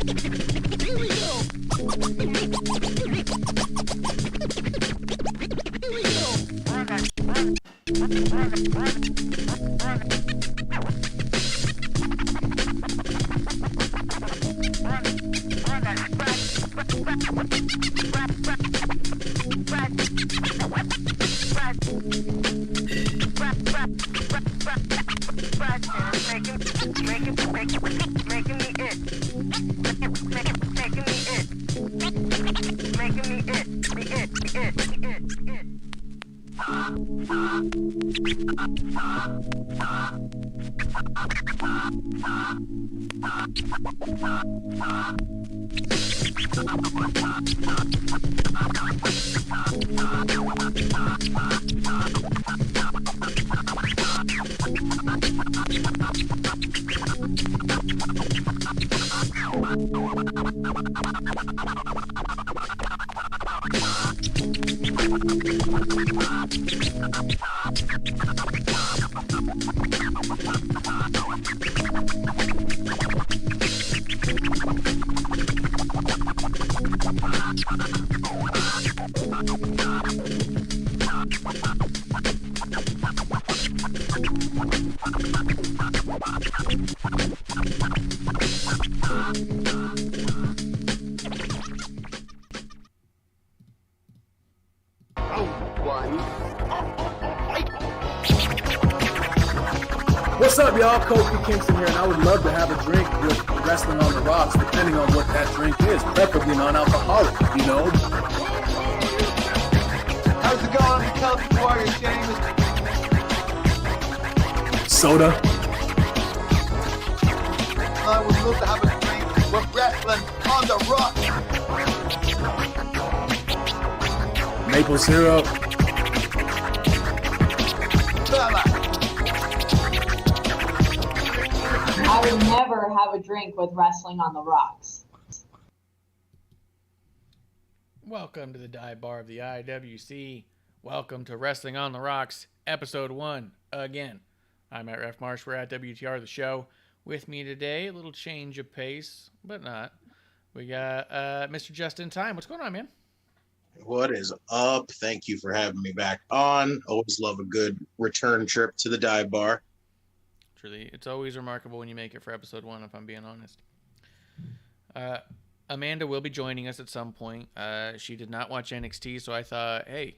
Here we go. Here we go. What's up, y'all? Kofi Kingston here, and I would love to have a drink with Wrestling on the Rocks, depending on what that drink is, preferably non-alcoholic, you know? How's it going? Tell us who are you, James? Soda. I would love to have a drink with Wrestling on the Rocks. Maple syrup. I would never have a drink with Wrestling on the Rocks. Welcome to the dive bar of the IWC. Welcome to Wrestling on the Rocks, Episode 1, again. I'm at Ref Marsh. We're at WTR, the show. With me today, a little change of pace, but not. We got Mr. Justin Time. What's going on, man? What is up? Thank you for having me back on. Always love a good return trip to the dive bar. Truly, it's always remarkable when you make it for Episode 1, if I'm being honest. Amanda will be joining us at some point. She did not watch NXT, so I thought, hey,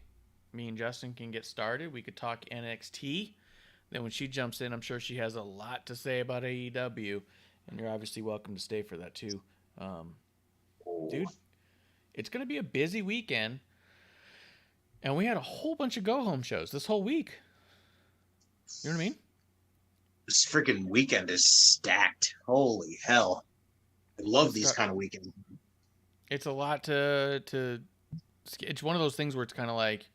me and Justin can get started. We could talk NXT. Then when she jumps in, I'm sure she has a lot to say about AEW, and you're obviously welcome to stay for that too. Dude, it's going to be a busy weekend, and we had a whole bunch of go-home shows this whole week. You know what I mean? This freaking weekend is stacked. Holy hell. I love these kind of weekends. It's a lot to it's one of those things where it's kind of like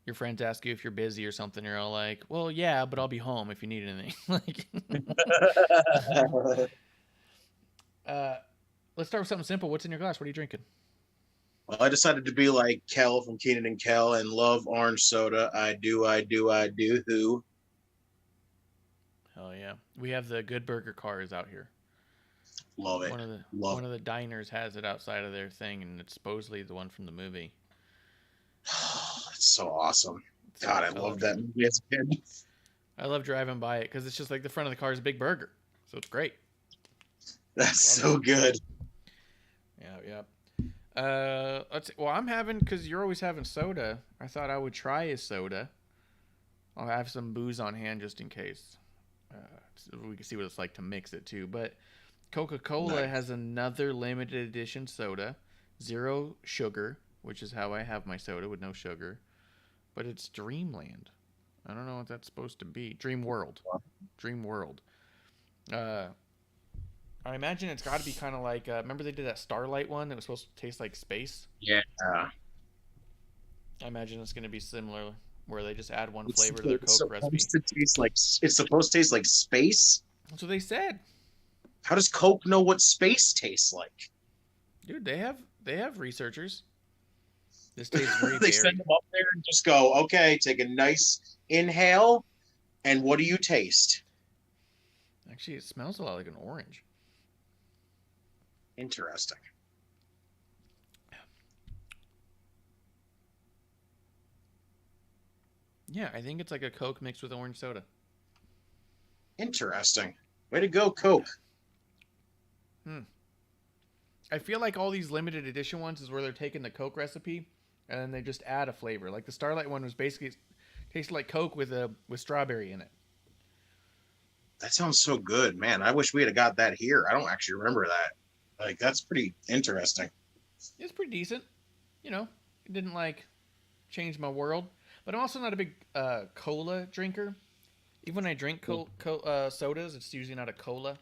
your friends ask you if you're busy or something. You're all like, well, yeah, but I'll be home if you need anything. Like, let's start with something simple. What's in your glass? What are you drinking? Well, I decided to be like Kel from Keenan and Kel and love orange soda. I do. Who? Hell yeah. We have the Good Burger cars out here. Love it. One of the diners has it outside of their thing, and it's supposedly the one from the movie. It's so awesome. God, I love that movie as a kid. I love driving by it because it's just like the front of the car is a big burger. So it's great. That's so good. Yeah. Let's see. Well, I'm having, because you're always having soda, I thought I would try a soda. I'll have some booze on hand just in case. So we can see what it's like to mix it too. But Coca-Cola has another limited edition soda, 0 sugar, which is how I have my soda with no sugar. But it's Dreamland. I don't know what that's supposed to be. Dream World. I imagine it's got to be kind of like, remember they did that Starlight one that was supposed to taste like space? Yeah. I imagine it's going to be similar, where they just add one flavor to their Coke recipe. It's supposed to taste like space? That's what they said. How does Coke know what space tastes like? Dude, they have researchers. This tastes very They send them up there and just go, okay, take a nice inhale, and what do you taste? Actually, it smells a lot like an orange. Interesting. Yeah, I think it's like a Coke mixed with orange soda. Interesting. Way to go, Coke. I feel like all these limited edition ones is where they're taking the Coke recipe and then they just add a flavor. Like the Starlight one was basically tasted like Coke with strawberry in it. That sounds so good, man. I wish we had got that here. I don't actually remember that. Like, that's pretty interesting. It's pretty decent. You know, it didn't like change my world. But I'm also not a big cola drinker. Even when I drink sodas, it's usually not a cola.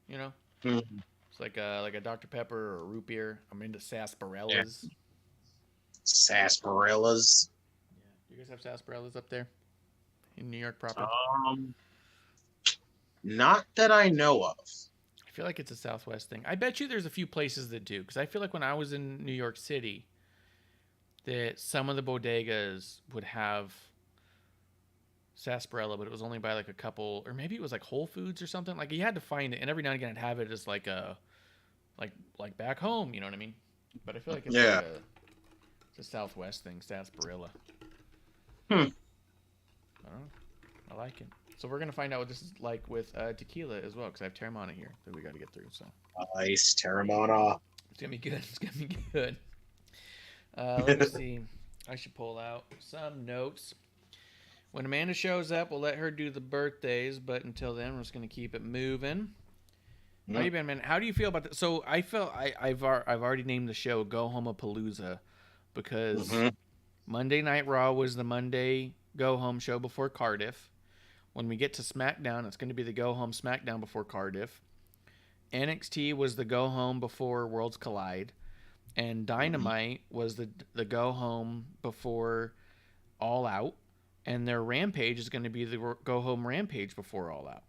You know, it's like a Dr. Pepper or a root beer. I'm into sarsaparillas. Yeah. Sarsaparillas. Yeah, you guys have sarsaparillas up there in New York proper? Not that I know of. I feel like it's a Southwest thing. I bet you there's a few places that do, because I feel like when I was in New York City, that some of the bodegas would have sarsaparilla, but it was only by like a couple, or maybe it was like Whole Foods or something. Like you had to find it, and every now and again I'd have it as like a like back home. You know what I mean? But I feel like it's like it's a Southwest thing, sarsaparilla. I don't know. I like it. So we're gonna find out what this is like with tequila as well, because I have Terramana here that we got to get through. So nice Terramana. It's gonna be good. It's gonna be good. Let me see. I should pull out some notes. When Amanda shows up, we'll let her do the birthdays, but until then, we're just gonna keep it moving. How you been, man? How do you feel about that? So I felt I've already named the show "Go Home-a-palooza" because Monday Night Raw was the Monday Go Home show before Cardiff. When we get to SmackDown, it's going to be the Go Home SmackDown before Cardiff. NXT was the Go Home before Worlds Collide. And Dynamite was the Go Home before All Out. And their Rampage is going to be the Go Home Rampage before All Out.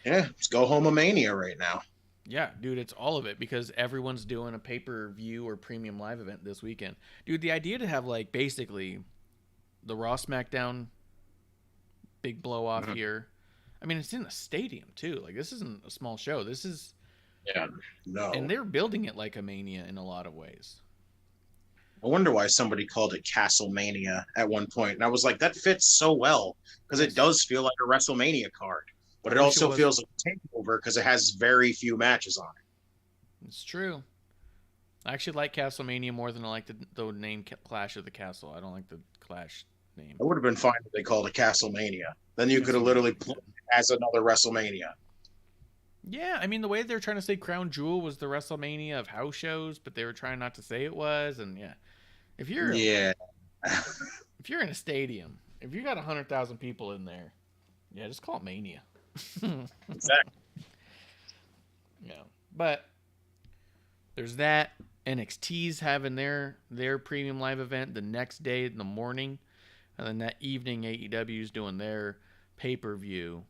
Yeah, it's Go Home-a-mania right now. Yeah, dude, it's all of it because everyone's doing a pay-per-view or premium live event this weekend. Dude, the idea to have, like, basically the Raw SmackDown big blow off here. I mean, it's in a stadium too. Like, this isn't a small show. This is no. And they're building it like a Mania in a lot of ways. I wonder why somebody called it Castlemania at one point. And I was like, that fits so well because it does feel like a WrestleMania card, but it also feels like a takeover because it has very few matches on it. It's true. I actually like Castlemania more than I like the name Clash of the Castle. I don't like the Clash name. It would have been fine if they called it Castlemania. Then you could have literally put it as another WrestleMania. Yeah, I mean, the way they're trying to say Crown Jewel was the WrestleMania of house shows, but they were trying not to say it was, and if you're in a stadium, if you got 100,000 people in there, just call it Mania. Exactly. Yeah, but there's that. NXT's having their premium live event the next day in the morning. And then that evening, AEW's doing their pay-per-view.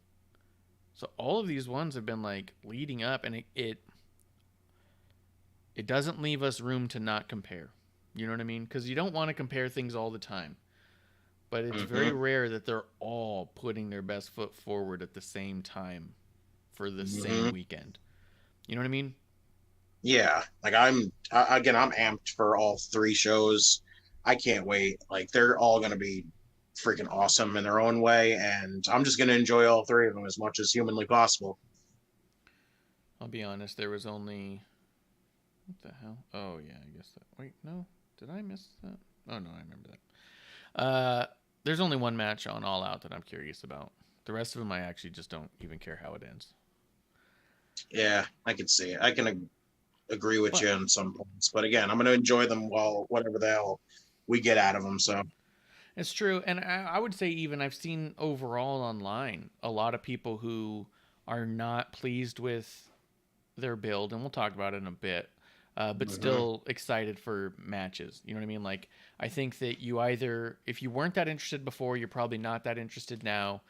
So all of these ones have been like leading up, and it doesn't leave us room to not compare. You know what I mean? Because you don't want to compare things all the time. But it's very rare that they're all putting their best foot forward at the same time for the same weekend. You know what I mean? Yeah. Like I'm amped for all three shows. I can't wait. Like they're all going to be freaking awesome in their own way, and I'm just going to enjoy all three of them as much as humanly possible. I'll be honest, there was only... What the hell? Oh, yeah, I guess that... Wait, no? Did I miss that? Oh, no, I remember that. There's only one match on All Out that I'm curious about. The rest of them, I actually just don't even care how it ends. Yeah, I can see it. I can agree with you on some points. But again, I'm going to enjoy them while whatever the hell we get out of them, so... It's true, and I would say even I've seen overall online a lot of people who are not pleased with their build, and we'll talk about it in a bit, but still excited for matches. You know what I mean? Like, I think that you either, if you weren't that interested before, you're probably not that interested now.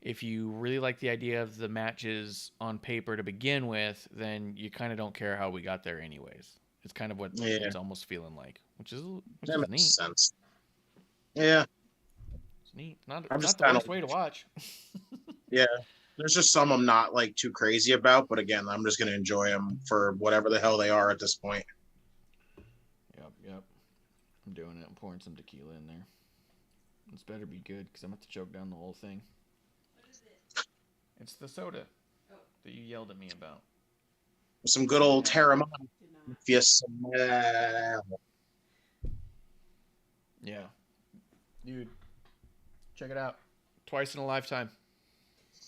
If you really like the idea of the matches on paper to begin with, then you kind of don't care how we got there anyways. It's kind of what it's almost feeling like, which is makes neat. Sense. Yeah. It's neat. Not the worst way to watch. Yeah. There's just some I'm not like too crazy about, but again, I'm just gonna enjoy them for whatever the hell they are at this point. Yep. I'm doing it. I'm pouring some tequila in there. This better be good because I'm about to choke down the whole thing. What is it? It's the soda that you yelled at me about. Some good old Terramana. Did not. Yes. Yeah. Dude, check it out. Twice in a lifetime.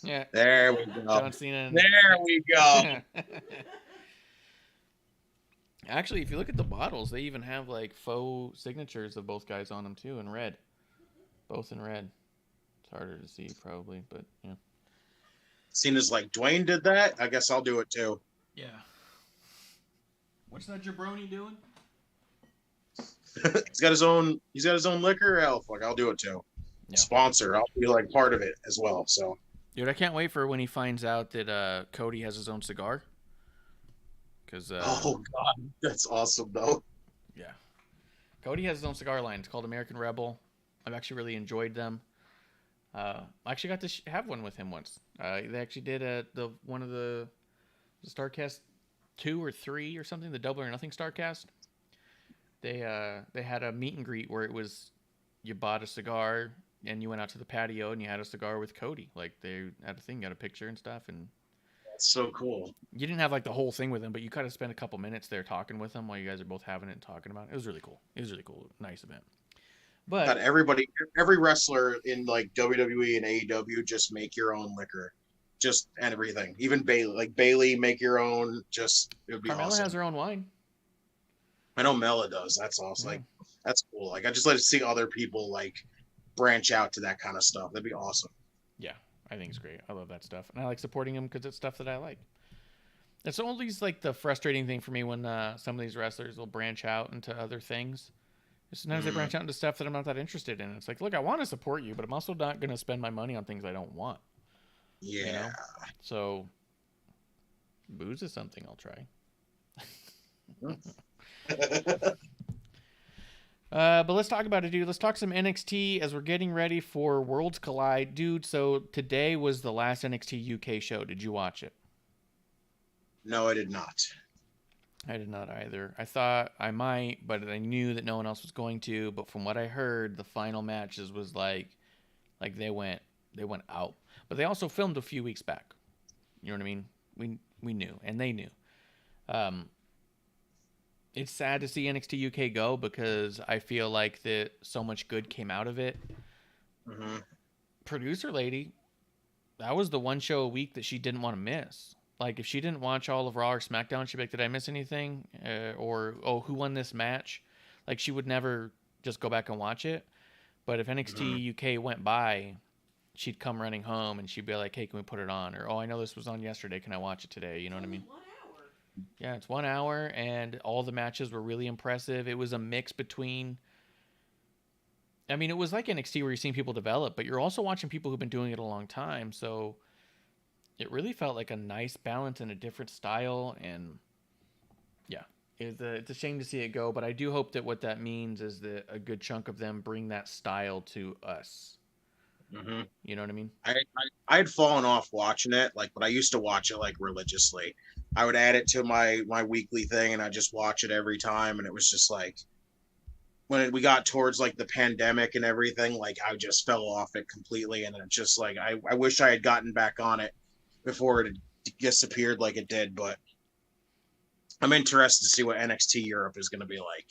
Yeah. There we go. John Cena and... There we go. Actually, if you look at the bottles, they even have like faux signatures of both guys on them too, in red. Both in red. It's harder to see probably, but yeah. Cena's like, Dwayne did that? I guess I'll do it too. Yeah. What's that jabroni doing? He's got his own liquor. Hell, fuck, I'll do it too. Yeah. Sponsor. I'll be like part of it as well. So Dude, I can't wait for when he finds out that Cody has his own cigar. Cause oh god, that's awesome though. yeah. Cody has his own cigar line. It's called American Rebel. I've actually really enjoyed them. I actually got to have one with him once. They actually did one of the Starcast 2 or 3 or something, the Double or Nothing Starcast. They had a meet and greet where it was you bought a cigar and you went out to the patio and you had a cigar with Cody. Like they had a thing, got a picture and stuff, and That's so cool. you didn't have like the whole thing with him, but you kind of spent a couple minutes there talking with him while you guys are both having it and talking about it. It was really cool. Nice event. But God, every wrestler in like WWE and AEW just make your own liquor, just and everything. Even Bailey, make your own. Just it would be Carmella awesome. has her own wine. I know Mela does. That's awesome. Yeah. Like that's cool. Like I just like to see other people like branch out to that kind of stuff. That'd be awesome. Yeah, I think it's great. I love that stuff, and I like supporting them because it's stuff that I like. It's always like the frustrating thing for me when some of these wrestlers will branch out into other things. Sometimes they branch out into stuff that I'm not that interested in. It's like, look, I want to support you, but I'm also not going to spend my money on things I don't want. Yeah. You know? So, booze is something I'll try. But let's talk about it, dude. Let's talk some NXT as we're getting ready for Worlds Collide. Dude, so today was the last NXT UK show. Did you watch it? No, I did not. I did not either. I thought I might, but I knew that no one else was going to. But from what I heard, the final matches was like they went out. But they also filmed a few weeks back. You know what I mean? We knew, and they knew. It's sad to see NXT UK go because I feel like that so much good came out of it. Mm-hmm. Producer lady, that was the one show a week that she didn't want to miss. Like, if she didn't watch all of Raw or SmackDown, she'd be like, did I miss anything? Or, who won this match? Like, she would never just go back and watch it. But if NXT UK went by, she'd come running home and she'd be like, hey, can we put it on? Or, I know this was on yesterday. Can I watch it today? You know what I mean? 1 hour. Yeah, it's 1 hour, and all the matches were really impressive. It was a mix between... I mean, it was like NXT where you're seeing people develop, but you're also watching people who've been doing it a long time, so... It really felt like a nice balance and a different style, and yeah, it's a shame to see it go, but I do hope that what that means is that a good chunk of them bring that style to us. Mm-hmm. You know what I mean? I had fallen off watching it, but I used to watch it like religiously. I would add it to my weekly thing, and I just watch it every time, and it was just like when we got towards like the pandemic and everything, like I just fell off it completely, and it's just like I wish I had gotten back on it before it disappeared like it did, but I'm interested to see what NXT Europe is going to be like.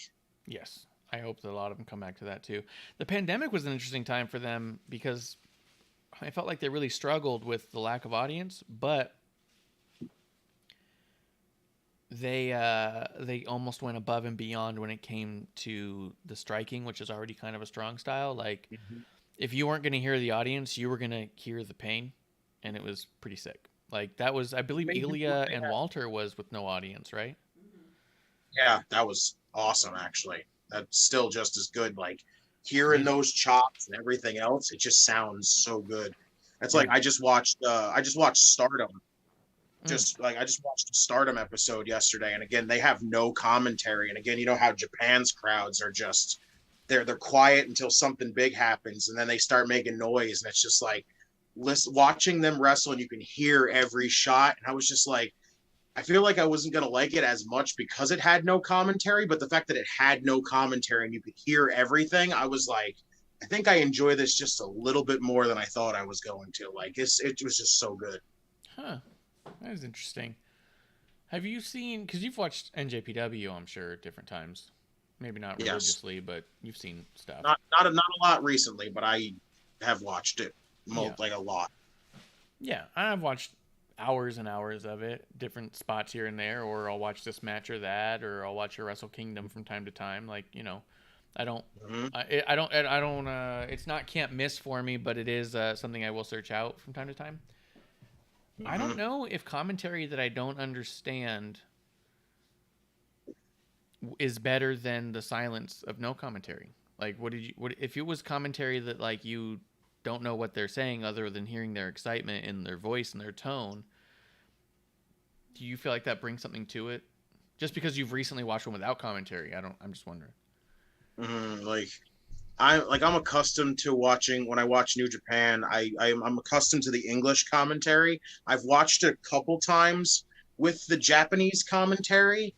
Yes, I hope that a lot of them come back to that too. The pandemic was an interesting time for them because I felt like they really struggled with the lack of audience, but they almost went above and beyond when it came to the striking, which is already kind of a strong style. Like, if you weren't going to hear the audience, you were going to hear the pain. And it was pretty sick. Like, that was, I believe, Ilya and Walter was with no audience, right? Yeah, that was awesome, actually. That's still just as good. Like, hearing those chops and everything else, it just sounds so good. It's like I just watched Stardom. I just watched a Stardom episode yesterday, and again, they have no commentary. And again, you know how Japan's crowds are just they're quiet until something big happens, and then they start making noise, and it's just like watching them wrestle and you can hear every shot. And I was just like, I feel like I wasn't going to like it as much because it had no commentary, but the fact that it had no commentary and you could hear everything, I was like, I think I enjoy this just a little bit more than I thought I was going to. Like, it was just so good. Huh. That is interesting. Have you seen, because you've watched NJPW, I'm sure, at different times. Maybe not religiously, but you've seen stuff. Not a lot recently, but I have watched it like a lot. Yeah, I've watched hours and hours of it, different spots here and there, or I'll watch this match or that, or I'll watch a Wrestle Kingdom from time to time. Like, you know, I don't, it's not can't miss for me, but it is something I will search out from time to time. I don't know if commentary that I don't understand is better than the silence of no commentary. Like, what if it was commentary that like you don't know what they're saying other than hearing their excitement in their voice and their tone, do you feel like that brings something to it? Just because you've recently watched one without commentary, I'm just wondering. I'm accustomed to watching, when I watch New Japan, I'm accustomed to the English commentary. I've watched it a couple times with the Japanese commentary,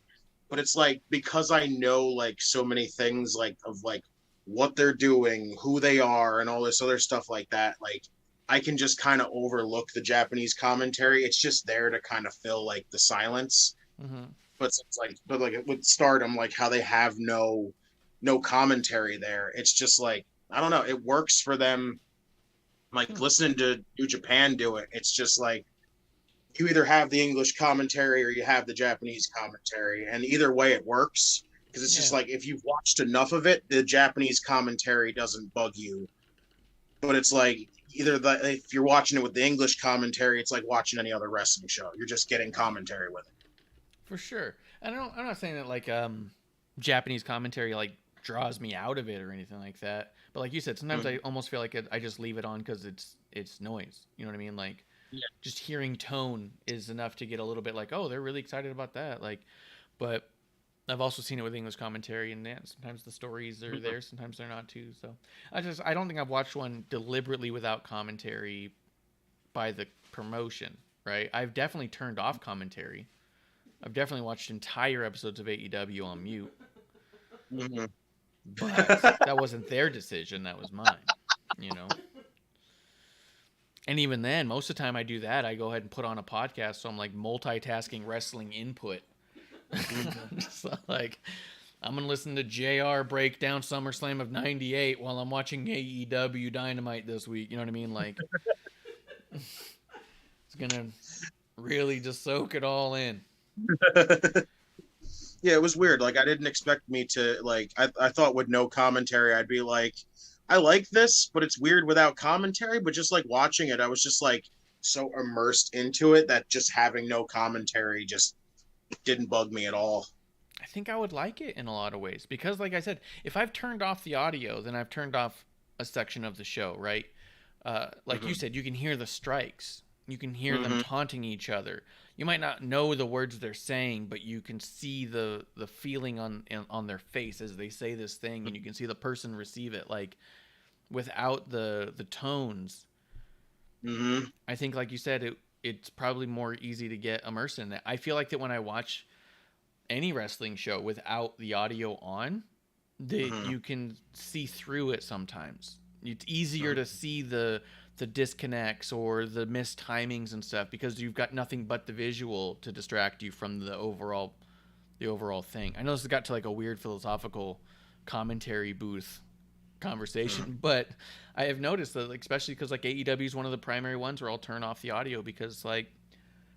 but it's like, because I know like so many things like of like what they're doing, who they are, and all this other stuff like that, like I can just kind of overlook the Japanese commentary. It's just there to kind of fill like the silence. But it's like, with Stardom, like how they have no commentary there. It's just like, I don't know, it works for them. Like listening to New Japan do it, it's just like you either have the English commentary or you have the Japanese commentary, and either way it works, because it's just like, if you've watched enough of it, the Japanese commentary doesn't bug you. But it's like, if you're watching it with the English commentary, it's like watching any other wrestling show. You're just getting commentary with it. For sure. And I'm not saying that like Japanese commentary like draws me out of it or anything like that. But like you said, sometimes I almost feel like I just leave it on because it's noise. You know what I mean? Like, just hearing tone is enough to get a little bit like, oh, they're really excited about that. Like, but I've also seen it with English commentary, and sometimes the stories are there, sometimes they're not too. So I don't think I've watched one deliberately without commentary by the promotion, right? I've definitely turned off commentary. I've definitely watched entire episodes of AEW on mute. But that wasn't their decision, that was mine, you know? And even then, most of the time I do that, I go ahead and put on a podcast, so I'm like multitasking wrestling input. So like, I'm going to listen to JR break down SummerSlam of 98 while I'm watching AEW Dynamite this week, you know what I mean? Like, it's going to really just soak it all in. Yeah, it was weird. Like, I didn't expect me to, like, I thought with no commentary, I'd be like, I like this, but it's weird without commentary. But just like watching it, I was just like so immersed into it that just having no commentary just didn't bug me at all. I think I would like it in a lot of ways because, like I said, if I've turned off the audio, then I've turned off a section of the show, right? Like you said, you can hear the strikes. You can hear them taunting each other. You might not know the words they're saying, but you can see the feeling on their face as they say this thing, and you can see the person receive it. Like, without the tones, I think, like you said, it's probably more easy to get immersed in it. I feel like that when I watch any wrestling show without the audio on, that you can see through it sometimes. It's easier to see the disconnects or the missed timings and stuff because you've got nothing but the visual to distract you from the overall thing. I know this got to like a weird philosophical commentary booth conversation, but I have noticed that, like, especially because like AEW is one of the primary ones where I'll turn off the audio because like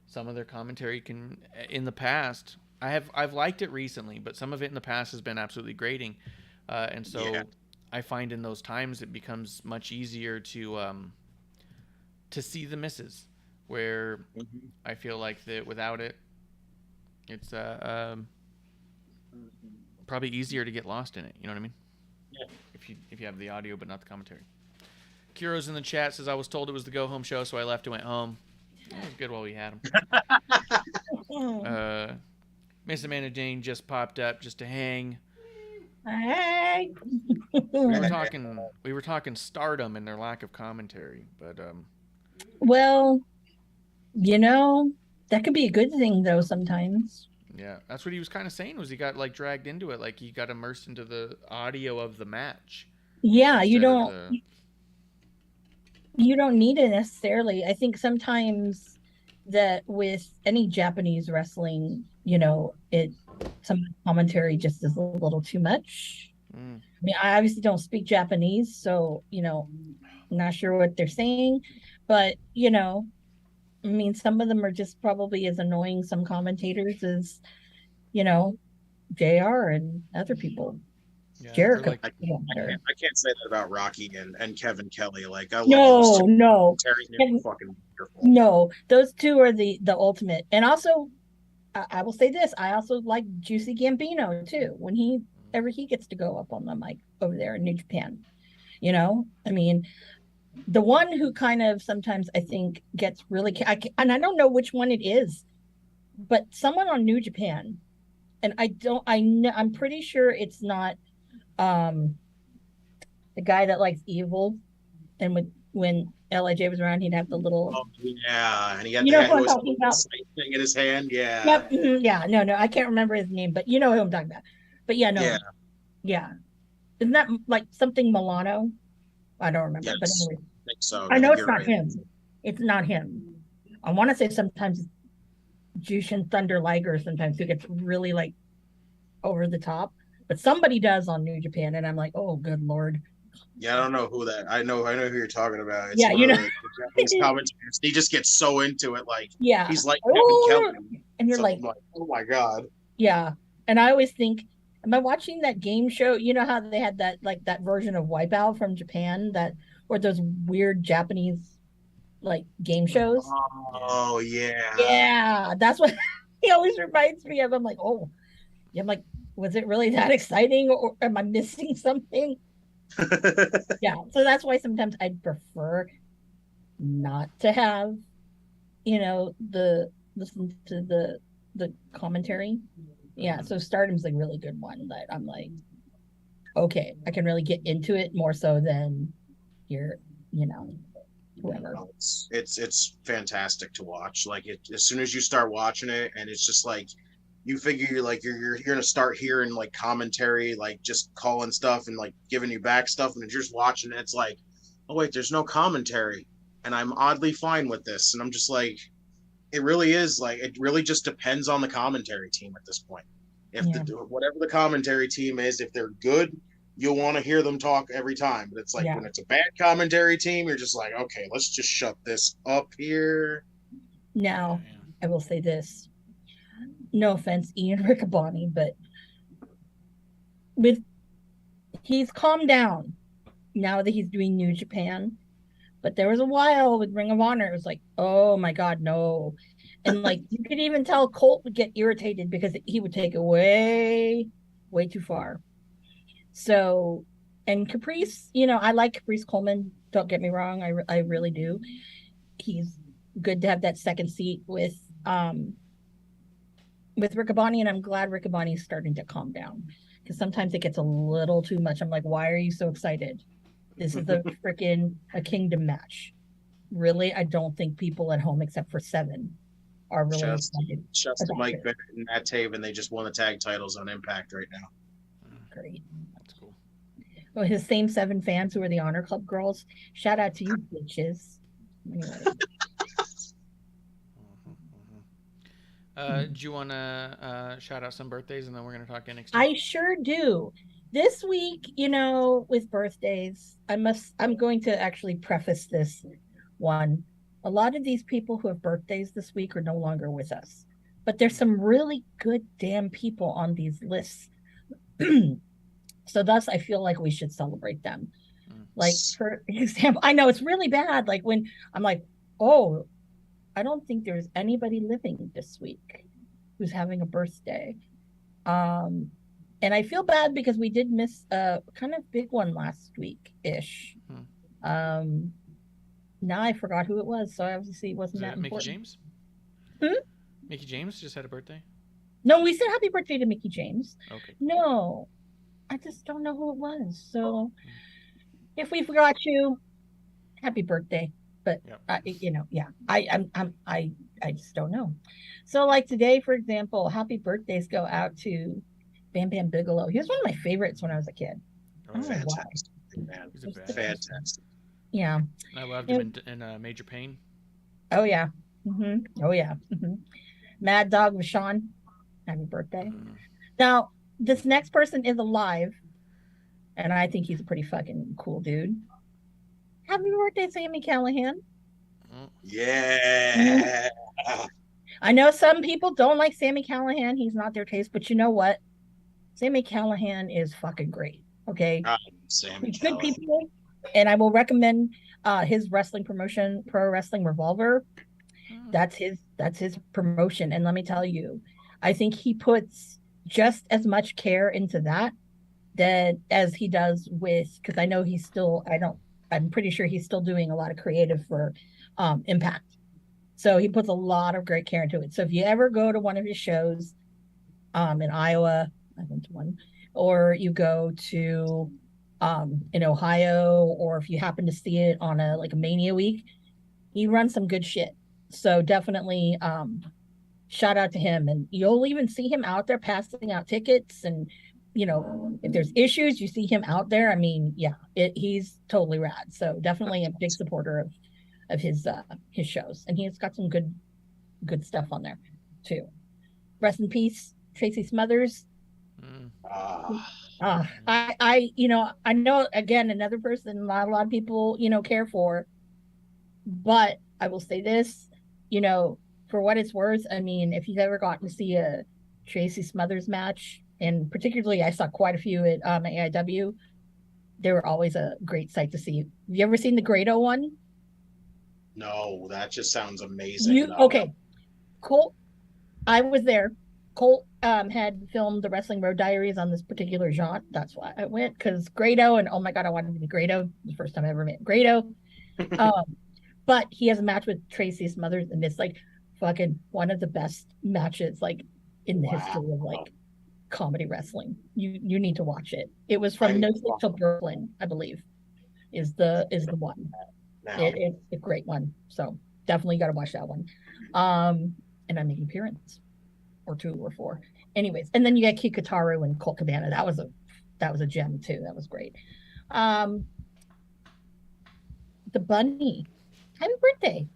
some of their commentary can, in the past, I've liked it recently, but some of it in the past has been absolutely grating, and so I find in those times it becomes much easier to see the misses, where I feel like that without it, it's probably easier to get lost in it. You know what I mean? Yeah. If you have the audio but not the commentary. Kuro's in the chat says, I was told it was the go home show, so I left and went home. It was good while we had him. MsAmandaJayne just popped up just to hang. Hey. We were talking Stardom and their lack of commentary, but Well, that could be a good thing though sometimes. Yeah, that's what he was kind of saying. Was he got like dragged into it, like he got immersed into the audio of the match. Yeah, you instead of don't the- you don't need it necessarily. I think sometimes that with any Japanese wrestling, some commentary just is a little too much. Mm. I mean, I obviously don't speak Japanese, so not sure what they're saying, but I mean, some of them are just probably as annoying, some commentators, as JR and other people. Yeah, Jericho. like, I can't say that about Rocky and Kevin Kelly. Like, I love No, those two. no, Terry Kevin- fucking wonderful. no. Those two are the ultimate. And also, I will say this: I also like Juicy Gambino too. Whenever he gets to go up on the mic over there in New Japan, I mean, the one who kind of sometimes I think gets really, and I don't know which one it is, but someone on New Japan, and I'm pretty sure it's not the guy that likes Evil, and when LIJ was around, he'd have the little. Oh, yeah, and he had You the know who I'm talking about? thing in his hand. Yeah. Yep. Yeah. No, I can't remember his name, but you know who I'm talking about. But yeah, no. Yeah. Yeah. Isn't that like something Milano? I don't remember. Yes. But anyway, I think so. I know think it's you're not right. him. It's not him. I want to say sometimes it's Jushin Thunder Liger sometimes who gets really like over the top, but somebody does on New Japan, and I'm like, oh, good Lord. Yeah, I don't know who that. I know who you're talking about. It's Yeah, one of the Japanese commentators. He just gets so into it, like Yeah. he's like Oh, Kevin Kelly. and you're So like, I'm oh my god. yeah. And I always think, am I watching that game show? You know how they had that version of Wipeout from Japan, or those weird Japanese like game shows? Oh yeah. Yeah, that's what he always reminds me of. I'm like, oh, yeah, I'm like, was it really that exciting, or am I missing something? Yeah, so that's why sometimes I'd prefer not to have, listen to the commentary. Yeah, so Stardom's a really good one that I'm like, okay, I can really get into it more so than whoever. It's fantastic to watch. Like as soon as you start watching it, and it's just like you figure you're gonna start hearing like commentary, like just calling stuff and like giving you back stuff, and you're just watching it. It's like, oh wait, there's no commentary, and I'm oddly fine with this. And I'm just like, it really is like it really just depends on the commentary team at this point. If whatever the commentary team is, if they're good, you'll want to hear them talk every time. But it's like when it's a bad commentary team, you're just like, okay, let's just shut this up here. Now, I will say this. No offense, Ian Riccaboni, but he's calmed down now that he's doing New Japan. But there was a while with Ring of Honor, it was like, oh my God, no. And like you could even tell Colt would get irritated because he would take it way, way too far. So, and Caprice, I like Caprice Coleman. Don't get me wrong, I really do. He's good to have that second seat with Riccaboni, and I'm glad Riccaboni is starting to calm down because sometimes it gets a little too much. I'm like, why are you so excited? This is a Kingdom match. Really, I don't think people at home, except for Seven, are really excited. Just to Mike Bennett and Matt Taven, they just won the tag titles on Impact right now. Great. That's cool. Well, his same 7 fans who are the Honor Club girls. Shout out to you, bitches. Anyway. Do you want to shout out some birthdays, and then we're going to talk NXT? I sure do. This week, with birthdays, I'm going to actually preface this one. A lot of these people who have birthdays this week are no longer with us, but there's some really good damn people on these lists. So thus, I feel like we should celebrate them. Like, for example, I know it's really bad. Like when I'm like, oh, I don't think there's anybody living this week who's having a birthday. And I feel bad because we did miss a kind of big one last week-ish. Now I forgot who it was, so obviously it wasn't that important. Mickey James? Mickey James just had a birthday? No, we said happy birthday to Mickey James. Okay. No, I just don't know who it was. So if we forgot you, happy birthday. but Yep. I just don't know. So like today, for example, happy birthdays go out to Bam Bam Bigelow. He was one of my favorites when I was a kid. Oh, I don't know yeah. why. Fantastic, man. He's a badass. Fantastic. Yeah. I loved him in Major Pain. Oh yeah. Oh yeah. Mad Dog Vachon, happy birthday. Now, this next person is alive, and I think he's a pretty fucking cool dude. Happy birthday, Sammy Callahan. Yeah. I know some people don't like Sammy Callahan. He's not their taste, but you know what? Sammy Callahan is fucking great. Okay. Sammy He's good Callahan. people, and I will recommend his wrestling promotion, Pro Wrestling Revolver. That's his promotion. And let me tell you, I think he puts just as much care into that as he does with, because I know I'm pretty sure he's still doing a lot of creative for Impact. So he puts a lot of great care into it. So if you ever go to one of his shows in Iowa, I went to one, or you go to in Ohio, or if you happen to see it on a Mania week, he runs some good shit. So definitely shout out to him. And you'll even see him out there passing out tickets, and if there's issues, you see him out there. I mean, yeah, he's totally rad. So definitely a big supporter of his shows, and he's got some good stuff on there too. Rest in peace, Tracy Smothers. I know, again, another person not a lot of people care for, but I will say this, for what it's worth, I mean, if you've ever gotten to see a Tracy Smothers match, and particularly I saw quite a few at AEW, they were always a great sight to see. Have you ever seen the Grado one? No, that just sounds amazing. Okay, Colt, I was there. Colt had filmed the Wrestling Road Diaries on this particular jaunt. That's why I went, because Grado, and oh my god, I wanted to be Grado. The first time I ever met Grado. But he has a match with Tracy Smothers, and it's fucking one of the best matches in the history of comedy wrestling. You need to watch it. It was from No Sleep Till Brooklyn, I believe, is the one. It's a great one. So definitely got to watch that one. And I make an appearance or 2 or 4. Anyways, and then you got Kikutaru and Colt Cabana. That was a gem too. That was great. The Bunny. Happy birthday,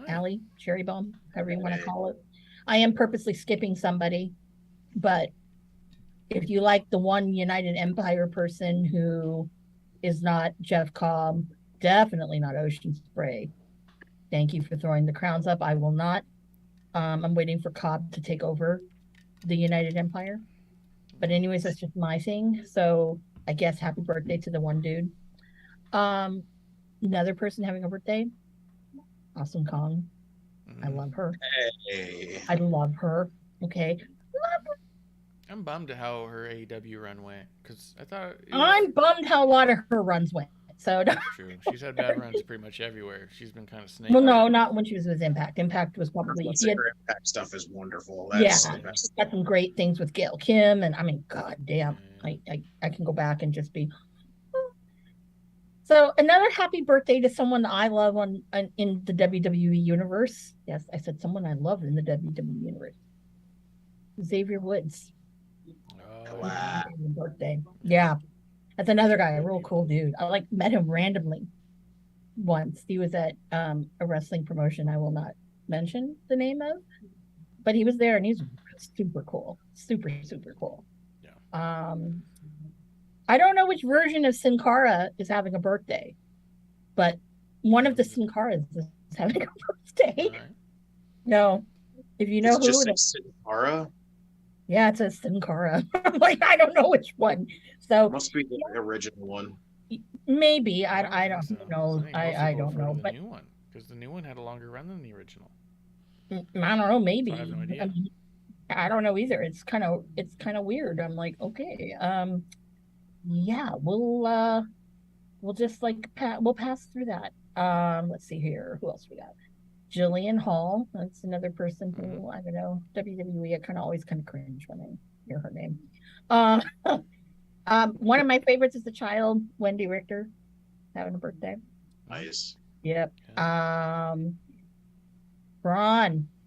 Allie, Cherry Bomb, however you want to call it. I am purposely skipping somebody, but if you like the one United Empire person who is not Jeff Cobb, definitely not Ocean Spray. Thank you for throwing the crowns up. I will not. I'm waiting for Cobb to take over the United Empire. But anyways, that's just my thing. So I guess happy birthday to the one dude. Another person having a birthday, Awesome Kong. I love her. Hey. I love her. Okay. I'm bummed at how her AEW run went, because I thought I'm bummed how a lot of her runs went. So true. She's had bad runs pretty much everywhere. She's been kind of snaky. well, no, not when she was with Impact. Impact was probably Her Impact stuff is wonderful. She's got some great things with Gail Kim, and I mean, god damn, I can go back and just be. So another happy birthday to someone that I love in the WWE universe. Yes, I said someone I love in the WWE universe. Xavier Woods. Oh, wow. Birthday. Yeah. That's another guy, a real cool dude. I met him randomly once. He was at a wrestling promotion I will not mention the name of, but he was there, and he's super cool. Super, super cool. Yeah. I don't know which version of Sin Cara is having a birthday, but one of the Sin Caras is having a birthday. Right. No. If you know it's who just it is. Sin Cara? Yeah, it says Sin Cara. I'm I don't know which one. So it must be the original one. Maybe. I don't know. I don't know. But the new one, because the new one had a longer run than the original. I don't know. Maybe. So I have no idea. I don't know either. It's kind of weird. I'm okay. Yeah, we'll just we'll pass through that. Let's see here. Who else we got? Jillian Hall. That's another person who I don't know. WWE. I always cringe when I hear her name. One of my favorites as a child, Wendy Richter, having a birthday. Nice. Yep. Yeah. Ron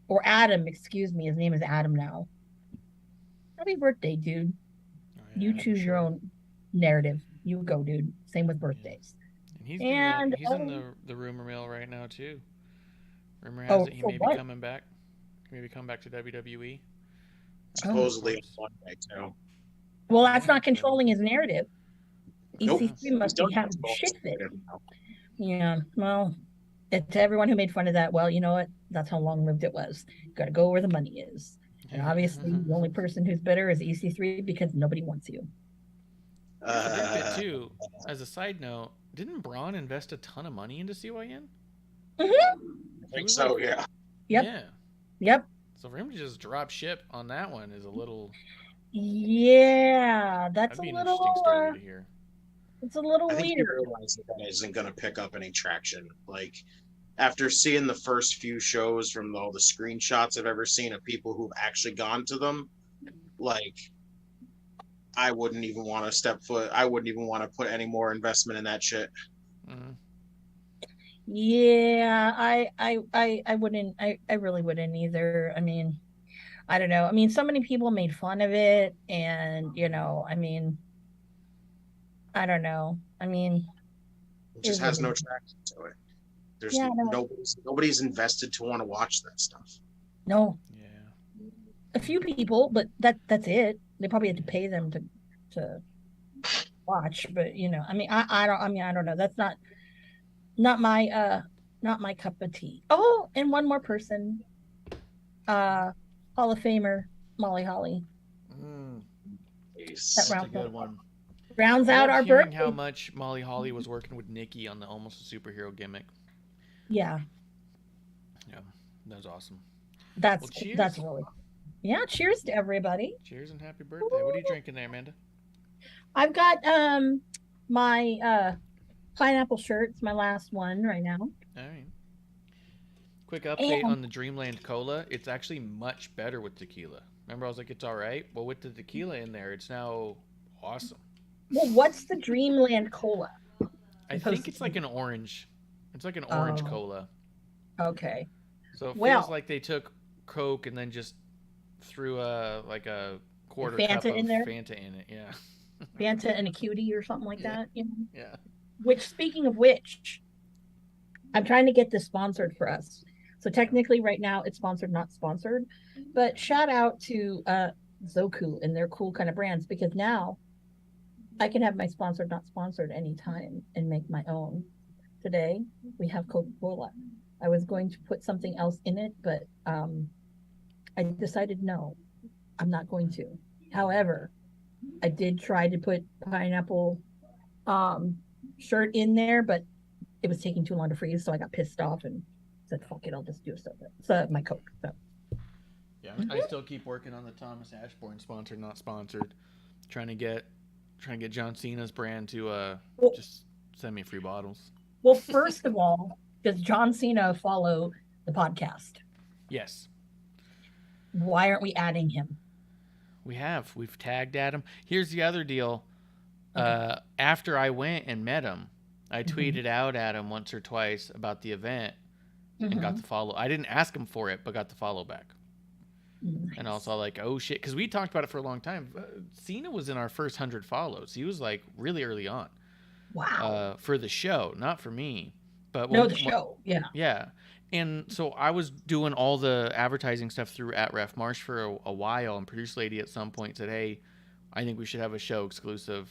or Adam, excuse me. His name is Adam now. Happy birthday, dude. Oh, yeah, You I'm choose your sure. own narrative. You go, dude. Same with birthdays. And he's And he's in the rumor mill right now too. Rumor has oh, it he for may what? be coming back. Maybe come back to WWE. Supposedly on Monday too. Well, that's not controlling his narrative. Nope. EC3 must be having shit fit. Yeah, well, to everyone who made fun of that, well, you know what? That's how long-lived it was. Got to go where the money is. And obviously, the only person who's bitter is EC3 because nobody wants you. Here's the weird bit too. As a side note, didn't Braun invest a ton of money into CYN? I think so, like, yeah. Yep. Yeah. Yep. So for him to just drop ship on that one is a little. Yeah, that's That'd be a an little. interesting story to hear. It's a little I think you weird. realize that isn't going to pick up any traction. Like, after seeing the first few shows from all the screenshots I've ever seen of people who've actually gone to them, like, I wouldn't even want to step foot. I wouldn't even want to put any more investment in that shit. Mm-hmm. Yeah, I wouldn't. I really wouldn't either. I mean, I don't know. I mean, so many people made fun of it, and I mean, I don't know. I mean, It just has no traction to it. There's nobody's invested to want to watch that stuff. No. Yeah. A few people, but that's it. They probably had to pay them to watch, but I mean, I don't know. That's not my cup of tea. Oh, and one more person, Hall of Famer Molly Holly. That's a good one. Rounds out our birthday. How much Molly Holly was working with Nikki on the Almost a Superhero gimmick. Yeah. Yeah, that was awesome. That's really. Yeah, cheers to everybody. Cheers and happy birthday. What are you drinking there, Amanda? I've got my pineapple shirt. It's my last one right now. All right. Quick update on the Dreamland Cola. It's actually much better with tequila. Remember, I was like, it's all right. Well, with the tequila in there, it's now awesome. Well, what's the Dreamland Cola? I think it's like an orange. It's like an orange cola. Okay. So it feels like they took Coke and then just threw a quarter cup of Fanta in it. Yeah. Fanta and a cutie or something like that. Yeah. Which, speaking of which, I'm trying to get this sponsored for us. So technically right now it's sponsored, not sponsored. But shout out to Zoku and their cool kind of brands, because now I can have my sponsored, not sponsored anytime and make my own. Today we have Coca-Cola. I was going to put something else in it, but I decided no, I'm not going to. However, I did try to put pineapple shirt in there, but it was taking too long to freeze, so I got pissed off and said, fuck it, I'll just do a soda. So my Coke. So yeah, I still keep working on the Thomas Ashbourne sponsored, not sponsored. Trying to get John Cena's brand to just send me free bottles. Well, first of all, does John Cena follow the podcast? Yes. Why aren't we adding him? We've tagged Adam. Here's the other deal. Okay. After I went and met him, I tweeted out at him once or twice about the event and got the follow. I didn't ask him for it, but got the follow back. Nice. And I was all like, oh shit, because we talked about it for a long time. Cena was in our first 100 follows. He was like really early on. Wow. For the show, not for me, but the show. Yeah. Yeah. And so I was doing all the advertising stuff through @Ref Marsh for a while, and producer lady at some point said, hey, I think we should have a show exclusive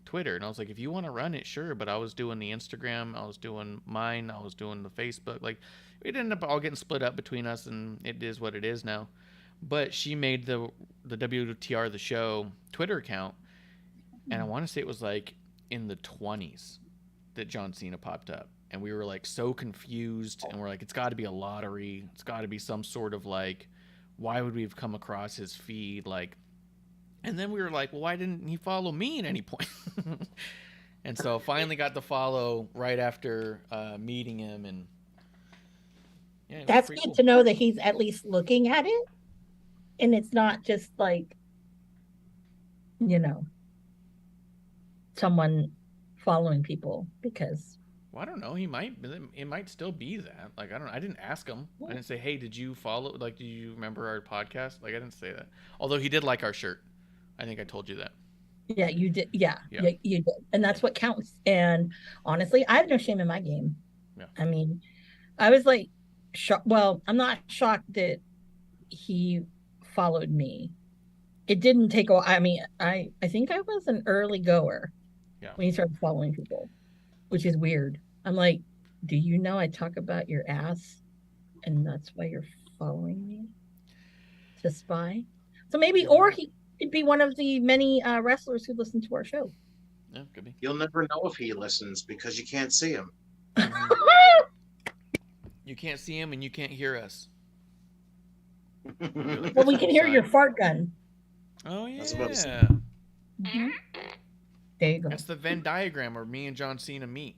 Twitter. And I was like, if you want to run it, sure. But I was doing the Instagram, I was doing mine, I was doing the Facebook. Like, it ended up all getting split up between us, and it is what it is now. But she made the WTR the show Twitter account, and I want to say it was like in the 20s that John Cena popped up. And we were like so confused, and we're like, it's got to be a lottery. It's got to be some sort of like, why would we have come across his feed? Like, and then we were like, well, why didn't he follow me at any point? And so finally got the follow right after meeting him, and yeah, that's good cool to know that he's at least looking at it, and it's not just like, someone following people because Well, I don't know. He might. It might still be that. Like, I don't know. I didn't ask him. I didn't say, hey, did you follow? Like, do you remember our podcast? Like, I didn't say that. Although he did like our shirt. I think I told you that. Yeah, you did. Yeah, you did. And that's what counts. And honestly, I have no shame in my game. Yeah. I mean, I was like, shocked. Well, I'm not shocked that he followed me. It didn't take a while. I mean, I think I was an early goer when he started following people, which is weird. I'm like, do you know I talk about your ass and that's why you're following me to spy? So maybe, or he could be one of the many wrestlers who listen to our show. Yeah, could be. You'll never know if he listens because you can't see him. You can't see him and you can't hear us. Well, we can hear your fart gun. Oh, yeah. Mm-hmm. There you go. That's the Venn diagram where me and John Cena meet.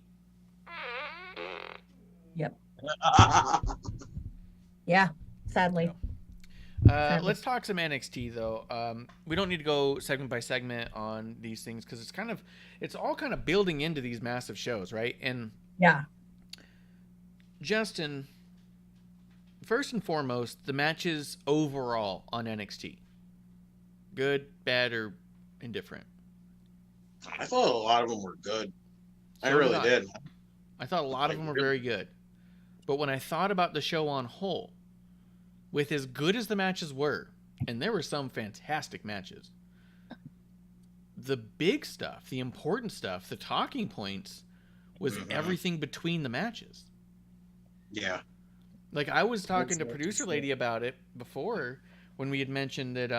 Yep. Yeah, sadly. Let's talk some NXT though. We don't need to go segment by segment on these things because it's all kind of building into these massive shows, right? And yeah, Justin, first and foremost, the matches overall on NXT, good, bad, or indifferent? I thought a lot of them were good. I really did. I thought a lot of them were very good. But when I thought about the show on whole, with as good as the matches were, and there were some fantastic matches, the big stuff, the important stuff, the talking points was everything between the matches. Yeah. Like, I was talking to producer lady about it before when we had mentioned that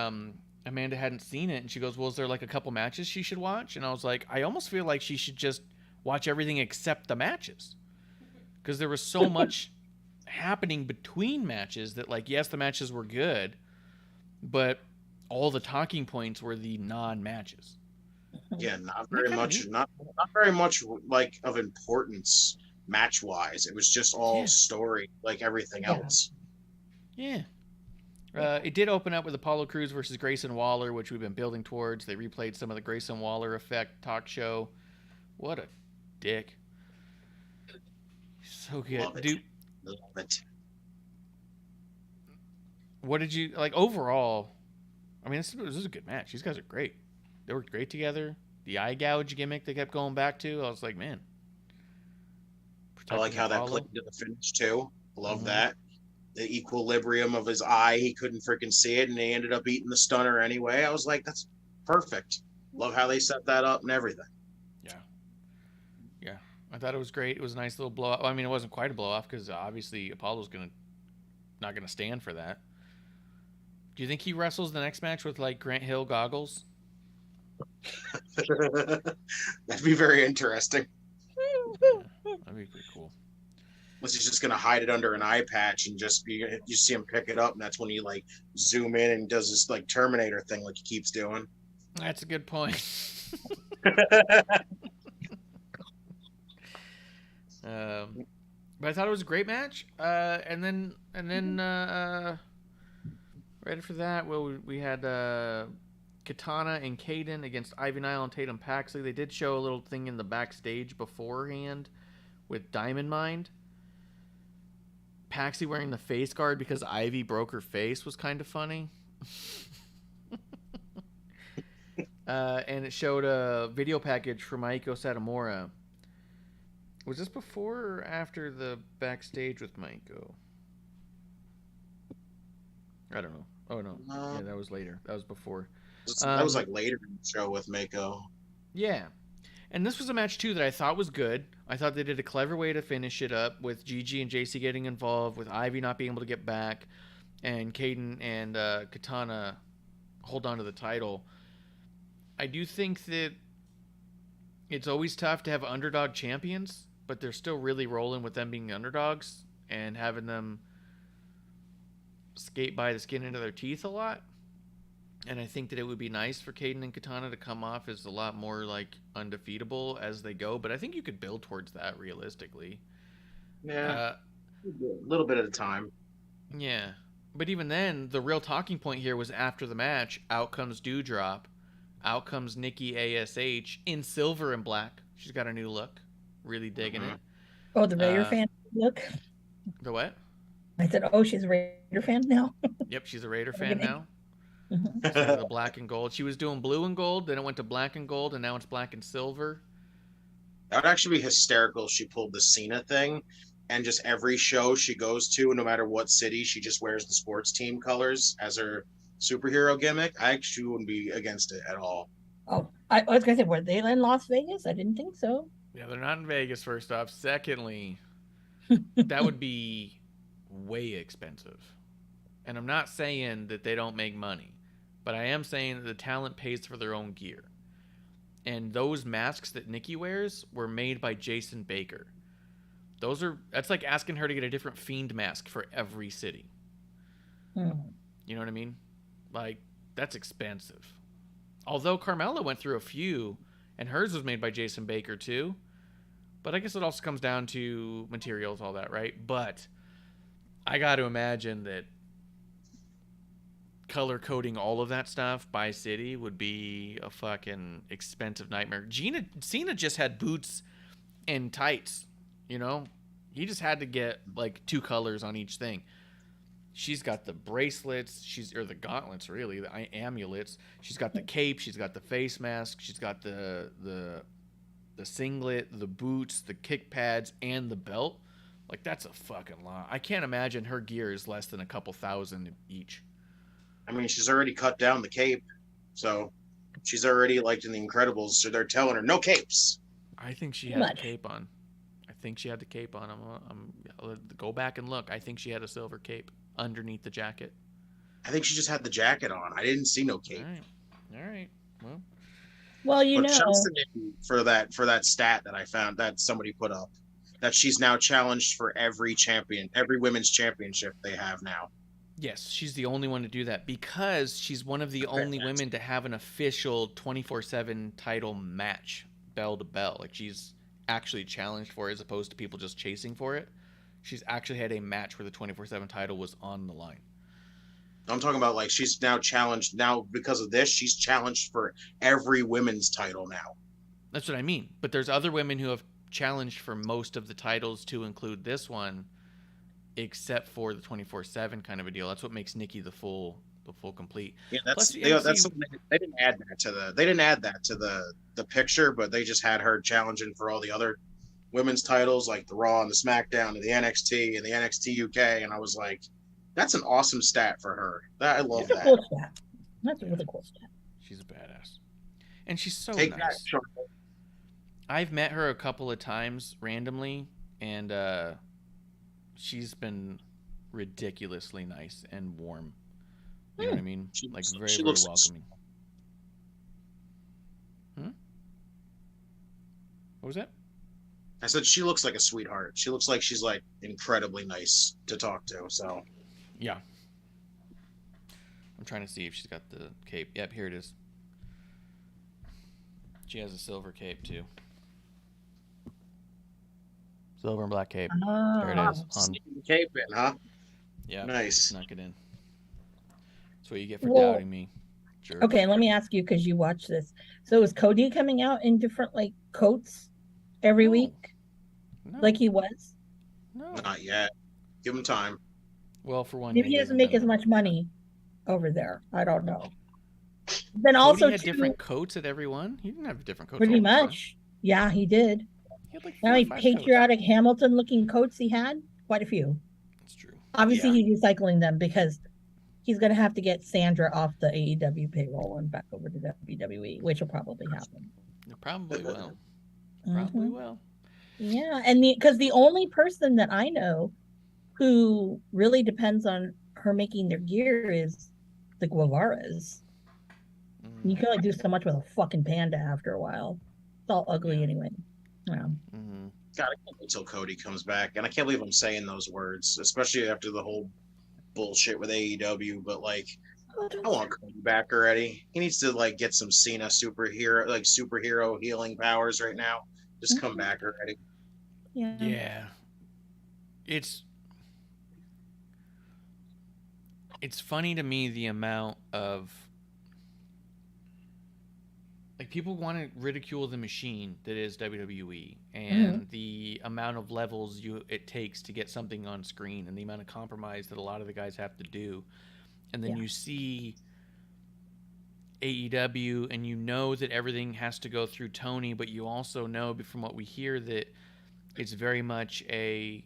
Amanda hadn't seen it, and she goes, well, is there like a couple matches she should watch? And I was like, I almost feel like she should just watch everything except the matches, because there was so much happening between matches that, like, yes, the matches were good, but all the talking points were the non-matches. Yeah, not very much like of importance match wise. It was just all story, like everything else. Yeah. It did open up with Apollo Crews versus Grayson Waller, which we've been building towards. They replayed some of the Grayson Waller effect talk show. What a dick. So good. Love it. Dude, Love it. what did you like overall? I mean, this was a good match. These guys are great. They worked great together. The eye gouge gimmick they kept going back to, I was like, man. I like how that played to the finish too. Love that. The equilibrium of his eye, he couldn't freaking see it, and he ended up eating the stunner anyway. I was like, that's perfect. Love how they set that up and everything. Yeah, I thought it was great. It was a nice little blow off. I mean, it wasn't quite a blow off because obviously Apollo's not gonna stand for that. Do you think he wrestles the next match with like Grant Hill goggles? That'd be very interesting. That'd be pretty cool. Was he just gonna hide it under an eye patch and you see him pick it up, and that's when he like zoom in and does this like Terminator thing like he keeps doing? That's a good point. But I thought it was a great match. And then right after that, well, we had Katana and Kaden against Ivy Nile and Tatum Paxley. They did show a little thing in the backstage beforehand with Diamond Mind. Paxley wearing the face guard because Ivy broke her face was kind of funny. And it showed a video package from Maiko Satomura. Was this before or after the backstage with Maiko? I don't know. Oh, no. Yeah, that was later. That was before. That was like later in the show with Maiko. Yeah. And this was a match, too, that I thought was good. I thought they did a clever way to finish it up with Gigi and JC getting involved, with Ivy not being able to get back, and Kaden and Katana hold on to the title. I do think that it's always tough to have underdog champions, but they're still really rolling with them being underdogs and having them skate by the skin into their teeth a lot. And I think that it would be nice for Kaden and Katana to come off as a lot more like undefeatable as they go. But I think you could build towards that realistically. Yeah. A little bit at a time. Yeah. But even then, the real talking point here was after the match, out comes Dewdrop. Out comes Nikki ASH in silver and black. She's got a new look. Really digging it. Oh, the Raider fan look. The what? I said, oh, she's a Raider fan now. Yep, she's a Raider fan now. Mhm. Instead of the black and gold. She was doing blue and gold, then it went to black and gold, and now it's black and silver. That would actually be hysterical if she pulled the Cena thing and just every show she goes to, no matter what city, she just wears the sports team colors as her superhero gimmick. I actually wouldn't be against it at all. Oh, I was going to say, were they in Las Vegas? I didn't think so. Yeah, they're not in Vegas, first off. Secondly, that would be way expensive. And I'm not saying that they don't make money, but I am saying that the talent pays for their own gear. And those masks that Nikki wears were made by Jason Baker. That's like asking her to get a different Fiend mask for every city. You know what I mean? Like, that's expensive. Although Carmella went through a few, and hers was made by Jason Baker too. But I guess it also comes down to materials, all that, right? But I got to imagine that color coding all of that stuff by city would be a fucking expensive nightmare. Cena just had boots and tights, you know? He just had to get like 2 colors on each thing. She's got the bracelets, or the gauntlets, really, the amulets. She's got the cape, she's got the face mask, she's got the singlet, the boots, the kick pads, and the belt. Like, that's a fucking lot. I can't imagine her gear is less than a couple thousand each. I mean, she's already cut down the cape, so she's already like in the Incredibles, so they're telling her no capes. I think she had the cape on. I'll go back and look. I think she had a silver cape underneath the jacket. I think she just had the jacket on. I didn't see no cape. All right. Well, you know, shouts to Nikki for that stat that I found that somebody put up, that she's now challenged for every women's championship they have now. Yes, she's the only one to do that because she's one of the only women to have an official 24/7 title match, bell to bell. Like, she's actually challenged for it as opposed to people just chasing for it. She's actually had a match where the 24/7 title was on the line. I'm talking about, like, she's now challenged. Now, because of this, she's challenged for every women's title now. That's what I mean. But there's other women who have challenged for most of the titles to include this one, except for the 24/7 kind of a deal. That's what makes Nikki the full complete. Yeah, that's something they didn't add that to the picture, but they just had her challenging for all the other women's titles, like the Raw and the SmackDown and the NXT and the NXTUK, and I was like, that's an awesome stat for her. I love that. Cool stat. That's a really cool stat. She's a badass. And she's so Take nice. That, I've met her a couple of times randomly, and she's been ridiculously nice and warm. You know what I mean? Like, very, very welcoming. What was that? I said she looks like a sweetheart. She looks like she's, like, incredibly nice to talk to, so. Yeah. I'm trying to see if she's got the cape. Yep, here it is. She has a silver cape, too. Silver and black cape. There it is. Sneaking the cape in, huh? Yeah. Nice. Snuck it in. That's what you get for doubting me. Jerk. Okay, let me ask you, because you watch this. So is Cody coming out in different, like, coats every week? No. Like he was? No. Not yet. Give him time. Well, for one, Maybe he doesn't make as much money over there. I don't know. Then also, Cody had different coats at every one. He didn't have different coats. Pretty much. Yeah, he did. He had like How many patriotic Hamilton-looking coats he had? Quite a few. That's true. Obviously, he's recycling them because he's going to have to get Sandra off the AEW payroll and back over to WWE, which will probably happen. It probably will. Probably will. Yeah, and because the only person that I know who really depends on her making their gear is the Guevaras. You can only do so much with a fucking panda after a while. It's all ugly anyway. Yeah. God, I can't wait till Cody comes back, and I can't believe I'm saying those words, especially after the whole bullshit with AEW. But like, I want Cody back already. He needs to like get some Cena superhero healing powers right now. Just come back already. Yeah. Yeah. It's funny to me the amount of like people want to ridicule the machine that is WWE and the amount of levels it takes to get something on screen and the amount of compromise that a lot of the guys have to do. And then you see AEW and you know that everything has to go through Tony, but you also know from what we hear that it's very much a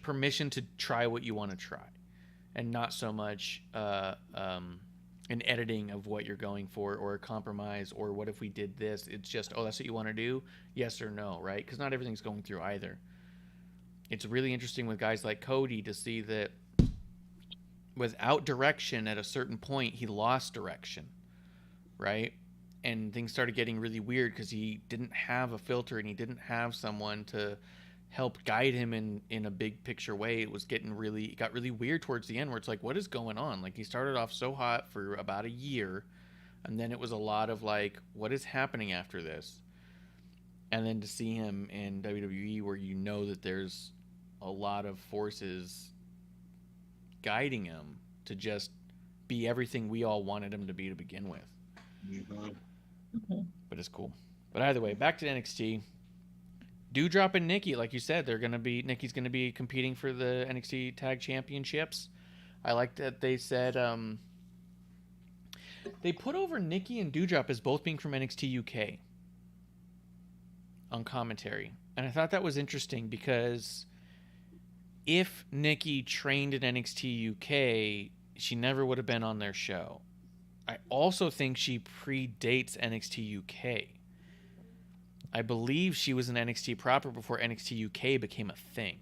permission to try what you want to try and not so much an editing of what you're going for or a compromise or what if we did this. It's just, oh, that's what you want to do? Yes or no, right? Because not everything's going through either. It's really interesting with guys like Cody to see that without direction at a certain point, he lost direction, right? And things started getting really weird because he didn't have a filter and he didn't have someone to help guide him in a big picture way. It got really weird towards the end where it's like, what is going on? Like he started off so hot for about a year and then it was a lot of like, what is happening after this? And then to see him in WWE where you know that there's a lot of forces guiding him to just be everything we all wanted him to be to begin with. But it's cool. But either way, back to NXT. Doudrop and Nikki, like you said, Nikki's gonna be competing for the NXT Tag Championships. I like that they said they put over Nikki and Doudrop as both being from NXT UK on commentary, and I thought that was interesting because if Nikki trained in NXT UK, she never would have been on their show. I also think she predates NXT UK. I believe she was in NXT proper before NXT UK became a thing.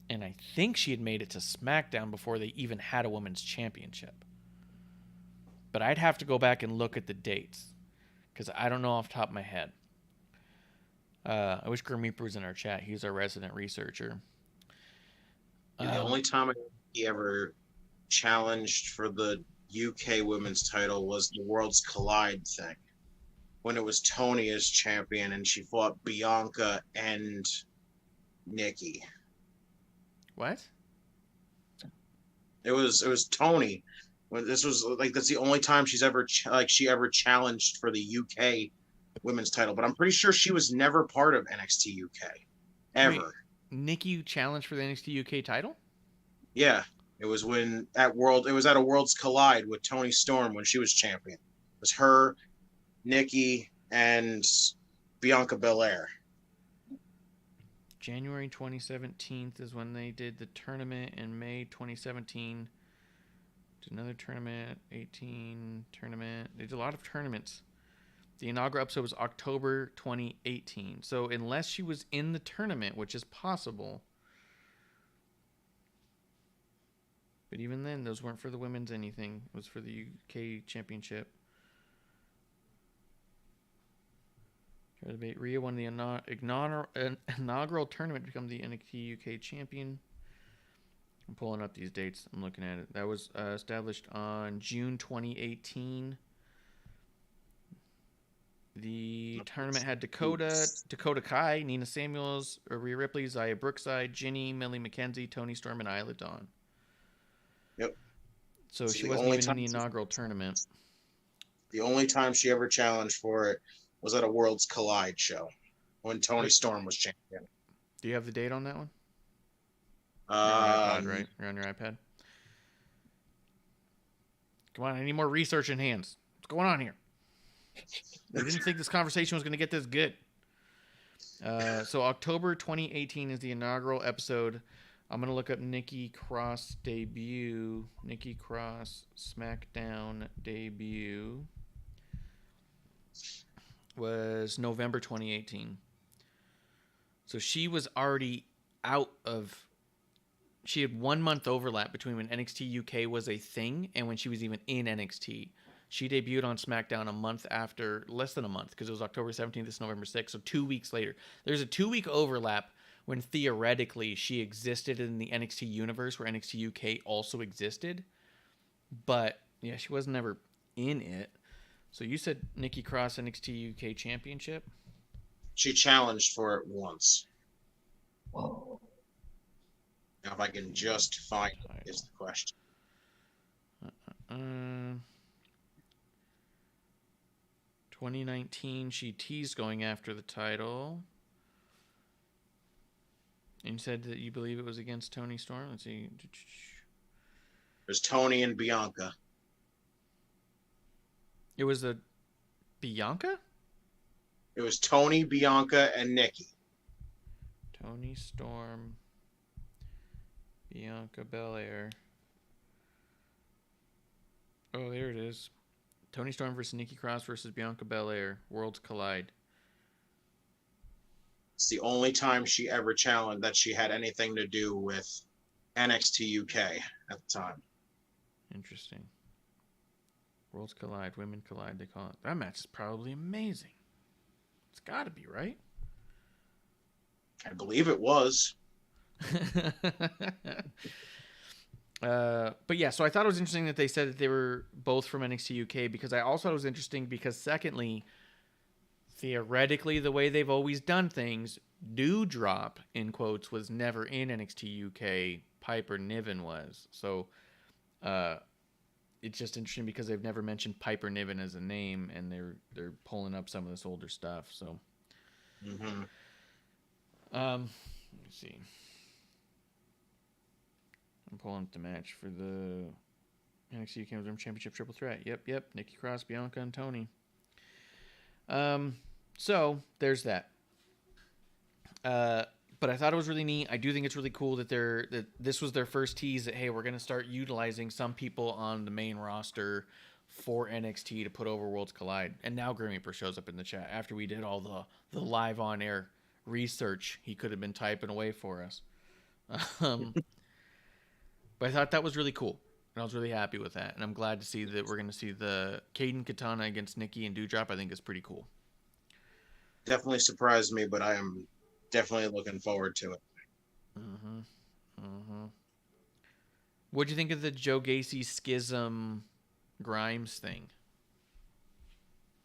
And I think she had made it to SmackDown before they even had a women's championship. But I'd have to go back and look at the dates because I don't know off the top of my head. I wish Grim Reaper was in our chat. He's our resident researcher. The only time he ever challenged for the UK women's title was the Worlds Collide thing, when it was Tony as champion and she fought Bianca and Nikki. What? It was Tony. When this was like that's the only time she's ever she ever challenged for the UK women's title, but I'm pretty sure she was never part of NXT UK ever. Wait, Nikki challenged for the NXT UK title? Yeah, it was at a Worlds Collide with Toni Storm when she was champion. It was her, Nikki, and Bianca Belair. January 2017 is when they did the tournament. In May 2017, did another tournament. 18 tournament. They did a lot of tournaments. The inaugural episode was October 2018. So unless she was in the tournament, which is possible, but even then, those weren't for the women's anything. It was for the UK Championship. Rhea won the inaugural tournament to become the NXT UK champion. I'm pulling up these dates. I'm looking at it. That was established on June 2018. The tournament had Dakota Kai, Nina Samuels, Rhea Ripley, Zaya Brookside, Ginny, Millie McKenzie, Toni Storm, and Isla Dawn. Yep. So she wasn't even in the inaugural tournament. The only time she ever challenged for it was at a Worlds Collide show when Toni Storm was champion. Do you have the date on that one? You're on your iPad, right? You're on your iPad. Come on, I need more research in hands. What's going on here? I didn't think this conversation was going to get this good. So October 2018 is the inaugural episode. I'm going to look up Nikki Cross debut. Nikki Cross SmackDown debut was November 2018. So she was already out of... She had 1 month overlap between when NXT UK was a thing and when she was even in NXT. She debuted on SmackDown a month after, less than a month, because it was October 17th, this November 6th, so 2 weeks later. There's a 2-week overlap when theoretically she existed in the NXT universe where NXT UK also existed. But, yeah, she was never in it. So you said Nikki Cross NXT UK Championship? She challenged for it once. Whoa. Now, if I can just find it is the question. 2019, she teased going after the title. And you said that you believe it was against Toni Storm. Let's see. There's Tony and Bianca. It was a Bianca? It was Tony, Bianca, and Nikki. Toni Storm, Bianca Belair. Oh, there it is. Toni Storm versus Nikki Cross versus Bianca Belair. Worlds collide. It's the only time she ever challenged that she had anything to do with NXTUK at the time. Interesting. Worlds collide. Women collide, they call it. That match is probably amazing. It's got to be, right? I believe it was. But yeah, so I thought it was interesting that they said that they were both from NXT UK, because I also thought it was interesting because, secondly, theoretically, the way they've always done things, Doudrop, in quotes, was never in NXT UK. Piper Niven was. So it's just interesting because they've never mentioned Piper Niven as a name, and they're pulling up some of this older stuff. So, let me see. I'm pulling up the match for the NXT UK Women's Championship Triple Threat. Yep. Nikki Cross, Bianca, and Tony. So there's that. But I thought it was really neat. I do think it's really cool that this was their first tease that, hey, we're going to start utilizing some people on the main roster for NXT to put over Worlds Collide. And now Grim Reaper shows up in the chat after we did all the live on air research he could have been typing away for us. But I thought that was really cool. And I was really happy with that. And I'm glad to see that we're going to see the Kaden Katana against Nikki and Doudrop. I think is pretty cool. Definitely surprised me, but I am definitely looking forward to it. What'd you think of the Joe Gacy Schism Grimes thing?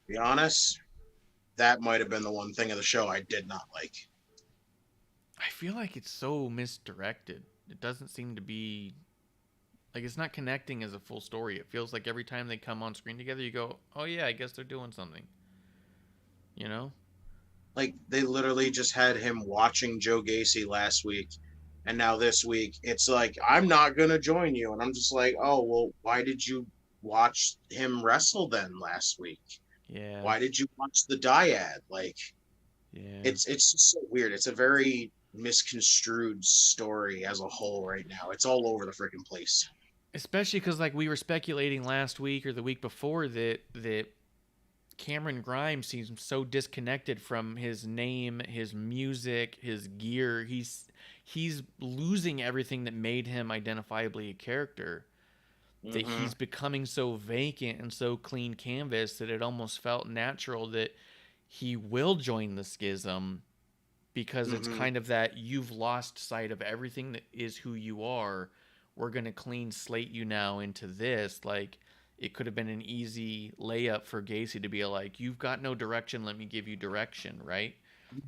To be honest, that might have been the one thing of the show I did not like. I feel like it's so misdirected. It doesn't seem to be... Like, it's not connecting as a full story. It feels like every time they come on screen together, you go, oh yeah, I guess they're doing something. You know? Like, they literally just had him watching Joe Gacy last week, and now this week, it's like, I'm not going to join you. And I'm just like, oh, well, why did you watch him wrestle then last week? Yeah. Why did you watch the dyad? Like, yeah. It's just so weird. It's a very misconstrued story as a whole right now. It's all over the freaking place. Especially because, like, we were speculating last week or the week before that Cameron Grimes seems so disconnected from his name, his music, his gear. He's losing everything that made him identifiably a character. That he's becoming so vacant and so clean canvas that it almost felt natural that he will join the schism, because it's kind of that you've lost sight of everything that is who you are. We're going to clean slate you now into this. Like, it could have been an easy layup for Gacy to be like, you've got no direction, let me give you direction, right?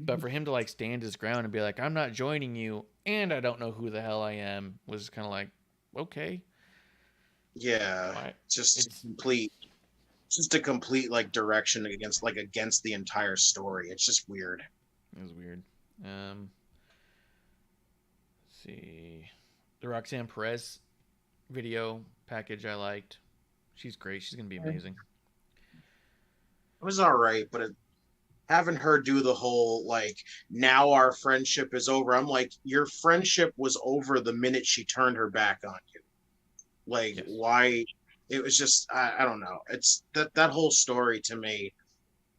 But for him to, like, stand his ground and be like, I'm not joining you, and I don't know who the hell I am, was kind of like, okay. Yeah, just a complete like direction against the entire story. It's just weird. It was weird. Let's see. The Roxanne Perez video package I liked. She's great. She's going to be amazing. It was all right, but having her do the whole, like, now our friendship is over. I'm like, your friendship was over the minute she turned her back on you. Like, yes. Why? It was just, I don't know. It's that whole story to me,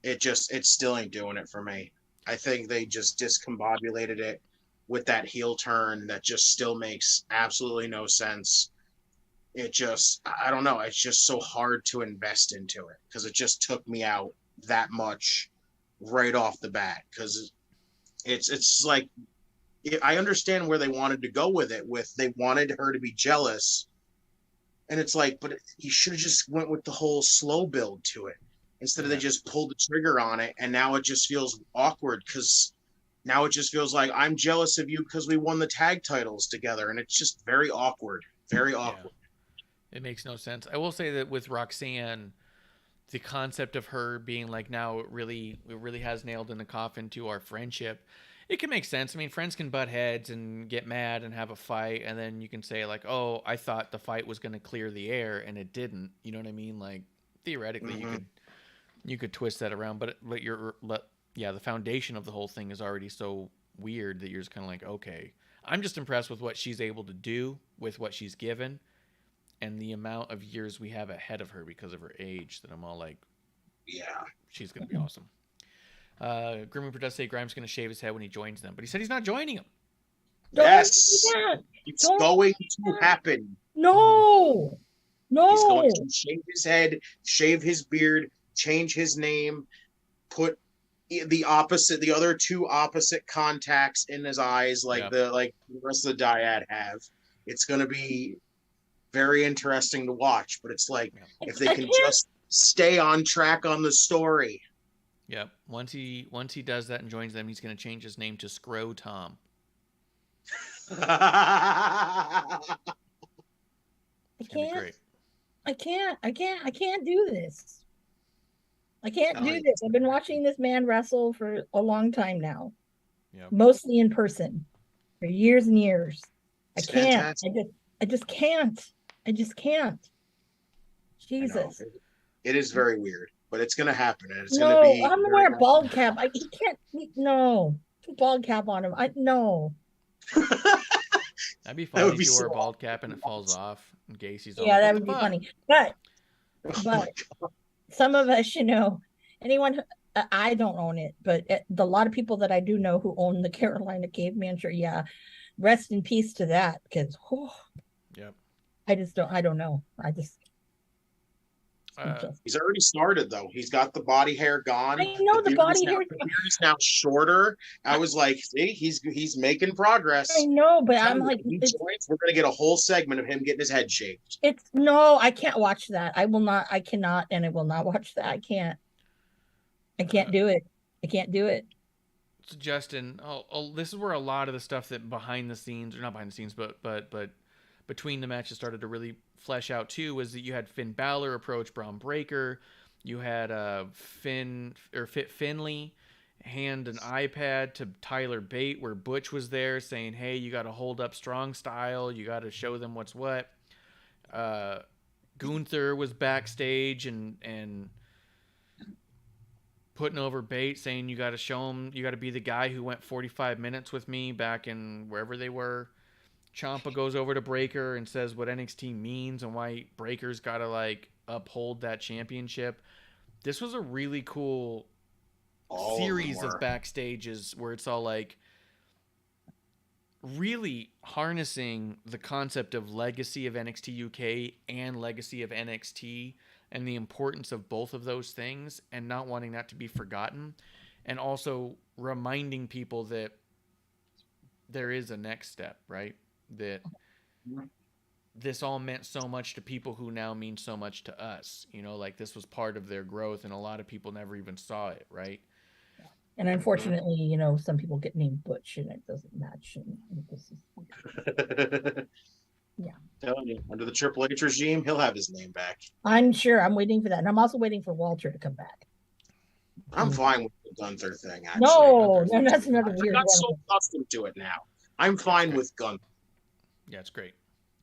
it still ain't doing it for me. I think they just discombobulated it with that heel turn that just still makes absolutely no sense. It just, I don't know. It's just so hard to invest into it because it just took me out that much right off the bat. Because it's like, I understand where they wanted to go with it. They wanted her to be jealous. And it's like, but you should have just went with the whole slow build to it instead of they just pulled the trigger on it. And now it just feels awkward because now it just feels like I'm jealous of you because we won the tag titles together. And it's just very awkward, very awkward. Yeah. It makes no sense. I will say that with Roxanne, the concept of her being like, now it really has nailed in the coffin to our friendship. It can make sense. I mean, friends can butt heads and get mad and have a fight, and then you can say like, oh, I thought the fight was going to clear the air and it didn't. You know what I mean? Like theoretically, you could twist that around, but the foundation of the whole thing is already so weird that you're just kind of like, okay, I'm just impressed with what she's able to do with what she's given and the amount of years we have ahead of her because of her age that I'm all like, yeah, she's going to be awesome. Grim Reaper does say Grimes going to shave his head when he joins them, but he said he's not joining them. Yes, it's going to happen. No. He's going to shave his head, shave his beard, change his name, put the other two opposite contacts in his eyes, like the rest of the dyad have. It's going to be very interesting to watch, but it's like if they can just stay on track on the story. Yep. Once he does that and joins them, he's going to change his name to Scro Tom. I can't do this. I can't do this. I've been watching this man wrestle for a long time now. Yep. Mostly in person for years and years. I can't. Fantastic. I just can't. I just can't. Jesus. It is very weird, but it's going to happen. And it's No, going to be. I'm gonna wear a bald cap. He can't. No, put a bald cap on him. No. That'd be funny if you wore a bald cap and it falls off in Gacy's. Yeah, that would be funny. But some of us, anyone. I don't own it, but a lot of people that I do know who own the Carolina Caveman shirt. Yeah, rest in peace to that. Because, yep. I don't know. He's already started though. He's got the body hair gone. I know the body hair. The beard is now shorter. I was like, see, he's making progress. I know, but I'm like, we're gonna get a whole segment of him getting his head shaved. I can't watch that. I will not. I cannot, and I will not watch that. I can't do it. I can't do it. So Justin, this is where a lot of the stuff that behind the scenes, or not behind the scenes, but between the matches started to really flesh out too, was that you had Finn Balor approach Braun Breaker. You had Finley hand an iPad to Tyler Bate where Butch was there saying, hey, you got to hold up strong style. You got to show them what's what. Gunther was backstage and putting over Bate saying, you got to show him, you got to be the guy who went 45 minutes with me back in wherever they were. Ciampa goes over to Breaker and says what NXT means and why Breaker's got to uphold that championship. This was a really cool series of backstages where it's all really harnessing the concept of legacy of NXT UK and legacy of NXT and the importance of both of those things and not wanting that to be forgotten, and also reminding people that there is a next step, right? That this all meant so much to people who now mean so much to us. This was part of their growth, and a lot of people never even saw it, right? And unfortunately, some people get named Butch, and it doesn't match. And this is, yeah. Telling you, under the Triple H regime, he'll have his name back. I'm sure. I'm waiting for that, and I'm also waiting for Walter to come back. I'm fine with the Gunther thing. Actually, no, that's another weird. I got so accustomed to it now. I'm fine with Gunther. Yeah, it's great.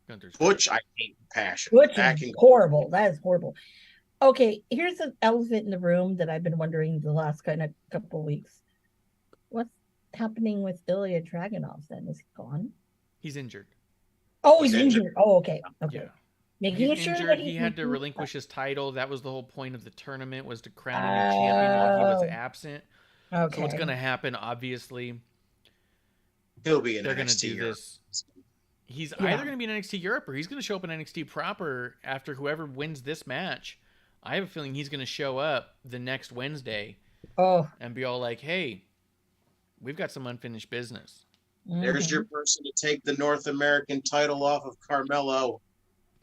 Gunther's Butch, I hate passion. Butch is horrible. That is horrible. Okay, here's an elephant in the room that I've been wondering the last couple of weeks. What's happening with Ilya Dragunov then? Is he gone? He's injured. Oh, he's injured. Oh, okay. Okay. Yeah. Making he's sure injured. that He had to relinquish his title. That was the whole point of the tournament, was to crown a new champion while he was absent. Okay. So what's going to happen, obviously, he'll be in they're going to NXT do Europe. this. He's either going to be in NXT Europe or he's going to show up in NXT proper after whoever wins this match. I have a feeling he's going to show up the next Wednesday and be all like, hey, we've got some unfinished business. There's your person to take the North American title off of Carmelo.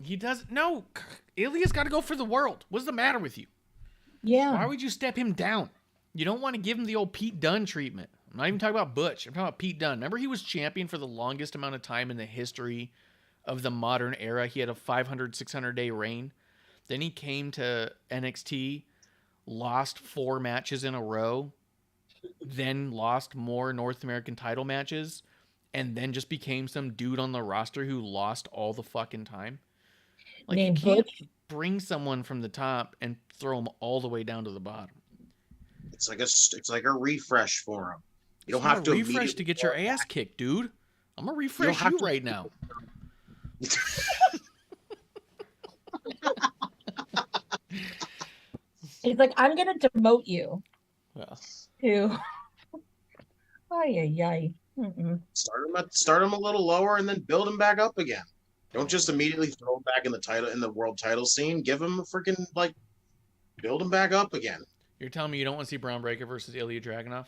He doesn't. No, Ilya's got to go for the world. What's the matter with you? Yeah. Why would you step him down? You don't want to give him the old Pete Dunne treatment. I'm not even talking about Butch. I'm talking about Pete Dunne. Remember, he was champion for the longest amount of time in the history of the modern era. He had a 500, 600-day reign. Then he came to NXT, lost 4 matches in a row, then lost more North American title matches, and then just became some dude on the roster who lost all the fucking time. Like, Named you can't Butch. bring someone from the top and throw them all the way down to the bottom. It's like a refresh for him. You don't It's not have to a refresh to immediately get your go ass back. kicked, dude. I'm gonna refresh have you to- right now. He's like, I'm gonna demote you Well, to. Ay, ay, ay. Mm-mm. Start him a little lower and then build him back up again. Don't just immediately throw him back in the world title scene. Give him a freaking build him back up again. you're telling me you don't want to see Braun Breaker versus Ilya Dragunov?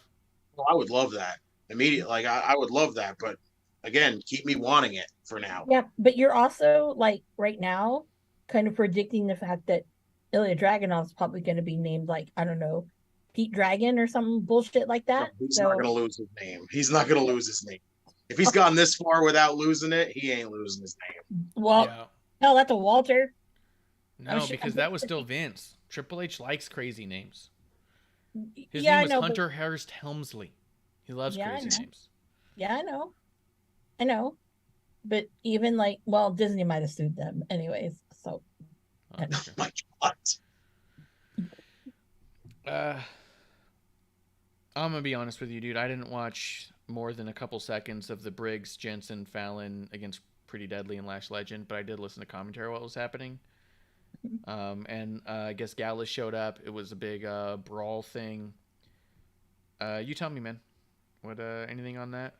Well, I would love that immediately. Like I would love that, but again, keep me wanting it for now. Yeah, but you're also like right now kind of predicting the fact that Ilya Dragunov's probably going to be named like, I don't know, Pete Dragon or some bullshit like that. He's So not going to lose his name. He's not going to lose his name. If he's gone this far without losing it, he ain't losing his name. well, Yeah. no, that's a Walter. No, because that was still Vince. Triple H likes crazy names. His Yeah, I name was know, Hunter Hearst Helmsley. He loves Yeah, I crazy know. names. Yeah, I know. But even like, well, Disney might have sued them anyways. So Oh, sure. My God. I'm gonna be honest with you, dude. I didn't watch more than a couple seconds of the Briggs, Jensen, Fallon against Pretty Deadly and Lash Legend, but I did listen to commentary while it was happening. And I guess Gallus showed up. It was a big brawl thing. You tell me, man. What anything on that?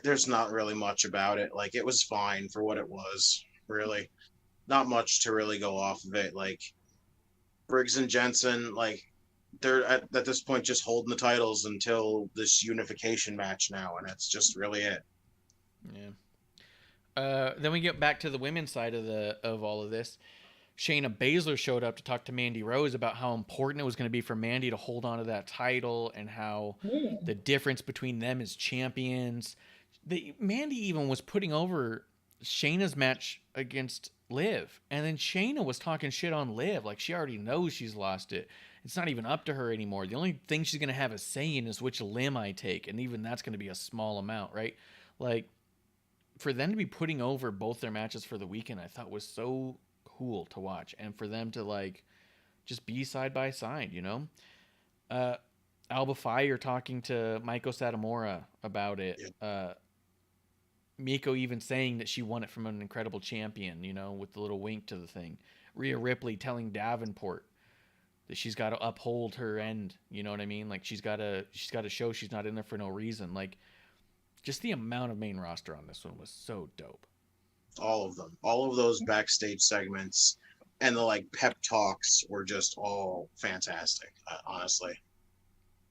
There's not really much about it. Like it was fine for what it was. Really, not much to really go off of it. Like Briggs and Jensen, like they're at this point just holding the titles until this unification match now, and that's just really it. Yeah. Then we get back to the women's side of all of this. Shayna Baszler showed up to talk to Mandy Rose about how important it was going to be for Mandy to hold on to that title and how the difference between them as champions. Mandy even was putting over Shayna's match against Liv, and then Shayna was talking shit on Liv, like she already knows she's lost it. It's not even up to her anymore. The only thing she's going to have a say in is which limb I take, and even that's going to be a small amount, right? Like, for them to be putting over both their matches for the weekend, I thought was so cool to watch, and for them to like just be side by side, you know. Alba Fire talking to Maiko Satomura about it. Miko even saying that she won it from an incredible champion, you know, with the little wink to the thing. Rhea Ripley telling Davenport that she's got to uphold her end, you know what I mean? Like she's got to show she's not in there for no reason. Like just the amount of main roster on this one was so dope. All of them, all of those backstage segments and the like pep talks were just all fantastic, honestly.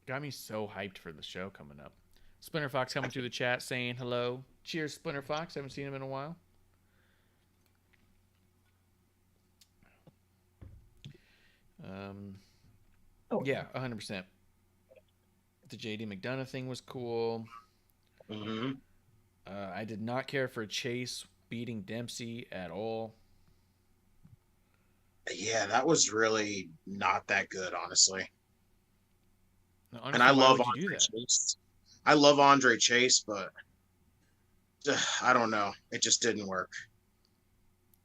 Got me so hyped for the show coming up. Splinter Fox coming through the chat saying hello. Cheers, Splinter Fox. Haven't seen him in a while. Yeah, 100%. The JD McDonough thing was cool. Mm-hmm. I did not care for Chase beating Dempsey at all. Yeah, that was really not that good, honestly. Honestly, and I why love would you do Andre that? Chase. I love Andre Chase, but I don't know. It just didn't work.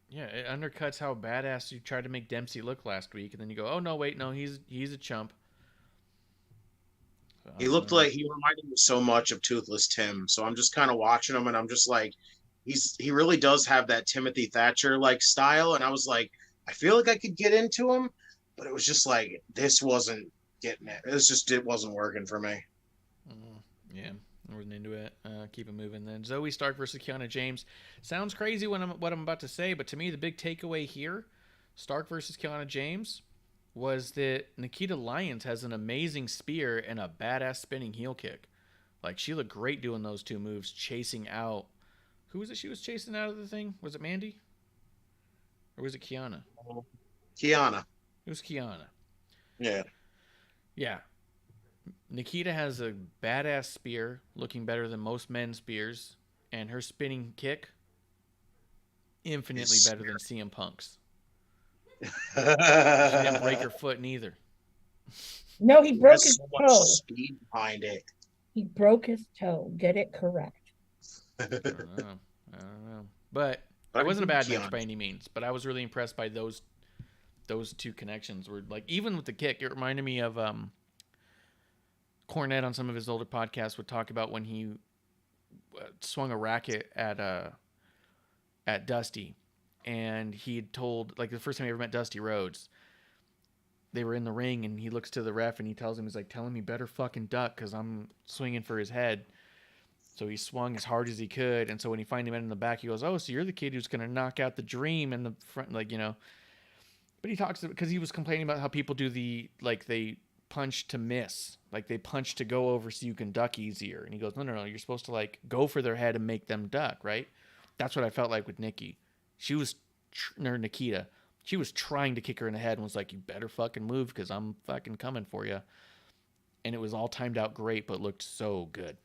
Yeah, it undercuts how badass you tried to make Dempsey look last week, and then you go, "Oh no, wait, no, he's a chump." So, He looked like he reminded me so much of Toothless Tim. So I'm just kind of watching him, and I'm just like, he really does have that Timothy Thatcher like style. And I was like, I feel like I could get into him, but it was just like this wasn't getting it. It wasn't working for me. Yeah, I wasn't into it. Keep it moving then. Zoe Stark versus Kiana James. Sounds crazy what I'm about to say, but to me the big takeaway here, Stark versus Kiana James, was that Nikita Lyons has an amazing spear and a badass spinning heel kick. Like she looked great doing those two moves, chasing out. Who was it she was chasing out of the thing? Was it Mandy? Or was it Kiana? Kiana. It was Kiana. Yeah. Yeah. Nikita has a badass spear, looking better than most men's spears, and her spinning kick, infinitely better than CM Punk's. She didn't break her foot neither. No, he broke There's his so much toe. speed behind it. He broke his toe. Get it correct. I don't know. But But it wasn't a bad match Keanu. by any means. But I was really impressed by those two connections. Were like, even with the kick, it reminded me of Cornette on some of his older podcasts would talk about when he swung a racket at Dusty, and he had told, like, the first time he ever met Dusty Rhodes, they were in the ring, and he looks to the ref and he tells him, he's like, tell him he better fucking duck because I'm swinging for his head. So he swung as hard as he could, and so when he finally met him in the back, he goes, oh, so you're the kid who's going to knock out the Dream in the front, like, you know. But he talks, because he was complaining about how people do they punch to miss, like they punch to go over so you can duck easier. And he goes, no, you're supposed to like go for their head and make them duck, right? That's what I felt like with Nikki. She was, or Nikita, she was trying to kick her in the head and was like, you better fucking move because I'm fucking coming for you. And it was all timed out great, but looked so good.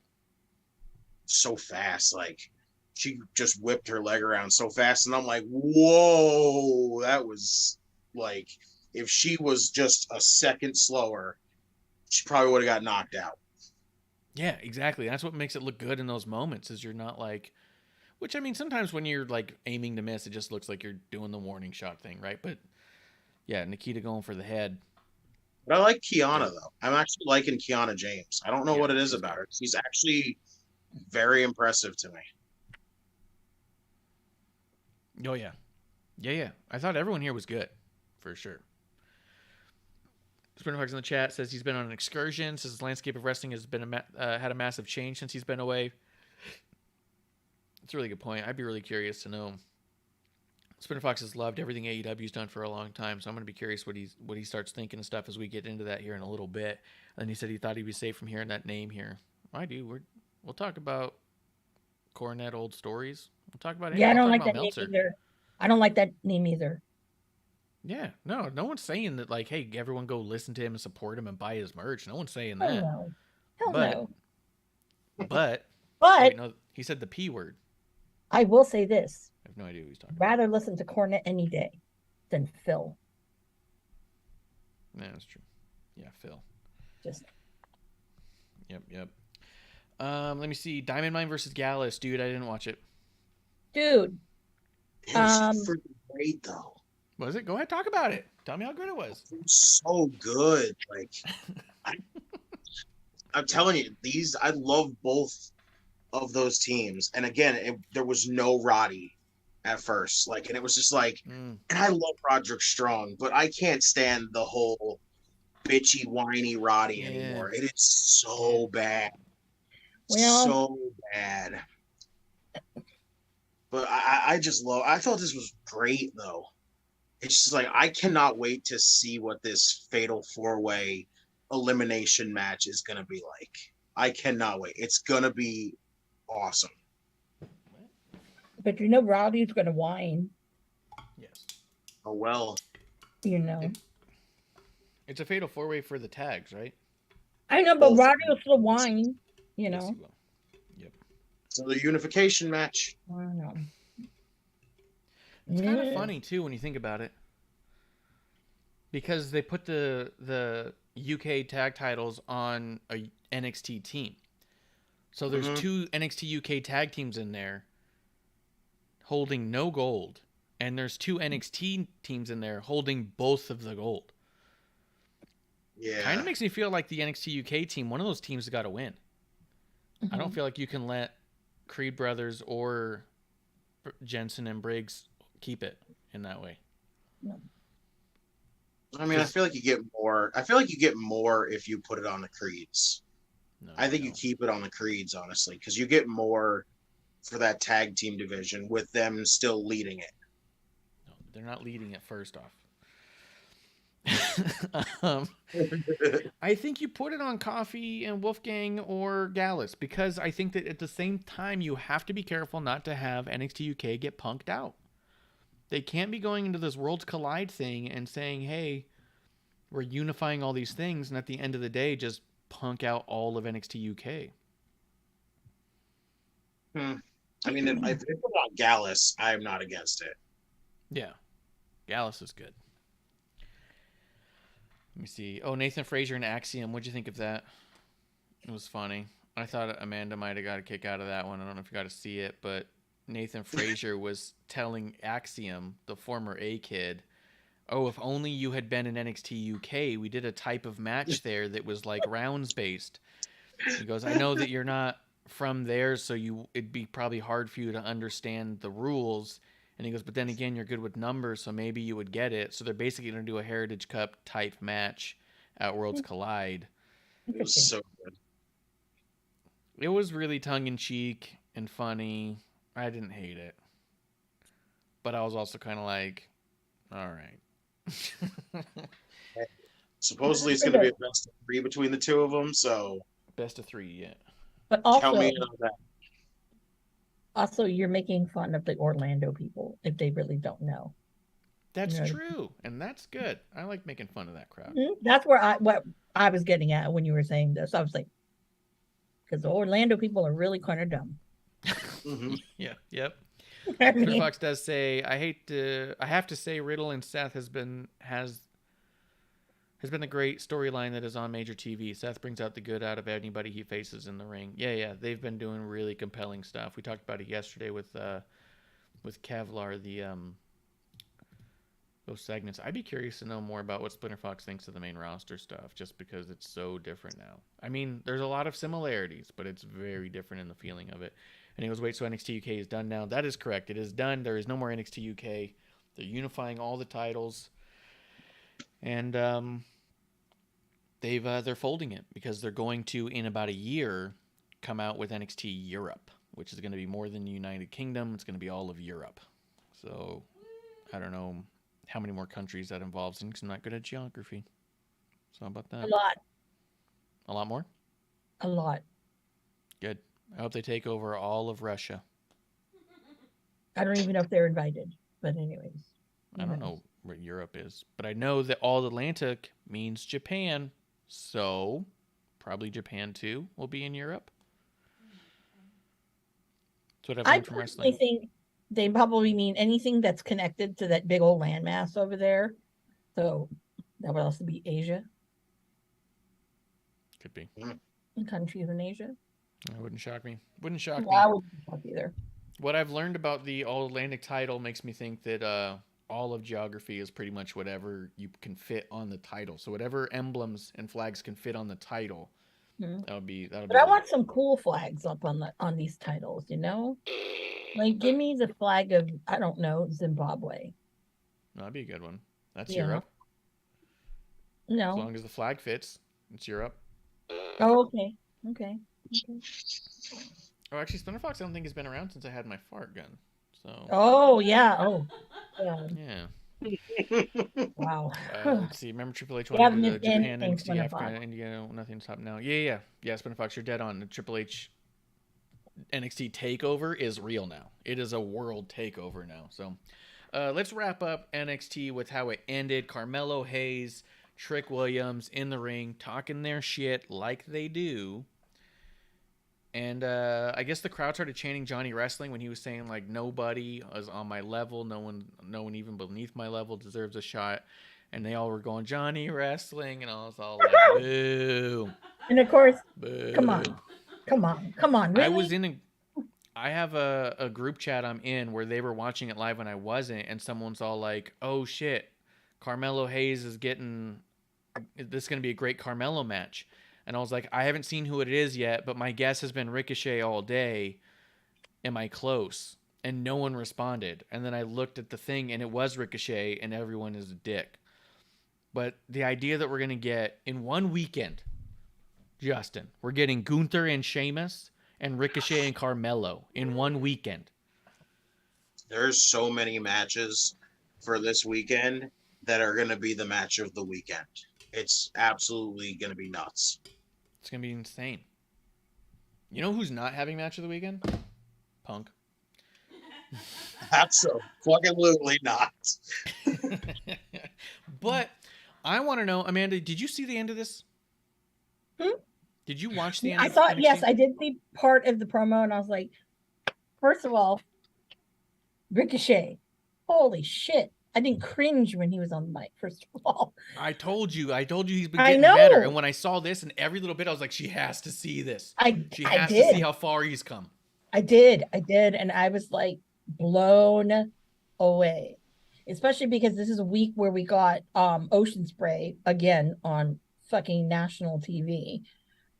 So fast, like she just whipped her leg around so fast, and I'm like, whoa, that was like, if she was just a second slower, she probably would have got knocked out. Yeah, exactly. That's what makes it look good in those moments, is you're not like, which, I mean, sometimes when you're like aiming to miss, it just looks like you're doing the warning shot thing, right? But yeah, Nikita going for the head. But I like Kiana, though. I'm actually liking Kiana James. I don't know Yeah, what it is she's about good. her. She's actually very impressive to me. Oh, yeah. Yeah. I thought everyone here was good, for sure. Sprinterfox in the chat says he's been on an excursion, says the landscape of wrestling has been had a massive change since he's been away. It's a really good point. I'd be really curious to know. Sprinterfox has loved everything AEW's done for a long time, so I'm going to be curious what he starts thinking and stuff as we get into that here in a little bit. And he said he thought he'd be safe from hearing that name here. I do. We'll talk about Cornette old stories. We'll talk about Yeah, I don't We'll like talk that about name Meltzer. either. I don't like that name either. Yeah, no one's saying that, like, hey, everyone go listen to him and support him and buy his merch. No one's saying Hell that. no. Hell But- no. But But no, he said the P word. I will say this. I have no idea who he's talking about. Rather listen to Cornette any day than Phil. Yeah, that's true. Yeah, Phil. Just Yep. Let me see. Diamond Mine versus Gallus. Dude, I didn't watch it. dude. It was freaking great, though. Was it? Go ahead, talk about it. Tell me how good it was. It was so good. Like, I'm telling you, I love both of those teams. And again, there was no Roddy at first. Like, and it was just like, and I love Roderick Strong, but I can't stand the whole bitchy, whiny Roddy anymore. It is so bad. Well- so bad. But I just I thought this was great, though. It's just like, I cannot wait to see what this Fatal 4-Way elimination match is going to be like. I cannot wait. It's going to be awesome. But you know Roddy's gonna whine, Yes. Oh, well. you know. It's a fatal 4-way for the tags, right? I know, but Both. Roddy will still whine, you Yes, know. he will. Yep. So the unification match. I don't know. It's kind of funny too when you think about it, because they put the UK tag titles on a NXT team. So there's two NXT UK tag teams in there holding no gold, and there's two NXT teams in there holding both of the gold. Yeah. Kind of makes me feel like the NXT UK team, one of those teams has got to win. I don't feel like you can let Creed Brothers or Jensen and Briggs keep it in that way. I mean, I feel like you get more. I feel like you get more if you put it on the Creeds. No, I think no. you keep it on the Creeds, honestly, because you get more for that tag team division with them still leading it. No, they're not leading it first off. I think you put it on Coffee and Wolfgang or Gallus, because I think that at the same time you have to be careful not to have NXT UK get punked out. They can't be going into this Worlds Collide thing and saying, hey, we're unifying all these things, and at the end of the day just punk out all of NXT UK. I mean, if they put on Gallus, I am not against it. Yeah. Gallus is good. Let me see. Oh, Nathan Frazier and Axiom. What'd you think of that? It was funny. I thought Amanda might have got a kick out of that one. I don't know if you got to see it, but Nathan Frazier was telling Axiom, the former A kid, oh, if only you had been in NXT UK, we did a type of match there that was like rounds based. He goes, I know that you're not from there, so it'd be probably hard for you to understand the rules. And he goes, but then again, you're good with numbers, so maybe you would get it. So they're basically going to do a Heritage Cup type match at Worlds Collide. It was so good. It was really tongue-in-cheek and funny. I didn't hate it. But I was also kind of like, all right. Supposedly it's going to be a best of 3 between the two of them, so... Best of 3, yeah. But also, Tell me about that. Also, you're making fun of the Orlando people if they really don't know. That's true, and that's good. I like making fun of that crowd. That's what I was getting at when you were saying this. I was like, because the Orlando people are really kind of dumb. Mm-hmm. Yeah, yep. I mean, Fox does say, I have to say Riddle and Seth has been a great storyline that is on major TV. Seth brings out the good out of anybody he faces in the ring. Yeah, they've been doing really compelling stuff. We talked about it yesterday with Kevlar, those segments. I'd be curious to know more about what Splinter Fox thinks of the main roster stuff, just because it's so different now. I mean, there's a lot of similarities, but it's very different in the feeling of it. And he goes, wait, so NXT UK is done now? That is correct. It is done. There is no more NXT UK. They're unifying all the titles. And they're folding it because they're going to, in about a year, come out with NXT Europe, which is going to be more than the United Kingdom. It's going to be all of Europe. So I don't know how many more countries that involves, and I'm not good at geography. So how about that? a lot. A lot more? A lot. Good. I hope they take over all of Russia. I don't even know if they're invited. But anyways. I don't know where Europe is, but I know that All Atlantic means Japan, so probably Japan too will be in Europe. That's what I've learned from wrestling. I think they probably mean anything that's connected to that big old landmass over there. So that would also be Asia. Could be. And countries in Asia. That wouldn't shock me. Wouldn't shock me. I wouldn't shock either. What I've learned about the All Atlantic title makes me think that all of geography is pretty much whatever you can fit on the title. So whatever emblems and flags can fit on the title, that'll be. But I want some cool flags up on these titles, you know? Like, give me the flag of, I don't know, Zimbabwe. That'd be a good one. That's Europe. No. As long as the flag fits, it's Europe. Oh, okay. Oh, actually, Splinter Fox I don't think has been around since I had my fart gun. So. Oh, yeah. Yeah. Wow. Let's see. Remember Triple H wanted to do Japan, NXT, Splinter Africa, Fox. India, nothing to top now. Yeah. Splinter Fox, you're dead on. The Triple H NXT takeover is real now. It is a world takeover now. So let's wrap up NXT with how it ended. Carmelo Hayes, Trick Williams in the ring, talking their shit like they do. And I guess the crowd started chanting Johnny Wrestling when he was saying, like, nobody is on my level. No one even beneath my level deserves a shot. And they all were going, Johnny Wrestling. And I was all like, boo. And of course, boo. come on. Really? I have a group chat I'm in where they were watching it live when I wasn't. And someone's all like, oh, shit. Carmelo Hayes is getting, this is going to be a great Carmelo match. And I was like, I haven't seen who it is yet, but my guess has been Ricochet all day. Am I close? And no one responded. And then I looked at the thing, and it was Ricochet, and everyone is a dick. But the idea that we're going to get, in one weekend, Justin, we're getting Gunther and Sheamus, and Ricochet and Carmelo in one weekend. There's so many matches for this weekend that are going to be the match of the weekend. It's absolutely going to be nuts. It's going to be insane. You know who's not having match of the weekend? Punk. Absolutely not. But I want to know, Amanda, did you see the end of this? Did you watch the end I of thought, NXT? yes, I did see part of the promo, and I was like, first of all, Ricochet. Holy shit. I didn't cringe when he was on the mic, first of all. I told you he's been I getting know. better. And when I saw this and every little bit, I was like, she has to see this. She has to see how far he's come. I did. And I was like blown away. Especially because this is a week where we got Ocean Spray again on fucking national TV.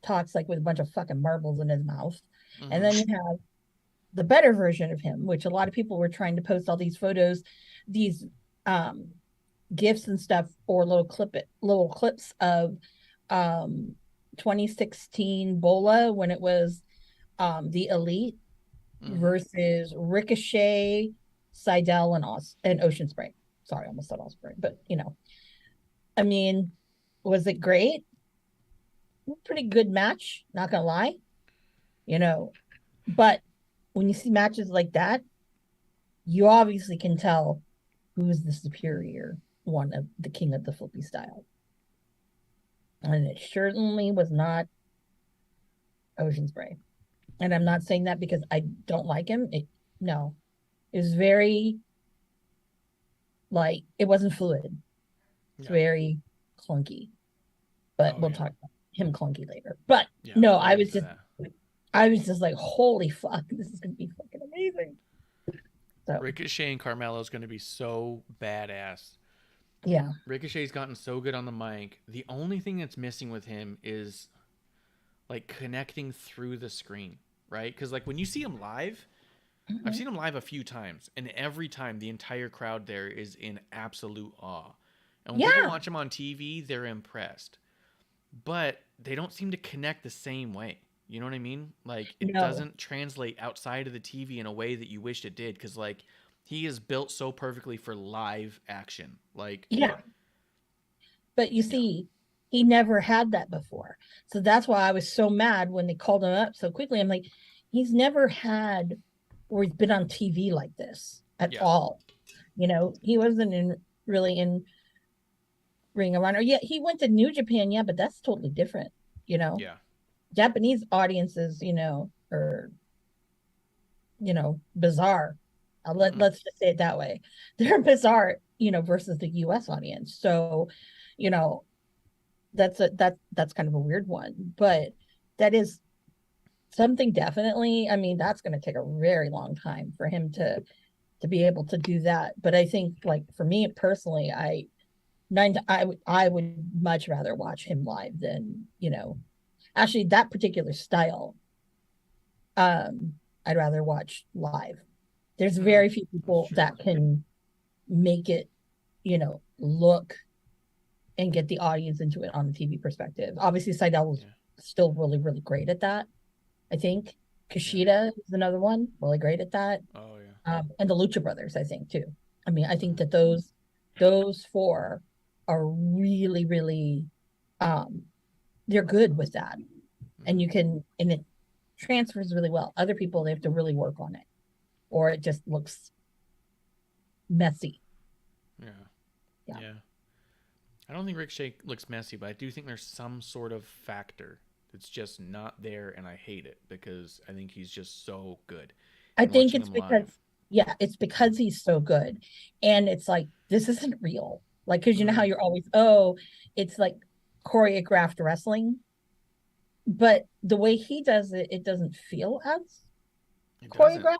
Talks like with a bunch of fucking marbles in his mouth. Mm-hmm. And then you have the better version of him, which a lot of people were trying to post all these photos, these gifs and stuff, or little clips of 2016 Bola when it was the Elite versus Ricochet, Seidel, and Ocean Spray. Sorry, I almost said Osprey, but I mean, was it great? Pretty good match, not gonna lie, but when you see matches like that, you obviously can tell who's the superior one of the king of the flippy style. And it certainly was not Ocean Spray. And I'm not saying that because I don't like him. No. It was very, it wasn't fluid. It's very clunky. But we'll talk about him clunky later. But no, I was just like, holy fuck, this is going to be fucking amazing. So Ricochet and Carmelo is going to be so badass. Yeah. Ricochet's gotten so good on the mic. The only thing that's missing with him is like connecting through the screen, right? Because like when you see him live, I've seen him live a few times, and every time the entire crowd there is in absolute awe. And when people watch him on TV, they're impressed. But they don't seem to connect the same way. You know what I mean? Like, it doesn't translate outside of the TV in a way that you wished it did. Because, like, he is built so perfectly for live action. Like, but you see, he never had that before. So that's why I was so mad when they called him up so quickly. I'm like, he's never had, or he's been on TV like this at all. He wasn't really in Ring of Honor. Yeah, he went to New Japan, but that's totally different, Japanese audiences, are, bizarre. Let's just say it that way. They're bizarre, versus the US audience. So, that's kind of a weird one, but that is something definitely. I mean, that's going to take a very long time for him to be able to do that. But I think, like, for me personally, I would much rather watch him live than, actually that particular style. I'd rather watch live. There's very few people that can make it, look and get the audience into it on the TV perspective. Obviously, Seidel was still really, really great at that. I think Kushida is another one, really great at that. Oh yeah. And the Lucha Brothers, I think too. I mean, I think that those four are really, really, they're good with that, and it transfers really well. Other people, they have to really work on it, or it just looks messy. Yeah. I don't think Ricochet looks messy, but I do think there's some sort of factor that's just not there, and I hate it because I think he's just so good. I think it's because he's so good, and it's like, this isn't real. Like, because how you're always, it's like choreographed wrestling, but the way he does it, it doesn't feel as choreographed.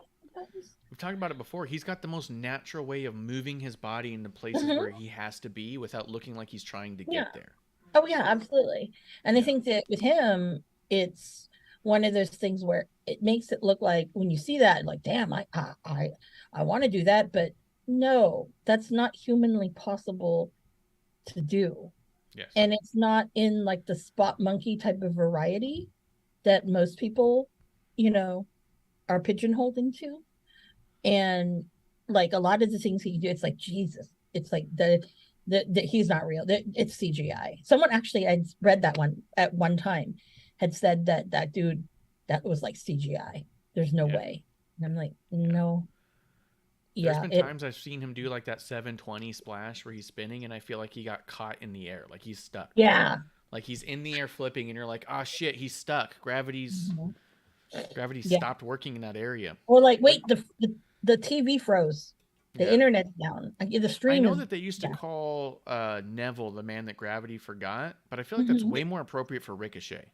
We've talked about it before. He's got the most natural way of moving his body into places where he has to be without looking like he's trying to get there. Oh yeah, absolutely. And I think that with him, it's one of those things where it makes it look like, when you see that, like, damn, I want to do that, but no, that's not humanly possible to do. Yes. And it's not in like the spot monkey type of variety that most people, are pigeonholed into. And like a lot of the things he do, it's like, Jesus, it's like the he's not real. It's CGI. Someone actually, I'd read that one at one time, had said that dude, that was like CGI. There's no way. And I'm like, no. There's been times I've seen him do like that 720 splash where he's spinning, and I feel like he got caught in the air, like he's stuck. Yeah. Like he's in the air flipping, and you're like, oh shit, he's stuck. Gravity stopped working in that area. Or like, wait, the TV froze. The internet's down. The stream. I know is that they used to down. call Neville the man that gravity forgot, but I feel like that's Mhm. way more appropriate for Ricochet.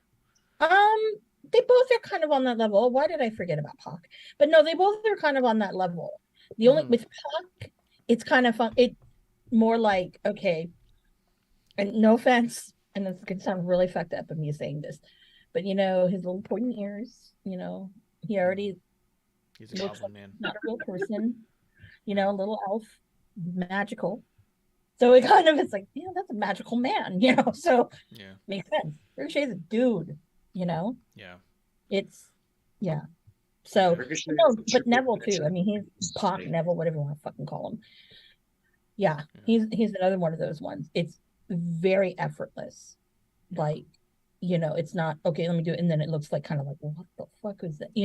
They both are kind of on that level. Why did I forget about Pac? But no, they both are kind of on that level. The only with Pac, it's kind of fun. It more like, okay, and no offense, and it's gonna sound really fucked up of me saying this, but his little pointy ears, he already He's a looks goblin like man. not a real person, a little elf, magical. So it kind of is like, that's a magical man, so Yeah. makes sense. Ricochet's a dude, Yeah. it's so Ricochet no, is the but triple Neville too. finisher. I mean, he's Pac, Neville, whatever you want to fucking call him. Yeah, Yeah. he's another one of those ones. It's very effortless. Yeah. Like, it's not okay, let me do it, and then it looks like kind of like, well, what the fuck is that? Yeah.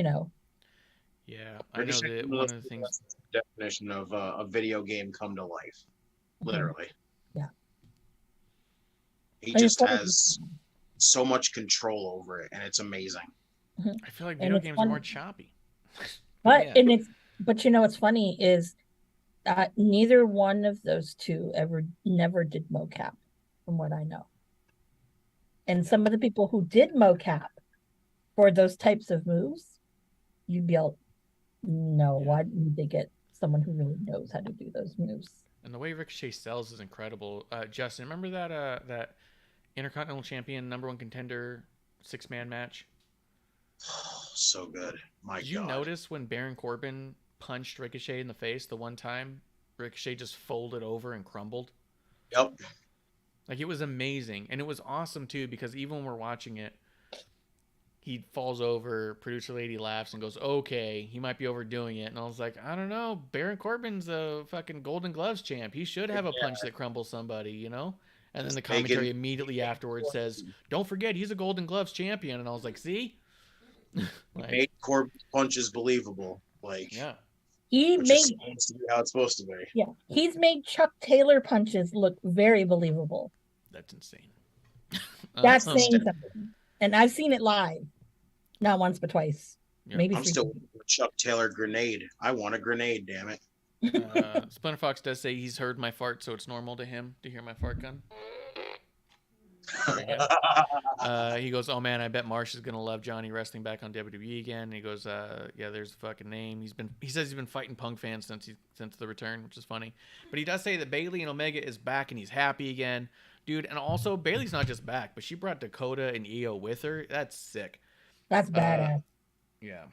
I know Ricochet that is one of the things. the definition of a video game come to life, literally. Yeah. He And just it's has so much control over it, and it's amazing. I feel like And video it's games fun. are more choppy. But yeah. but what's funny is neither one of those two never did mocap, from what I know. And some of the people who did mocap for those types of moves, you'd be able, no, why didn't they get someone who really knows how to do those moves? And the way Ricochet sells is incredible. Justin, remember that Intercontinental Champion #1 contender 6-man match? So good. My Did you God. notice when Baron Corbin punched Ricochet in the face the one time? Ricochet just folded over and crumbled. Yep. Like, it was amazing. And it was awesome, too, because even when we're watching it, he falls over, producer lady laughs and goes, okay, he might be overdoing it. And I was like, I don't know. Baron Corbin's a fucking Golden Gloves champ. He should have a punch that crumbles somebody, And then the commentary immediately afterwards says, don't forget, he's a Golden Gloves champion. And I was like, see? Made Corbin's punches believable. Yeah. He which made is supposed to be how it's supposed to be. he's made Chuck Taylor punches look very believable. That's insane. That's saying something. And I've seen it live. Not once, but twice. Yeah. Maybe I'm three still times. with Chuck Taylor grenade. I want a grenade, damn it. Splinter Fox does say he's heard my fart, so it's normal to him to hear my fart gun. He goes, oh man, I bet Marsh is gonna love Johnny wrestling back on WWE again. And he goes, yeah, there's the fucking name. He says he's been fighting Punk fans since the return, which is funny. But he does say that Bayley and Omega is back and he's happy again, dude. And also Bayley's not just back, but she brought Dakota and Io with her. That's sick. That's badass. Yeah.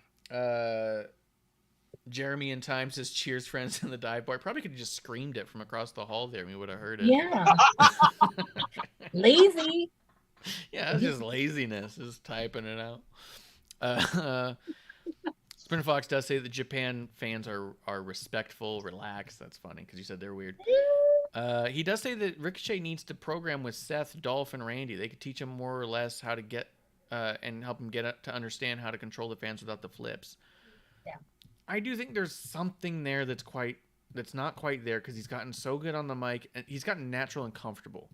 Jeremy in Time says, cheers, friends, in the dive bar. Probably could have just screamed it from across the hall there and we would have heard it. Yeah. Lazy. Yeah, it's just laziness, just typing it out. Sprinter Fox does say that Japan fans are respectful, relaxed. That's funny because you said they're weird. He does say that Ricochet needs to program with Seth, Dolph, and Randy. They could teach him more or less how to get and help him get to understand how to control the fans without the flips. Yeah. I do think there's something there that's not quite there because he's gotten so good on the mic and he's gotten natural and comfortable.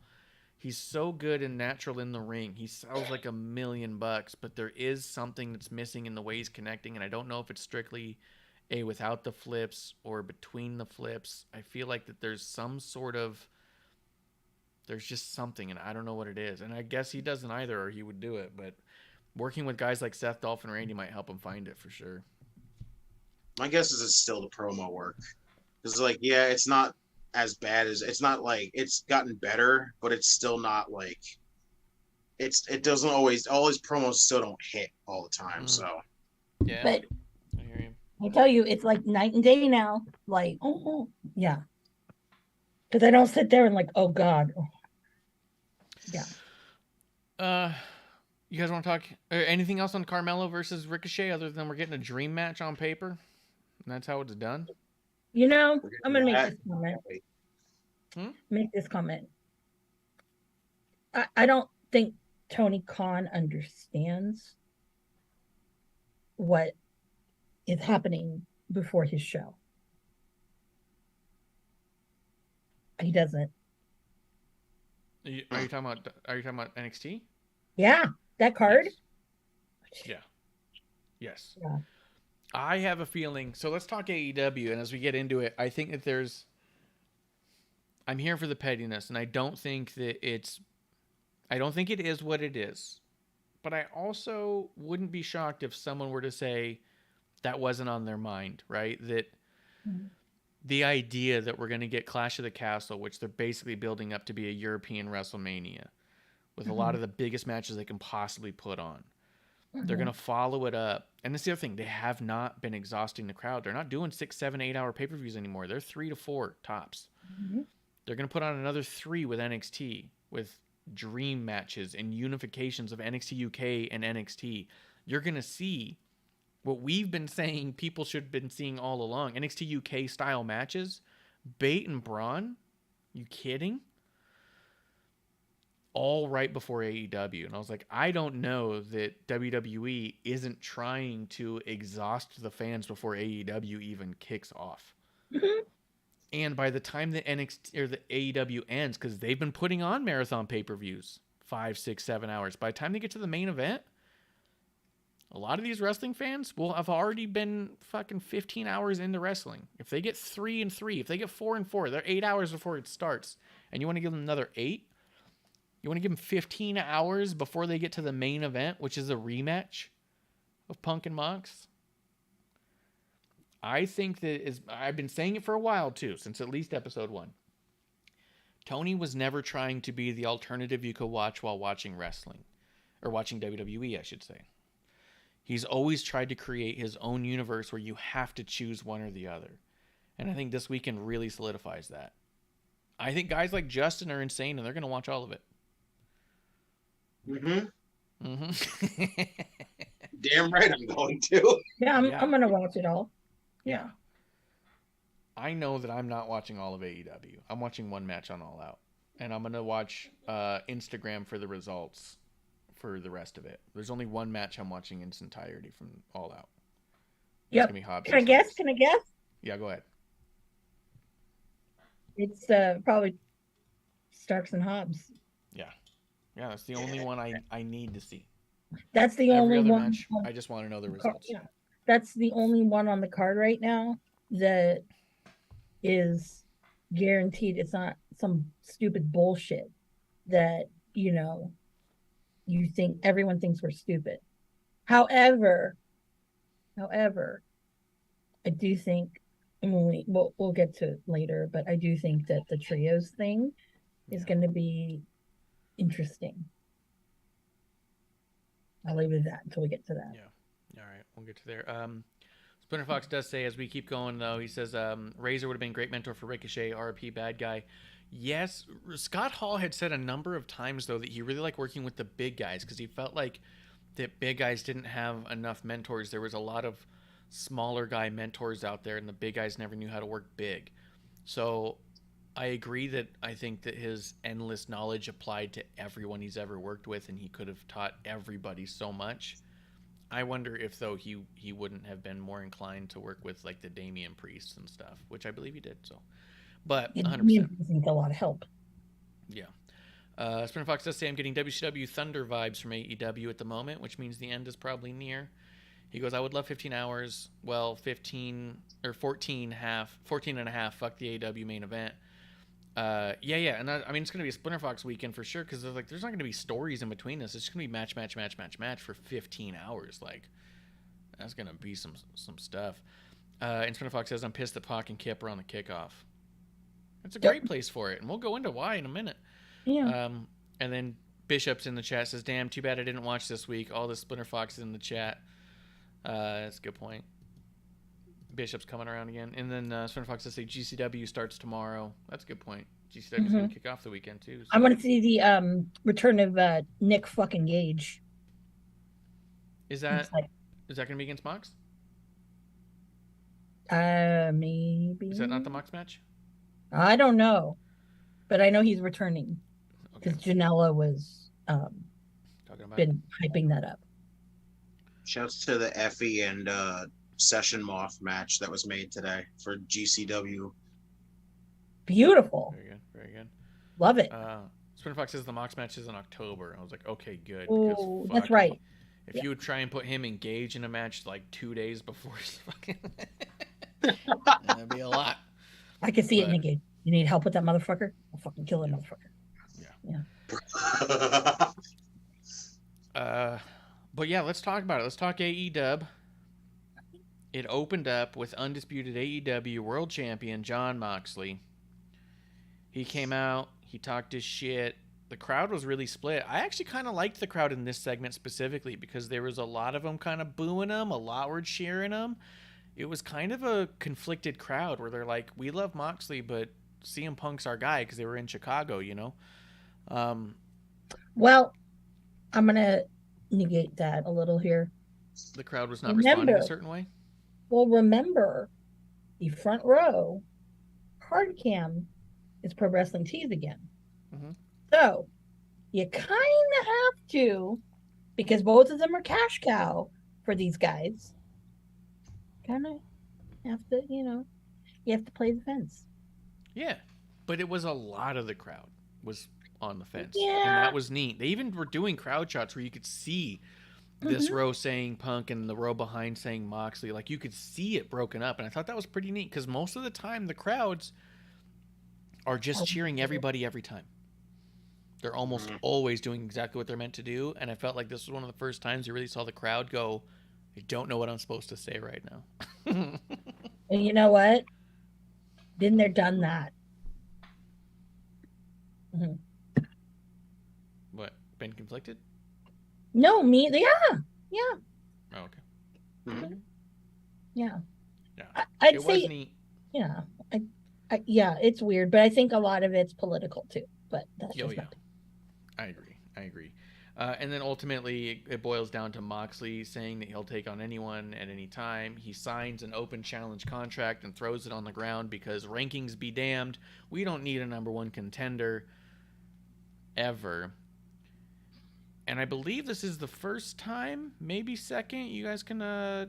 He's so good and natural in the ring. He sells like $1 million, but there is something that's missing in the way he's connecting, and I don't know if it's strictly without the flips or between the flips. I feel like that there's just something, and I don't know what it is. And I guess he doesn't either, or he would do it. But working with guys like Seth, Dolph, and Randy might help him find it for sure. My guess is it's still the promo work. Because, it's not as bad as it's not like it's gotten better, but it's still not like it doesn't always, all his promos still don't hit all the time. So yeah, but I hear you. I tell you, it's like night and day now. Like, yeah. Because I don't sit there and like, oh God. Yeah. You guys want to talk anything else on Carmelo versus Ricochet other than we're getting a dream match on paper? And that's how it's done? I'm going to make this comment. Make this comment. I don't think Tony Khan understands what is happening before his show. He doesn't. Are you talking about NXT? Yeah, that card. Yeah. Yes. Yeah. I have a feeling. So let's talk AEW, and as we get into it, I think that I'm here for the pettiness, and I don't think it is what it is. But I also wouldn't be shocked if someone were to say that wasn't on their mind, right? That the idea that we're going to get Clash of the Castle, which they're basically building up to be a European WrestleMania with a lot of the biggest matches they can possibly put on. They're going to follow it up. And that's the other thing. They have not been exhausting the crowd. They're not doing 6, 7, 8 hour pay-per-views anymore. They're 3 to 4 tops. They're going to put on another 3 with NXT, with dream matches and unifications of NXTUK and NXT. You're going to see what we've been saying people should have been seeing all along. NXTUK style matches. Bait and Braun? You kidding? All right before AEW. And I was like, I don't know that WWE isn't trying to exhaust the fans before AEW even kicks off. And by the time the NXT or the AEW ends, because they've been putting on marathon pay-per-views, 5, 6, 7 hours. By the time they get to the main event, a lot of these wrestling fans will have already been fucking 15 hours into wrestling. If they get 3 and 3, if they get 4 and 4, they're 8 hours before it starts. And you want to give them another 8? You want to give them 15 hours before they get to the main event, which is a rematch of Punk and Mox? I think that I've been saying it for a while too, since at least episode 1. Tony was never trying to be the alternative you could watch while watching wrestling, or watching WWE, I should say. He's always tried to create his own universe where you have to choose one or the other. And I think this weekend really solidifies that. I think guys like Justin are insane and they're going to watch all of it. Damn right I'm going to. Yeah, I'm going to watch it all. Yeah. I know that I'm not watching all of AEW. I'm watching one match on All Out. And I'm going to watch Instagram for the results for the rest of it. There's only one match I'm watching in its entirety from All Out. Yep. Can I guess? Yeah, go ahead. It's probably Starks and Hobbs. Yeah, that's the only one I need to see. That's the Every only other one. match, I just want to know the results. Yeah. That's the only one on the card right now that is guaranteed. It's not some stupid bullshit that, you think everyone thinks we're stupid. However, I do think, we'll get to it later, but I do think that the trios thing is going to be interesting. I'll leave it at that until we get to that. Yeah. All right. We'll get to there. Splinter Fox does say, as we keep going, though, he says, Razor would have been a great mentor for Ricochet, RP, bad guy. Yes. Scott Hall had said a number of times, though, that he really liked working with the big guys because he felt like that big guys didn't have enough mentors. There was a lot of smaller guy mentors out there, and the big guys never knew how to work big. So I agree that I think that his endless knowledge applied to everyone he's ever worked with, and he could have taught everybody so much. I wonder if, though, he wouldn't have been more inclined to work with, like, the Damian priests and stuff, which I believe he did. So, but 100%. Needs a lot of help. Yeah. Splinter Fox does say, I'm getting WCW Thunder vibes from AEW at the moment, which means the end is probably near. He goes, I would love 15 hours. Well, 14 and a half. Fuck the AEW main event. Yeah. And I mean, it's going to be a Splinter Fox weekend for sure. Cause there's not going to be stories in between this. It's just going to be match for 15 hours. Like, that's going to be some stuff. And Splinter Fox says, I'm pissed that Pac and Kip are on the kickoff. It's a great place for it. And we'll go into why in a minute. Yeah. And then Bishop's in the chat says, damn, too bad I didn't watch this week. All the Splinter Fox in the chat. That's a good point. Bishop's coming around again. And then Splinter Fox says, say GCW starts tomorrow. That's a good point. GCW's going to kick off the weekend, too. So. I want to see the return of Nick fucking Gage. Is that going to be against Mox? Maybe. Is that not the Mox match? I don't know. But I know he's returning. Because Janela was been hyping that up. Shouts to the Effie and Session Moth match that was made today for GCW. Beautiful. Very good. Love it. Splinter Fox says the Mox match is in October. I was like, okay, good. Oh, that's right. If you would try and put him engaged in a match like 2 days before his fucking, that'd be a lot. I can see it, Nikki. You need help with that motherfucker? I'll fucking kill that motherfucker. Yeah. But yeah, let's talk about it. Let's talk AEW. It opened up with undisputed AEW World Champion Jon Moxley. He came out. He talked his shit. The crowd was really split. I actually kind of liked the crowd in this segment specifically because there was a lot of them kind of booing him, a lot were cheering him. It was kind of a conflicted crowd where they're like, we love Moxley, but CM Punk's our guy because they were in Chicago, you know? Well, I'm going to negate that a little here. The crowd was not responding a certain way? Well, remember, the front row hard cam is Pro Wrestling Tees again. Mm-hmm. So you kind of have to, because both of them are cash cow for these guys, kind of have to, you have to play the fence. Yeah, but it was a lot of the crowd was on the fence. Yeah. And that was neat. They even were doing crowd shots where you could see this row saying Punk and the row behind saying Moxley. Like, you could see it broken up. And I thought that was pretty neat because most of the time the crowds are just cheering everybody every time. They're almost always doing exactly what they're meant to do. And I felt like this was one of the first times you really saw the crowd go, I don't know what I'm supposed to say right now. And you know what? Been there, done that. Mm-hmm. What? Been conflicted? No, me. Yeah. Oh, okay. Mm-hmm. Yeah. Yeah. I'd it say, was neat. Yeah. Yeah, it's weird, but I think a lot of it's political too. But that's just nothing. I agree. And then ultimately, it boils down to Moxley saying that he'll take on anyone at any time. He signs an open challenge contract and throws it on the ground because rankings be damned. We don't need a number one contender ever. And I believe this is the first time, maybe second, you guys can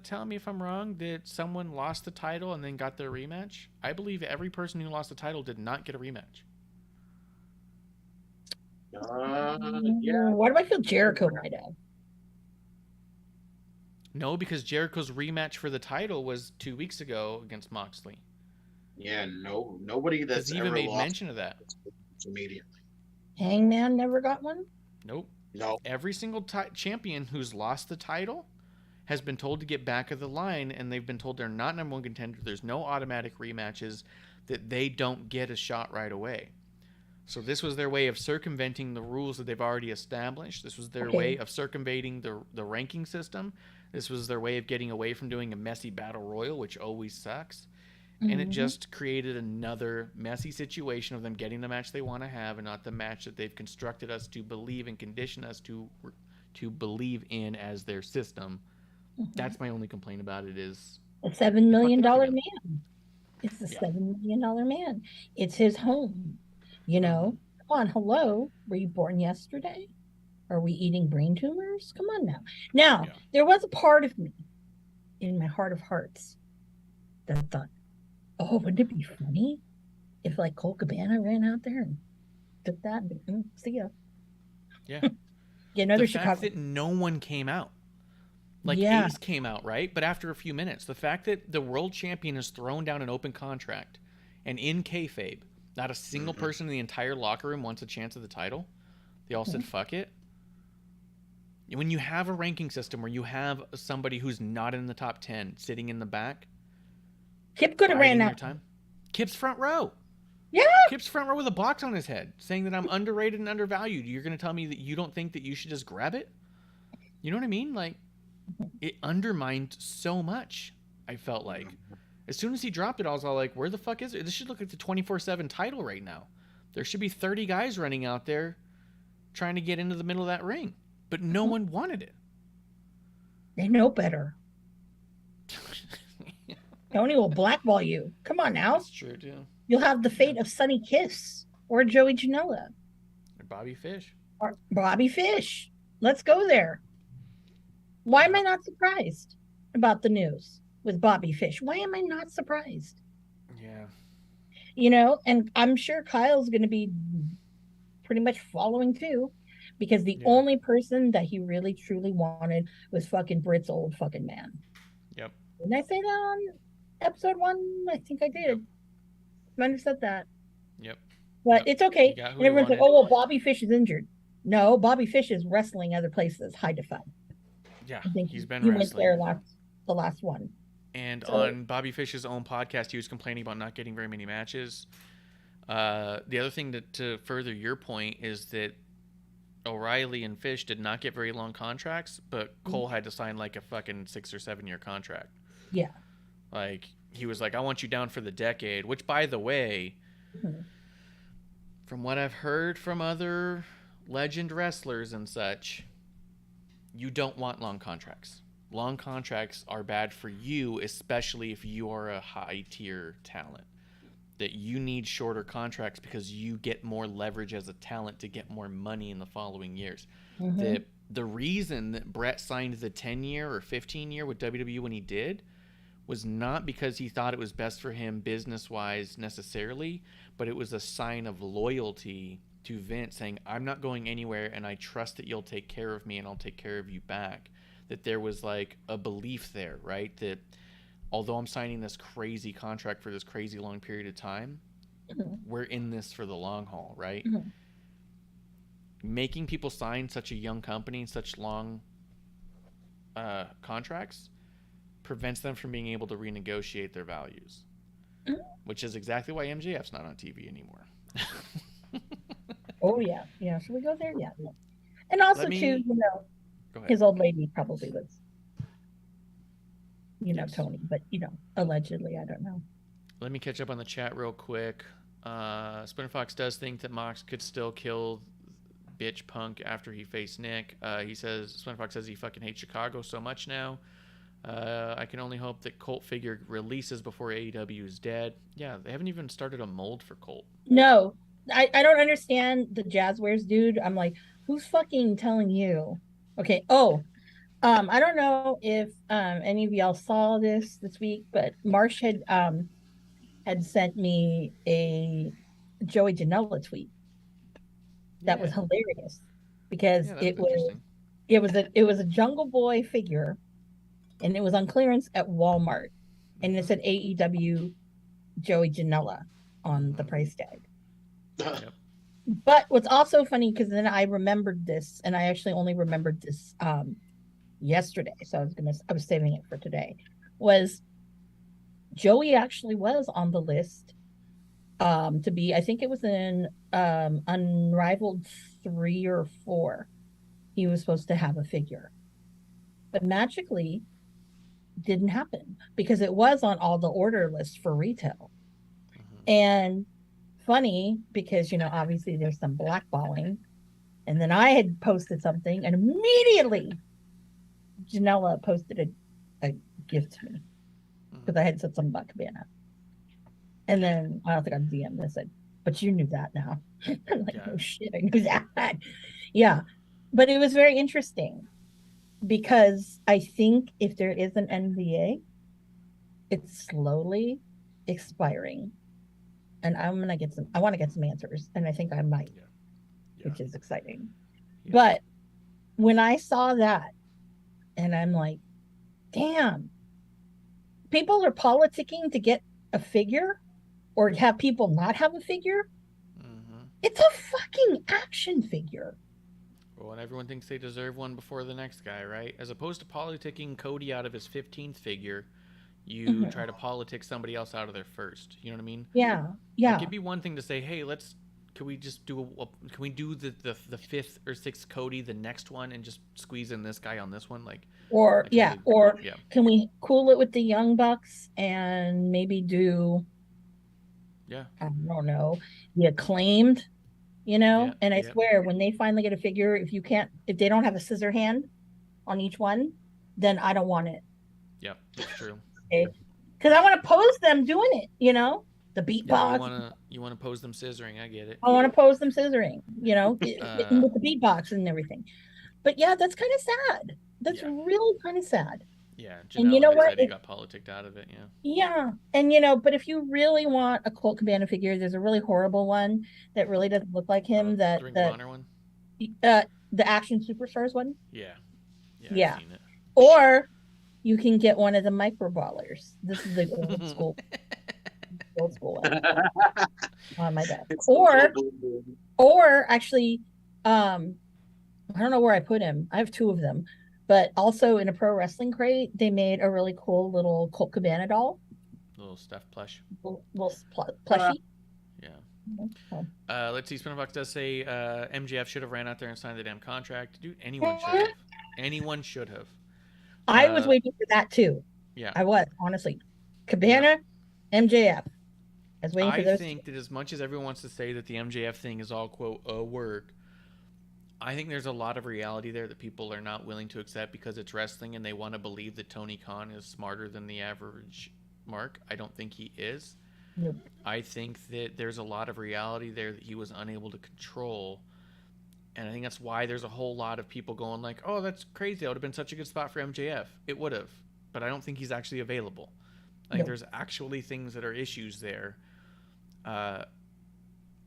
tell me if I'm wrong, that someone lost the title and then got their rematch. I believe every person who lost the title did not get a rematch. Yeah. Why do I feel Jericho might have? No, because Jericho's rematch for the title was 2 weeks ago against Moxley. Yeah, nobody that's even ever made lost mention of that. Immediately. Hangman never got one? Nope. No. Every single champion who's lost the title has been told to get back of the line, and they've been told they're not number one contender. There's no automatic rematches, that they don't get a shot right away. So this was their way of circumventing the rules that they've already established. This was their way of circumventing the ranking system. This was their way of getting away from doing a messy battle royal, which always sucks. Mm-hmm. And it just created another messy situation of them getting the match they want to have and not the match that they've constructed us to believe and condition us to believe in as their system. Mm-hmm. That's my only complaint about it is... A $7 million man. It's the $7 million man. It's his home. You know, come on, hello. Were you born yesterday? Are we eating brain tumors? Come on now. Now, there was a part of me in my heart of hearts that thought, oh, wouldn't it be funny if like Cole Cabana ran out there and took that and see ya. Yeah. Another the fact that no one came out. Like Ace came out, right? But after a few minutes, the fact that the world champion is thrown down an open contract and in kayfabe, not a single person in the entire locker room wants a chance at the title. They all said, fuck it. When you have a ranking system where you have somebody who's not in the top 10 sitting in the back. Kip could have ran out. Kip's front row. Yeah. Kip's front row with a box on his head saying that I'm underrated and undervalued. You're going to tell me that you don't think that you should just grab it? You know what I mean? Like, it undermined so much, I felt like. As soon as he dropped it, I was all like, where the fuck is it? This should look like the 24/7 title right now. There should be 30 guys running out there trying to get into the middle of that ring. But no one wanted it. They know better. Tony will blackball you. Come on now. That's true, too. You'll have the fate of Sonny Kiss or Joey Janela. Or Bobby Fish. Or Bobby Fish. Let's go there. Why am I not surprised about the news with Bobby Fish? Why am I not surprised? Yeah. You know, and I'm sure Kyle's going to be pretty much following too. because the only person that he really truly wanted was fucking Britt's old fucking man. Yep. Didn't I say that on episode 1? I think I did. Yep. Might have said that. Yep. But it's okay. got who And everyone's you like, oh, well, Bobby Fish is injured. No, Bobby Fish is wrestling other places. High to fun. Yeah, I think he's been he wrestling. went there the last one. And on Bobby Fish's own podcast, he was complaining about not getting very many matches. The other thing to further your point is that O'Reilly and Fish did not get very long contracts, but Cole had to sign like a fucking 6 or 7 year contract. Yeah. Like, he was like, I want you down for the decade, which, by the way, from what I've heard from other legend wrestlers and such, you don't want long contracts. Long contracts are bad for you, especially if you are a high tier talent. That you need shorter contracts because you get more leverage as a talent to get more money in the following years. The reason that Brett signed the 10-year or 15-year with WWE when he did was not because he thought it was best for him business-wise necessarily, but it was a sign of loyalty to Vince, saying, I'm not going anywhere and I trust that you'll take care of me and I'll take care of you back. That there was like a belief there, right? That although I'm signing this crazy contract for this crazy long period of time, we're in this for the long haul, right? Making people sign such a young company and such long contracts prevents them from being able to renegotiate their values, which is exactly why MJF's not on TV anymore. Oh, yeah. Yeah. Should we go there? Yeah. And also, too, you know, his old lady probably was, you know, Tony, but, you know, allegedly, I don't know. Let me catch up on the chat real quick. Splinter Fox does think that Mox could still kill bitch Punk after he faced Nick. He says, Splinter Fox says he fucking hates Chicago so much now. I can only hope that Colt figure releases before AEW is dead. Yeah, they haven't even started a mold for Colt. No, I don't understand the Jazzwares dude. I'm like, who's fucking telling you? Okay. Oh, I don't know if any of y'all saw this week, but Marsh had sent me a Joey Janela tweet that was hilarious because it was a Jungle Boy figure, and it was on clearance at Walmart, and it said AEW Joey Janela on the price tag. But what's also funny, because then I remembered this, and I actually only remembered this yesterday, so I was saving it for today, was Joey actually was on the list to be, I think it was in Unrivaled 3 or 4. He was supposed to have a figure, but magically didn't happen because it was on all the order lists for retail. And funny because, you know, obviously there's some blackballing, and then I had posted something, and immediately Janela posted a gift to me because I had said something about Cabana, and then I don't think I DM'd and said, but you knew that now. I'm like, oh shit, I knew that. Yeah, but it was very interesting because I think if there is an NDA, it's slowly expiring. And I want to get some answers, and I think I might, which is exciting. But when I saw that, and I'm like, damn, people are politicking to get a figure or have people not have a figure. It's a fucking action figure. Well, and everyone thinks they deserve one before the next guy, right? As opposed to politicking Cody out of his 15th figure, you try to politic somebody else out of their first. You know what I mean? Yeah. Like, it'd be one thing to say, hey, can we do the 5th or 6th Cody, the next one, and just squeeze in this guy on this one? Can we cool it with the Young Bucks and maybe do, I don't know, the Acclaimed, you know? And I swear, when they finally get a figure, if they don't have a scissor hand on each one, then I don't want it. Yeah, that's true. Because I want to pose them doing it, you know, the beatbox. You want to pose them scissoring. I get it. I want to pose them scissoring, you know, with the beatbox and everything. But yeah, that's kind of sad. That's really kind of sad. Yeah, and you know what? He got politicked out of it. Yeah, and you know, but if you really want a Colt Cabana figure, there's a really horrible one that really doesn't look like him. The Ring of Honor one. the Action Superstars one. Yeah. Yeah. I've seen it. Or you can get one of the micro ballers. This is the old school one on my desk. Or actually, I don't know where I put him. I have two of them, but also in a pro wrestling crate, they made a really cool little Colt Cabana doll. Little stuffed plush. Little plushie. Yeah. Let's see. Spinnerbox does say MJF should have ran out there and signed the damn contract. Dude, anyone should have. Anyone should have. I was waiting for that too. Yeah. I was, honestly. Cabana, MJF. I was waiting for those. I think that as much as everyone wants to say that the MJF thing is all, quote, a work, I think there's a lot of reality there that people are not willing to accept because it's wrestling and they want to believe that Tony Khan is smarter than the average Mark. I don't think he is. Nope. I think that there's a lot of reality there that he was unable to control. And I think that's why there's a whole lot of people going like, oh, that's crazy. That would have been such a good spot for MJF. It would have. But I don't think he's actually available. Like, there's actually things that are issues there.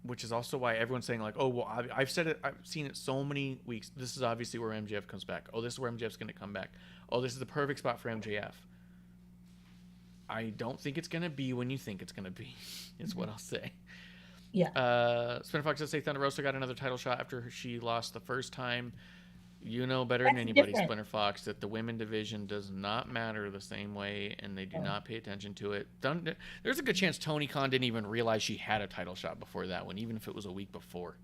Which is also why everyone's saying like, oh, well, I've said it. I've seen it so many weeks. This is obviously where MJF comes back. Oh, this is where MJF's going to come back. Oh, this is the perfect spot for MJF. I don't think it's going to be when you think it's going to be, is what I'll say. Yeah. Spinner Fox does say Thunder Rosa got another title shot after she lost the first time. You know better than anybody, Splinter Fox, that the women division does not matter the same way, and they do not pay attention to it. There's a good chance Tony Khan didn't even realize she had a title shot before that one, even if it was a week before.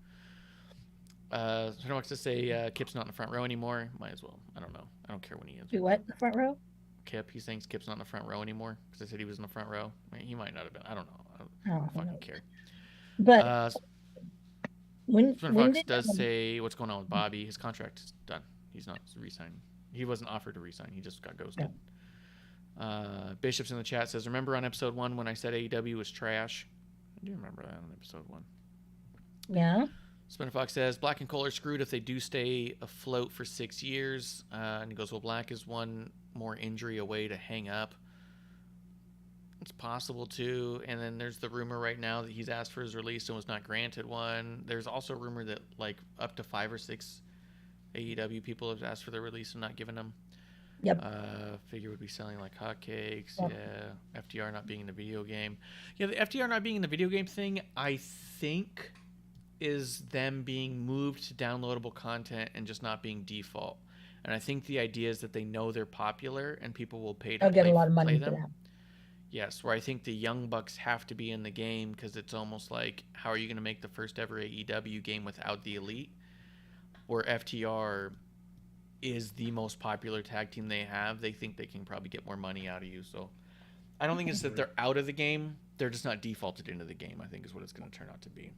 Splinter Fox does say Kip's not in the front row anymore. Might as well. I don't know. I don't care when he is. Do what? The front row? Kip. He's saying Kip's not in the front row anymore because I said he was in the front row. I mean, he might not have been. I don't know. I don't fucking care. But when Fox does say what's going on with Bobby. His contract is done. He's not re-signing. He wasn't offered to re-sign. He just got ghosted. Yeah. Bishop's in the chat says, remember on episode 1 when I said AEW was trash? I do remember that on episode 1. Yeah. Spinner Fox says, Black and Cole are screwed if they do stay afloat for 6 years. And he goes, well, Black is one more injury away to hang up. It's possible too. And then there's the rumor right now that he's asked for his release and was not granted one. There's also a rumor that like up to 5 or 6 AEW people have asked for their release and not given them. Yep. Figure would be selling like hotcakes. Yep. Yeah. FDR not being in the video game. Yeah, the FDR not being in the video game thing, I think, is them being moved to downloadable content and just not being default. And I think the idea is that they know they're popular and people will pay to They'll get a lot of money for that. Yes, where I think the Young Bucks have to be in the game because it's almost like, how are you going to make the first ever AEW game without the Elite? Where FTR is the most popular tag team they have, they think they can probably get more money out of you. So I don't think it's that they're out of the game. They're just not defaulted into the game, I think is what it's going to turn out to be.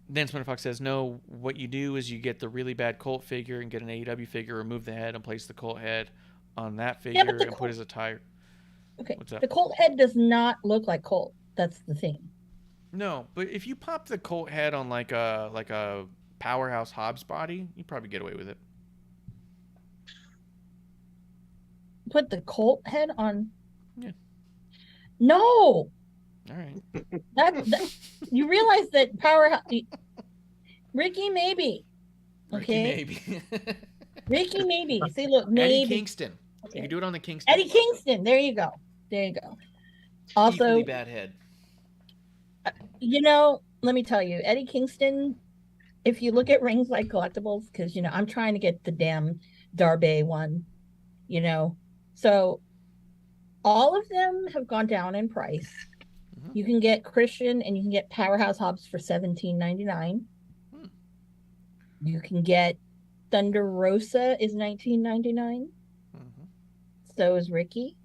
Then Spinner Fox says, no, what you do is you get the really bad Colt figure and get an AEW figure, remove the head and place the Colt head on that figure and put as a tire. Okay. What's that? The Colt head does not look like Colt. That's the thing. No, but if you pop the Colt head on like a Powerhouse Hobbs body, you probably get away with it. Put the Colt head on? Yeah. No. All right. That you realize that Powerhouse Ricky maybe. Okay. Ricky maybe. Ricky maybe. See, look, maybe. Eddie Kingston. Okay. You can do it on the Kingston. Eddie Kingston. There you go. There you go. Also, equally bad head. You know, let me tell you, Eddie Kingston, if you look at Rings Like Collectibles, because, you know, I'm trying to get the damn Darby one, you know. So all of them have gone down in price. Mm-hmm. You can get Christian and you can get Powerhouse Hobbs for $17.99. You can get Thunder Rosa is $19.99. Mm-hmm. So is Ricky.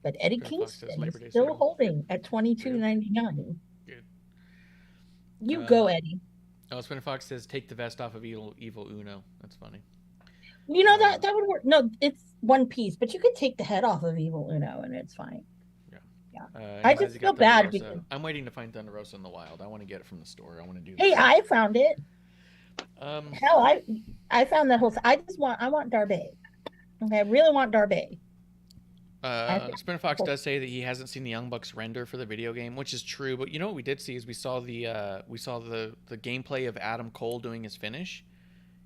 But Eddie Kingston is still holding at $22.99. Good. You go, Eddie. Oh, Spinner Fox says, take the vest off of Evil Uno. That's funny. You know, that would work. No, it's one piece, but you could take the head off of Evil Uno and it's fine. Yeah. I just feel bad because I'm waiting to find Thunder Rosa in the wild. I want to get it from the store. I want to do that. Hey, I found it. Hell, I found that whole. I want Darby. Okay, I really want Darby. Spinner Fox does say that he hasn't seen the Young Bucks render for the video game, which is true. But you know what we did see is we saw the gameplay of Adam Cole doing his finish.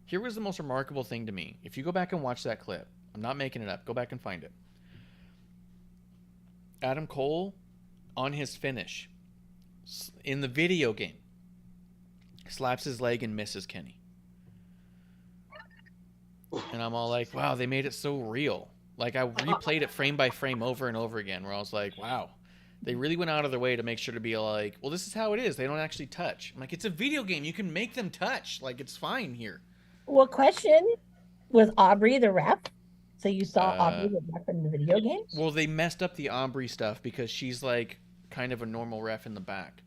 Here was the most remarkable thing to me. If you go back and watch that clip, I'm not making it up. Go back and find it. Adam Cole on his finish in the video game slaps his leg and misses Kenny. And I'm all like, wow, they made it so real. Like, I replayed it frame by frame over and over again, where I was like, wow, they really went out of their way to make sure to be like, well, this is how it is. They don't actually touch. I'm like, it's a video game. You can make them touch. Like, it's fine here. Well, question, was Aubrey the ref? So you saw Aubrey the ref in the video game? Well, they messed up the Aubrey stuff because she's, like, kind of a normal ref in the back.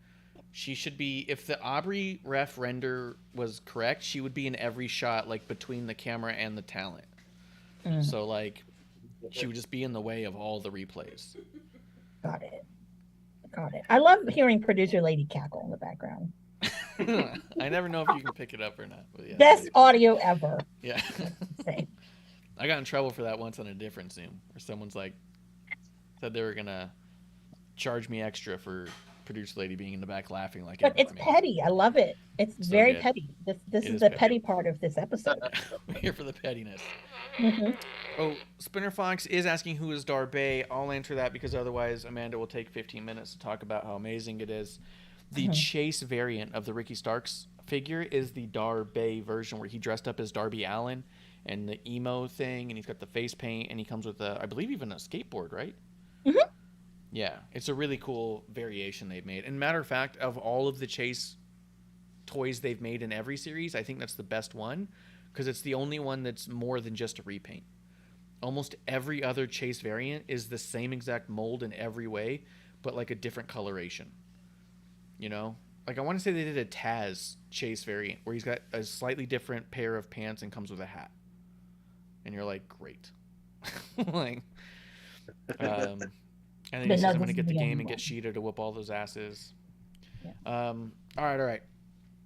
She should be, if the Aubrey ref render was correct, she would be in every shot, like, between the camera and the talent. So, like, she would just be in the way of all the replays. Got it. I love hearing producer lady cackle in the background. I never know if you can pick it up or not. But yeah, Best audio ever. Yeah. I got in trouble for that once on a different Zoom, where someone's like, said they were going to charge me extra for producer lady being in the back laughing like but it's petty. I love it. It's so very good. Petty. This is the petty part of this episode. We're here for the pettiness. Mm-hmm. Oh, Spinner Fox is asking who is Darby. I'll answer that because otherwise Amanda will take 15 minutes to talk about how amazing it is. The Chase variant of the Ricky Starks figure is the Darby version where he dressed up as Darby Allin and the emo thing, and he's got the face paint, and he comes with I believe even a skateboard, right? Mm-hmm. Yeah, it's a really cool variation they've made. And matter of fact, of all of the Chase toys they've made in every series, I think that's the best one because it's the only one that's more than just a repaint. Almost every other Chase variant is the same exact mold in every way, but like a different coloration. You know? Like I want to say they did a Taz Chase variant where he's got a slightly different pair of pants and comes with a hat. And you're like, great. like, and then he says, I'm going to get the game and get Sheeta to whoop all those asses. Yeah. All right.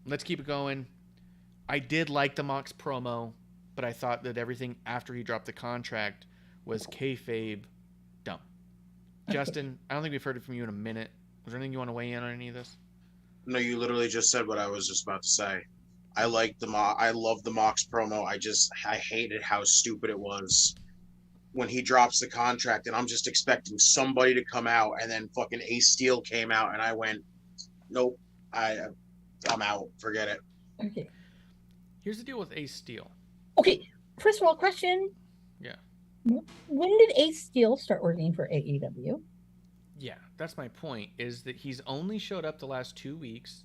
Let's keep it going. I did like the Mox promo, but I thought that everything after he dropped the contract was kayfabe dumb. Justin, I don't think we've heard it from you in a minute. Was there anything you want to weigh in on any of this? No, you literally just said what I was just about to say. I love the Mox promo. I hated how stupid it was when he drops the contract, and I'm just expecting somebody to come out, and then fucking Ace Steel came out, and I went, nope, I'm out. Forget it. Okay. Here's the deal with Ace Steel. Okay. First of all, question. Yeah. When did Ace Steel start working for AEW? Yeah, that's my point, is that he's only showed up the last 2 weeks.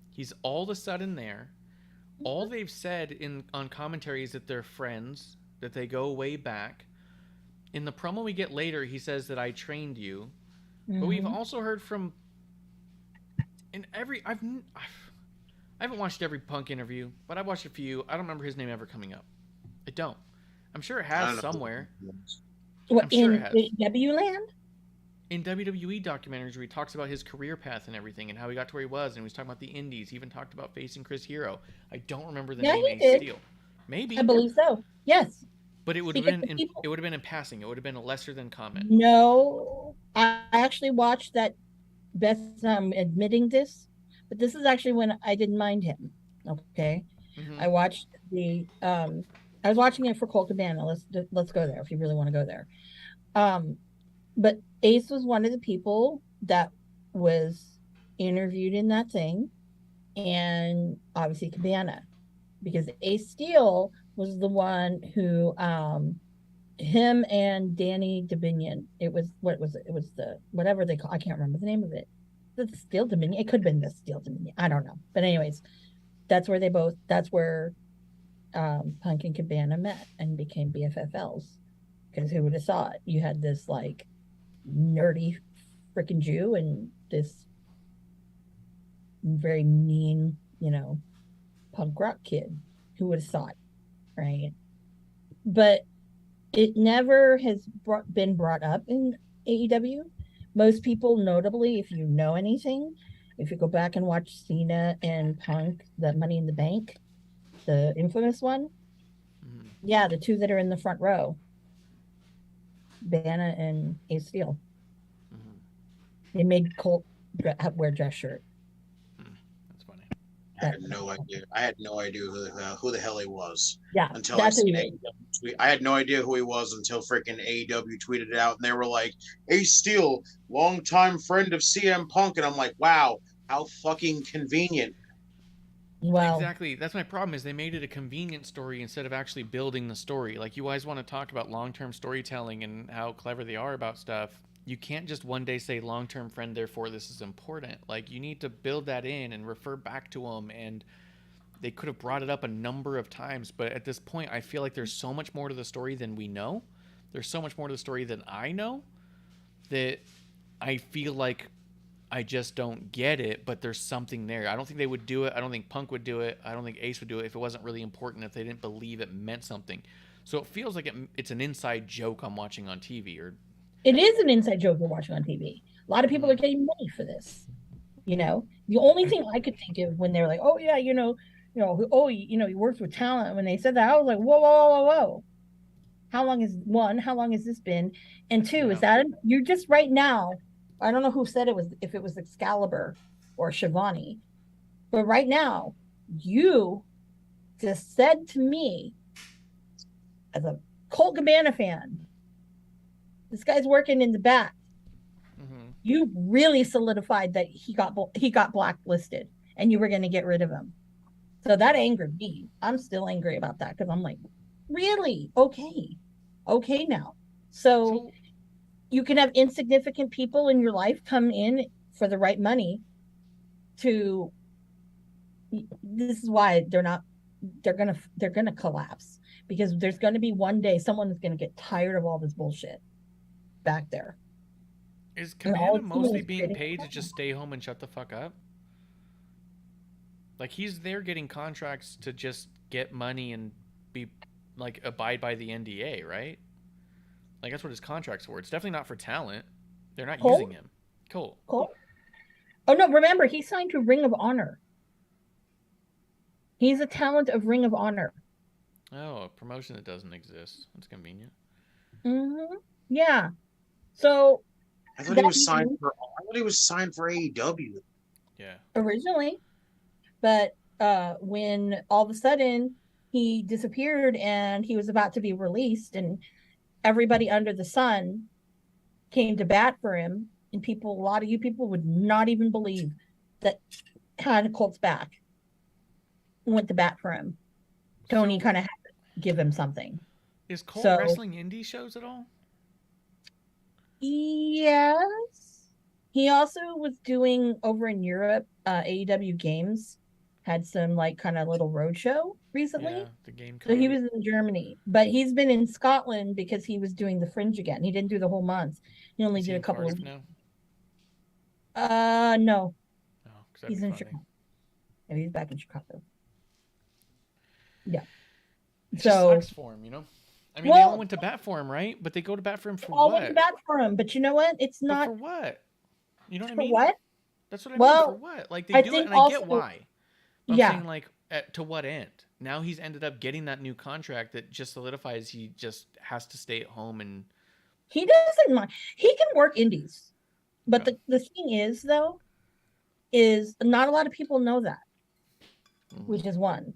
He's all of a sudden there. All they've said on commentary is that they're friends, that they go way back. In the promo we get later, he says that I trained you. But we've also heard from... I haven't watched every Punk interview, but I've watched a few. I don't remember his name ever coming up. I don't. I'm sure it has somewhere. What, in AEW land? In WWE documentaries where he talks about his career path and everything and how he got to where he was, and he was talking about the indies. He even talked about facing Chris Hero. I don't remember the name Ace Steel. Maybe. I believe so. Yes. But it would have been in passing. It would have been a lesser than comment. No. I actually watched that. Beth, I'm admitting this, but this is actually when I didn't mind him. Okay. Mm-hmm. I watched I was watching it for Colt Cabana. Let's go there if you really want to go there. But Ace was one of the people that was interviewed in that thing, and obviously Cabana, because Ace Steel was the one who him and Danny Dominion. It was the whatever they call. I can't remember the name of it. The Steel Dominion. It could have been the Steel Dominion. I don't know. But anyways, that's where Punk and Cabana met and became BFFLs. Because who would have thought? You had this like nerdy freaking Jew and this very mean, punk rock kid. Who would have thought, right? But it never has been brought up in AEW. Most people, notably, if you know anything, if you go back and watch Cena and Punk, the Money in the Bank, the infamous one, yeah, the two that are in the front row, Banna and Ace Steel. Mhm. They made Colt wear dress shirt. That's funny. I had no idea. I had no idea who the hell he was Yeah, until I seen AEW tweet. I had no idea who he was until freaking AEW tweeted it out, and they were like, "Ace Steel, longtime friend of CM Punk," and I'm like, "Wow, how fucking convenient." Well, Exactly. That's my problem is they made it a convenient story instead of actually building the story. Like, you always want to talk about long-term storytelling and how clever they are about stuff. You can't just one day say long-term friend, therefore this is important. Like, you need to build that in and refer back to them, and they could have brought it up a number of times, but at this point I feel like there's so much more to the story than we know. There's so much more to the story than I know that I feel like I just don't get it, but there's something there. I don't think they would do it. I don't think Punk would do it. I don't think Ace would do it if it wasn't really important, if they didn't believe it meant something. So it feels like it's an inside joke I'm watching on TV. Or it is an inside joke we're watching on TV. A lot of people are getting money for this. You know, the only thing I could think of when they're like, "Oh yeah, oh, he works with talent." When they said that, I was like, "Whoa, whoa, whoa, whoa! How long has this been? And two, is that you're just right now? I don't know who said it was, if it was Excalibur or Shivani, but right now, you just said to me, as a Colt Cabana fan, this guy's working in the back. You really solidified that he got blacklisted and you were going to get rid of him. So that angered me. I'm still angry about that because I'm like, really? Okay now. So you can have insignificant people in your life come in for the right money to, this is why they're gonna collapse, because there's going to be one day someone is going to get tired of all this bullshit back there. Is Cabana mostly being paid to just stay home and shut the fuck up? Like, he's there getting contracts to just get money and be, like, abide by the NDA, right? Like, that's what his contract's for. It's definitely not for talent. They're not using him. Cool. Oh, no, remember, he signed to Ring of Honor. He's a talent of Ring of Honor. Oh, a promotion that doesn't exist. That's convenient. Yeah. So... I thought he was signed for AEW. Yeah. Originally. But when all of a sudden he disappeared and he was about to be released and everybody under the sun came to bat for him, and a lot of you people would not even believe that kind of Colt's back went to bat for him. Tony kind of had to give him something. Is Colt wrestling indie shows at all? Yes. He also was doing over in Europe, AEW Games had some like kind of little roadshow recently. Yeah, the game. So he was in Germany, but he's been in Scotland because he was doing the Fringe again. He didn't do the whole month. He only did a couple of. No. No. Oh, he's in Chicago. Yeah, he's back in Chicago. Yeah. It just sucks for him, you know. I mean, they all went to bat for him, right? But they go to bat for him for what? Went to bat for him, but you know what? It's not. But for what? You know what I mean? For what? That's what I mean. For what? Like, they do it, and I get why. But I'm saying, like, to what end? Now he's ended up getting that new contract that just solidifies he just has to stay at home, and he doesn't mind. He can work indies, but the thing is, though, is not a lot of people know that, which is one.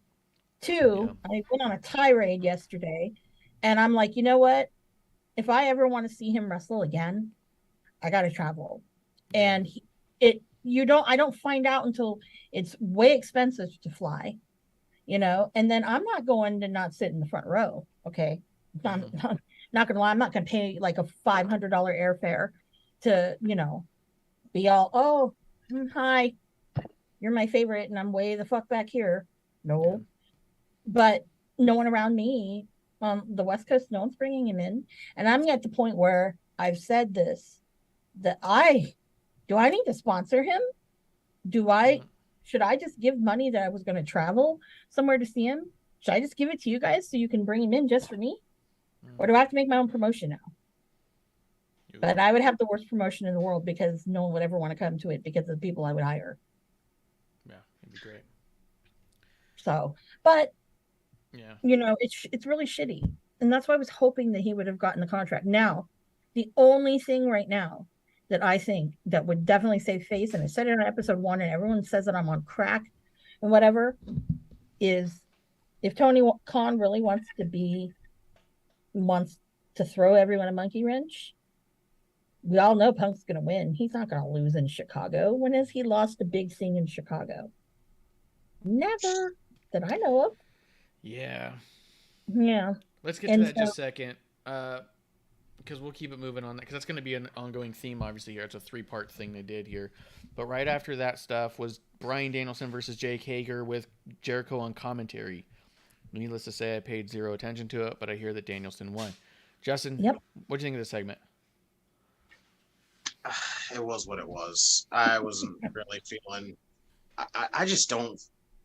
Two, I went on a tirade yesterday. And I'm like, you know what? If I ever want to see him wrestle again, I got to travel. And I don't find out until it's way expensive to fly, you know? And then I'm not going to not sit in the front row. Okay. Not gonna lie. I'm not going to pay like a $500 airfare to, you know, be all, oh, hi, you're my favorite. And I'm way the fuck back here. No, but no one around me on the West Coast, no one's bringing him in. And I'm at the point where I've said this, that do I need to sponsor him? Should I just give money that I was going to travel somewhere to see him? Should I just give it to you guys so you can bring him in just for me? Or do I have to make my own promotion now? But I would have the worst promotion in the world because no one would ever want to come to it because of the people I would hire. Yeah, it'd be great. So, but yeah, you know, it's really shitty. And that's why I was hoping that he would have gotten the contract. Now, The only thing right now that I think that would definitely save face, and I said it on episode 1, and everyone says that I'm on crack and whatever, is if Tony Khan really wants to throw everyone a monkey wrench, we all know Punk's going to win. He's not going to lose in Chicago. When has he lost a big thing in Chicago? Never that I know of. Yeah. Yeah. Let's get to that just a second. Because we'll keep it moving on that, because that's going to be an ongoing theme, obviously, here. It's a 3-part thing they did here. But right after that stuff was Bryan Danielson versus Jake Hager with Jericho on commentary. Needless to say, I paid 0 attention to it, but I hear that Danielson won. Justin, what do you think of this segment? It was what it was. I wasn't really feeling... I just don't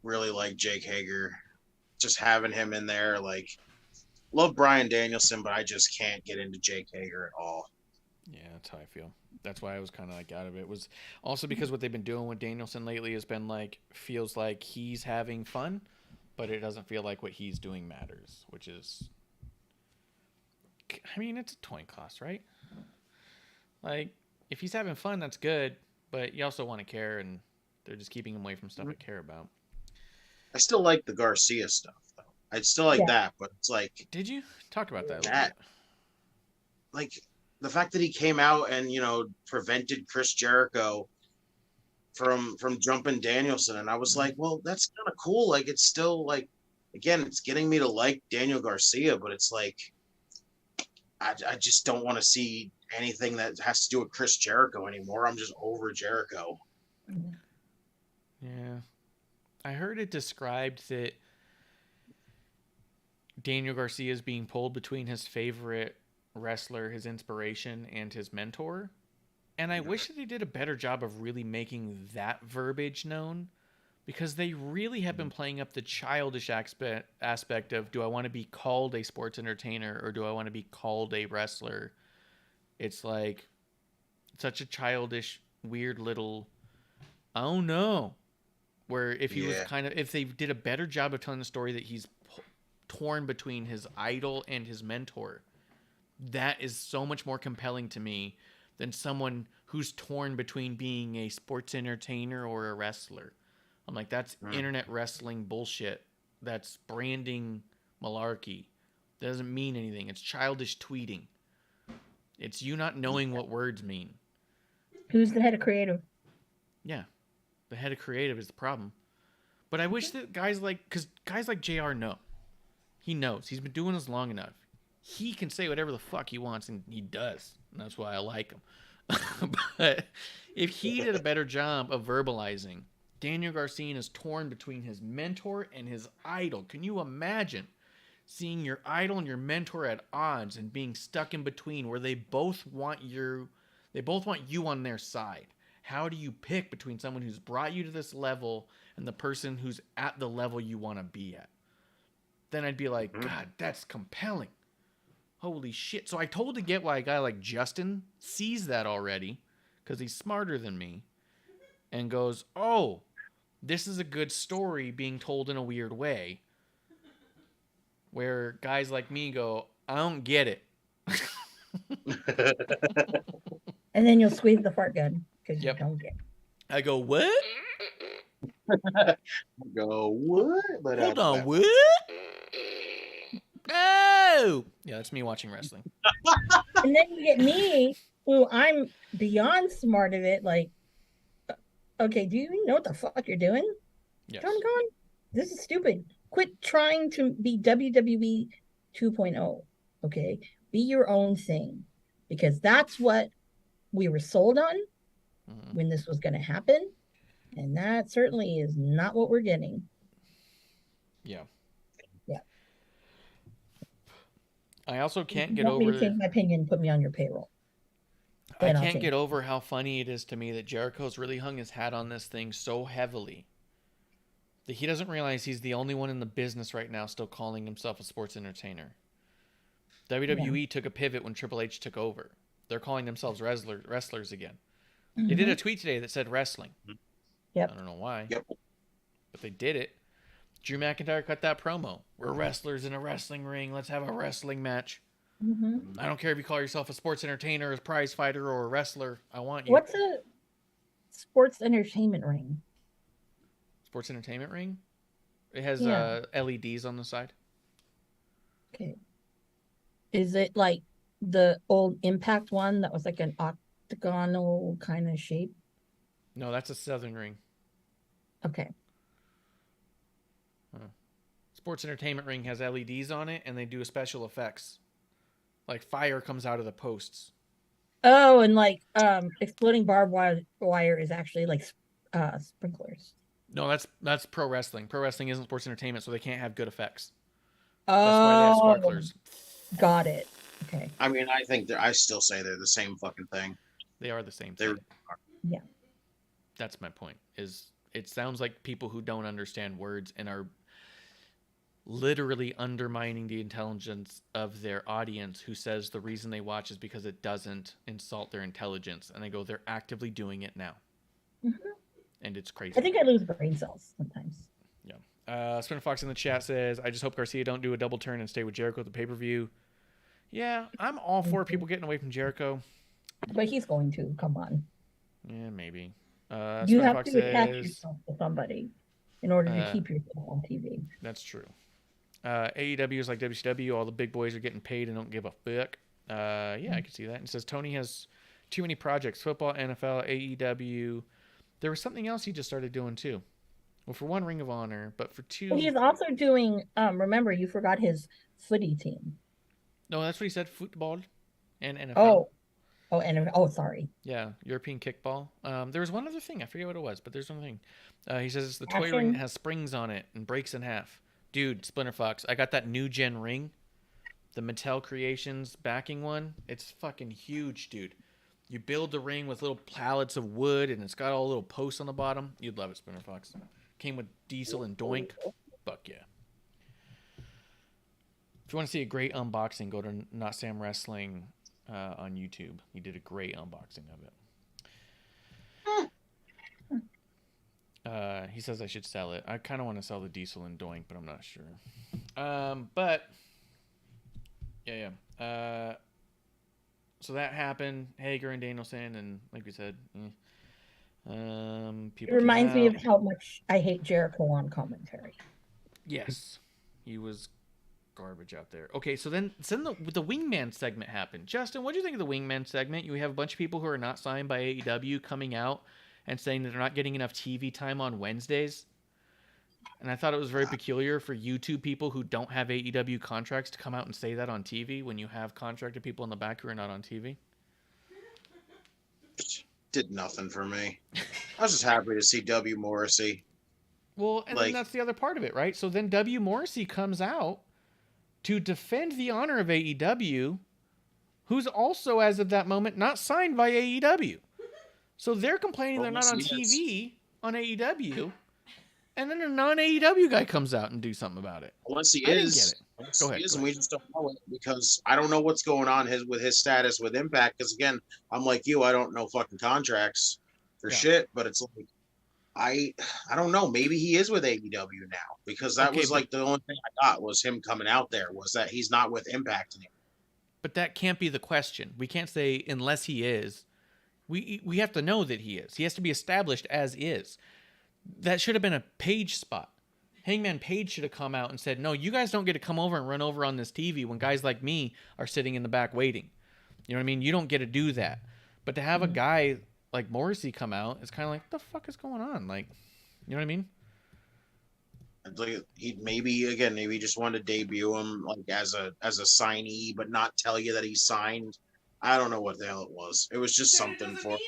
really like Jake Hager. Just having him in there, like... Love Bryan Danielson, but I just can't get into Jake Hager at all. Yeah, that's how I feel. That's why I was kind of like out of it. It was also because what they've been doing with Danielson lately has been like, feels like he's having fun, but it doesn't feel like what he's doing matters, which is, I mean, it's a coin toss, right? Like, if he's having fun, that's good, but you also want to care, and they're just keeping him away from stuff I care about. I still like the Garcia stuff, though. I still like that, but it's like... Did you? Talk about that a little bit. Like, the fact that he came out and, you know, prevented Chris Jericho from jumping Danielson, and I was like, well, that's kind of cool. Like, it's still, like, again, it's getting me to like Daniel Garcia, but it's like, I just don't want to see anything that has to do with Chris Jericho anymore. I'm just over Jericho. Yeah. I heard it described that Daniel Garcia is being pulled between his favorite wrestler, his inspiration, and his mentor. And I wish that they did a better job of really making that verbiage known, because they really have been playing up the childish aspect of, do I want to be called a sports entertainer or do I want to be called a wrestler? It's like such a childish, weird little, oh no. Where if he was if they did a better job of telling the story that he's torn between his idol and his mentor, that is so much more compelling to me than someone who's torn between being a sports entertainer or a wrestler. I'm like, that's internet wrestling bullshit. That's branding malarkey. That doesn't mean anything. It's childish tweeting. It's you not knowing what words mean. Who's the head of creative? Yeah. The head of creative is the problem. But I wish that guys like JR know. He knows. He's been doing this long enough. He can say whatever the fuck he wants, and he does. And that's why I like him. But if he did a better job of verbalizing, Daniel Garcia is torn between his mentor and his idol. Can you imagine seeing your idol and your mentor at odds and being stuck in between, where they both want you on their side? How do you pick between someone who's brought you to this level and the person who's at the level you want to be at? Then I'd be like, God, that's compelling. Holy shit. So I totally get why a guy like Justin sees that already, because he's smarter than me, and goes, oh, this is a good story being told in a weird way. Where guys like me go, I don't get it. And then you'll squeeze the fart gun because you don't get it. I go, what? Go, what? But hold on, what? Oh! Yeah, that's me watching wrestling. And then you get me, who I'm beyond smart of it, like, okay, do you know what the fuck you're doing? Yes. John Con, this is stupid. Quit trying to be WWE 2.0, okay? Be your own thing. Because that's what we were sold on when this was going to happen. And that certainly is not what we're getting. Yeah. Yeah. I also can't get over... over... me to change my opinion, put me on your payroll. I can't get over how funny it is to me that Jericho's really hung his hat on this thing so heavily that he doesn't realize he's the only one in the business right now still calling himself a sports entertainer. WWE took a pivot when Triple H took over. They're calling themselves wrestlers again. They did a tweet today that said wrestling. Yep. I don't know why. Yep. But they did it. Drew McIntyre cut that promo. We're wrestlers in a wrestling ring. Let's have a wrestling match. Mm-hmm. I don't care if you call yourself a sports entertainer, a prize fighter, or a wrestler. I want you. What's a sports entertainment ring? Sports entertainment ring? It has Yeah. LEDs on the side. Okay. Is it like the old Impact one that was like an octagonal kind of shape? No, that's a Southern ring. Okay. Sports entertainment ring has LEDs on it, and they do special effects. Like fire comes out of the posts. Oh, and like exploding barbed wire is actually like sprinklers. No, that's pro wrestling. Pro wrestling isn't sports entertainment, so they can't have good effects. Oh, That's why they have sparklers. Got it. Okay. I mean, I still say they're the same fucking thing. They are the same They're thing. Yeah. That's my point. Is it sounds like people who don't understand words and are literally undermining the intelligence of their audience, who says the reason they watch is because it doesn't insult their intelligence, and I go, they're actively doing it now. Mm-hmm. And it's crazy. I think I lose brain cells sometimes. Yeah. Spinner Fox in the chat says, I just hope Garcia don't do a double turn and stay with Jericho at the pay-per-view. Yeah, I'm all for people getting away from Jericho. But he's going to. Come on. Yeah, maybe. You Spinner have Fox to attach says, yourself to somebody in order to keep yourself on TV. that's true. AEW is like WCW. All the big boys are getting paid and don't give a fuck. Yeah, I can see that. And it says Tony has too many projects: football, NFL, AEW. There was something else he just started doing too. Well, for one, Ring of Honor, but for two, Well, he's also doing. Remember, you forgot his footy team. no, that's what he said: football and NFL. Sorry. Yeah, European kickball. There was one other thing. I forget what it was, but there's one thing. He says the toy ring has springs on it and breaks in half. Dude, Splinter Fox, I got that new gen ring. The Mattel Creations backing one. It's fucking huge, dude. You build the ring with little pallets of wood, and it's got all little posts on the bottom. You'd love it, Splinter Fox. Came with Diesel and Doink. Fuck yeah. If you want to see a great unboxing, go to Not Sam Wrestling on YouTube. He did a great unboxing of it. He says I should sell it. I kind of want to sell the Diesel and Doink, but I'm not sure. But yeah. So that happened. Hager and Danielson, and like we said, people. It reminds me of how much I hate Jericho on commentary. Yes, he was garbage out there. Okay, so then the Wingman segment happened. Justin, what do you think of the Wingman segment? You have a bunch of people who are not signed by AEW coming out and saying that they're not getting enough TV time on Wednesdays. And I thought it was very peculiar for you two people who don't have AEW contracts to come out and say that on TV when you have contracted people in the back who are not on TV. Did nothing for me. I was just happy to see W. Morrissey. Well, and then that's the other part of it, right? So then W. Morrissey comes out to defend the honor of AEW, who's also, as of that moment, not signed by AEW. So they're complaining they're not on TV on AEW, and then a non-AEW guy comes out and do something about it. Unless he I is. didn't get it. Go ahead. And we just don't know it because I don't know what's going on with his status with Impact. Because again, I'm like you, I don't know fucking contracts for shit. But it's like I don't know. Maybe he is with AEW now because that was like the only thing I got was him coming out there was that he's not with Impact anymore. But that can't be the question. We can't say unless he is. We have to know that he is. He has to be established as is. That should have been a Page spot. Hangman Page should have come out and said, no, you guys don't get to come over and run over on this TV when guys like me are sitting in the back waiting. You know what I mean? You don't get to do that. But to have a guy like Morrissey come out, it's kind of like, what the fuck is going on? Like, you know what I mean? He maybe just wanted to debut him like as a signee, but not tell you that he's signed. I don't know what the hell it was. It was just something for him.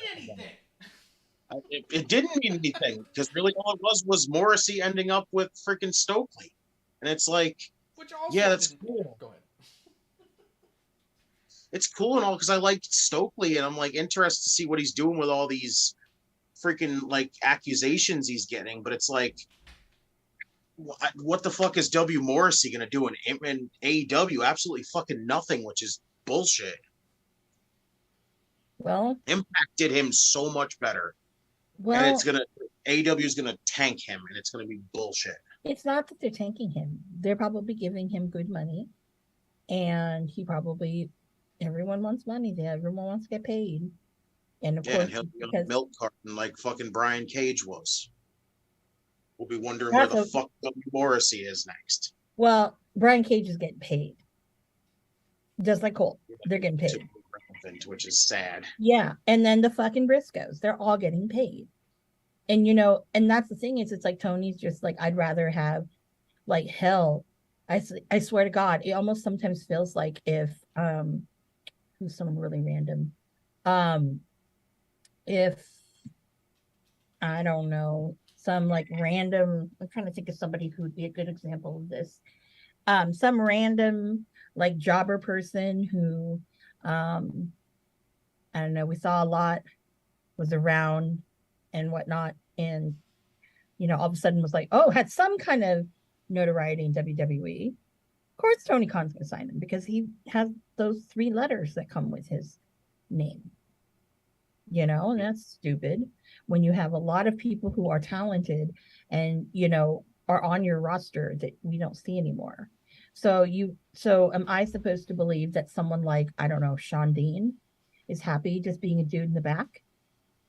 It didn't mean anything because really all it was Morrissey ending up with freaking Stokely, and it's like, yeah, that's cool. Go ahead. It's cool and all because I liked Stokely, and I'm like interested to see what he's doing with all these freaking like accusations he's getting. But it's like, what the fuck is W. Morrissey gonna do in AEW? Absolutely fucking nothing, which is bullshit. Well, Impact did him so much better. Well, and AEW is gonna tank him, and it's gonna be bullshit. It's not that they're tanking him. They're probably giving him good money. and he probably, everyone wants money. Everyone wants to get paid. And of Yeah, course, and he'll be on a because milk carton like fucking Brian Cage was. We'll be wondering that's where a, the fuck W. Morrissey is next. well, Brian Cage is getting paid. Just like Cole. They're getting paid. Which is sad. Yeah. And then the fucking Briscoes, they're all getting paid. And you know, and that's the thing is, it's like Tony's just like, I'd rather have, like, hell. I swear to God, it almost sometimes feels like if who's someone really random, if I don't know, some like random, I'm trying to think of somebody who would be a good example of this. Some random like jobber person who I don't know, we saw a lot, was around and whatnot, and you know, all of a sudden was like, oh, had some kind of notoriety in WWE. Of course, Tony Khan's gonna sign him because he has those 3 letters that come with his name. You know, and that's stupid when you have a lot of people who are talented and, you know, are on your roster that we don't see anymore. So am I supposed to believe that someone like, I don't know, Sean Dean is happy just being a dude in the back?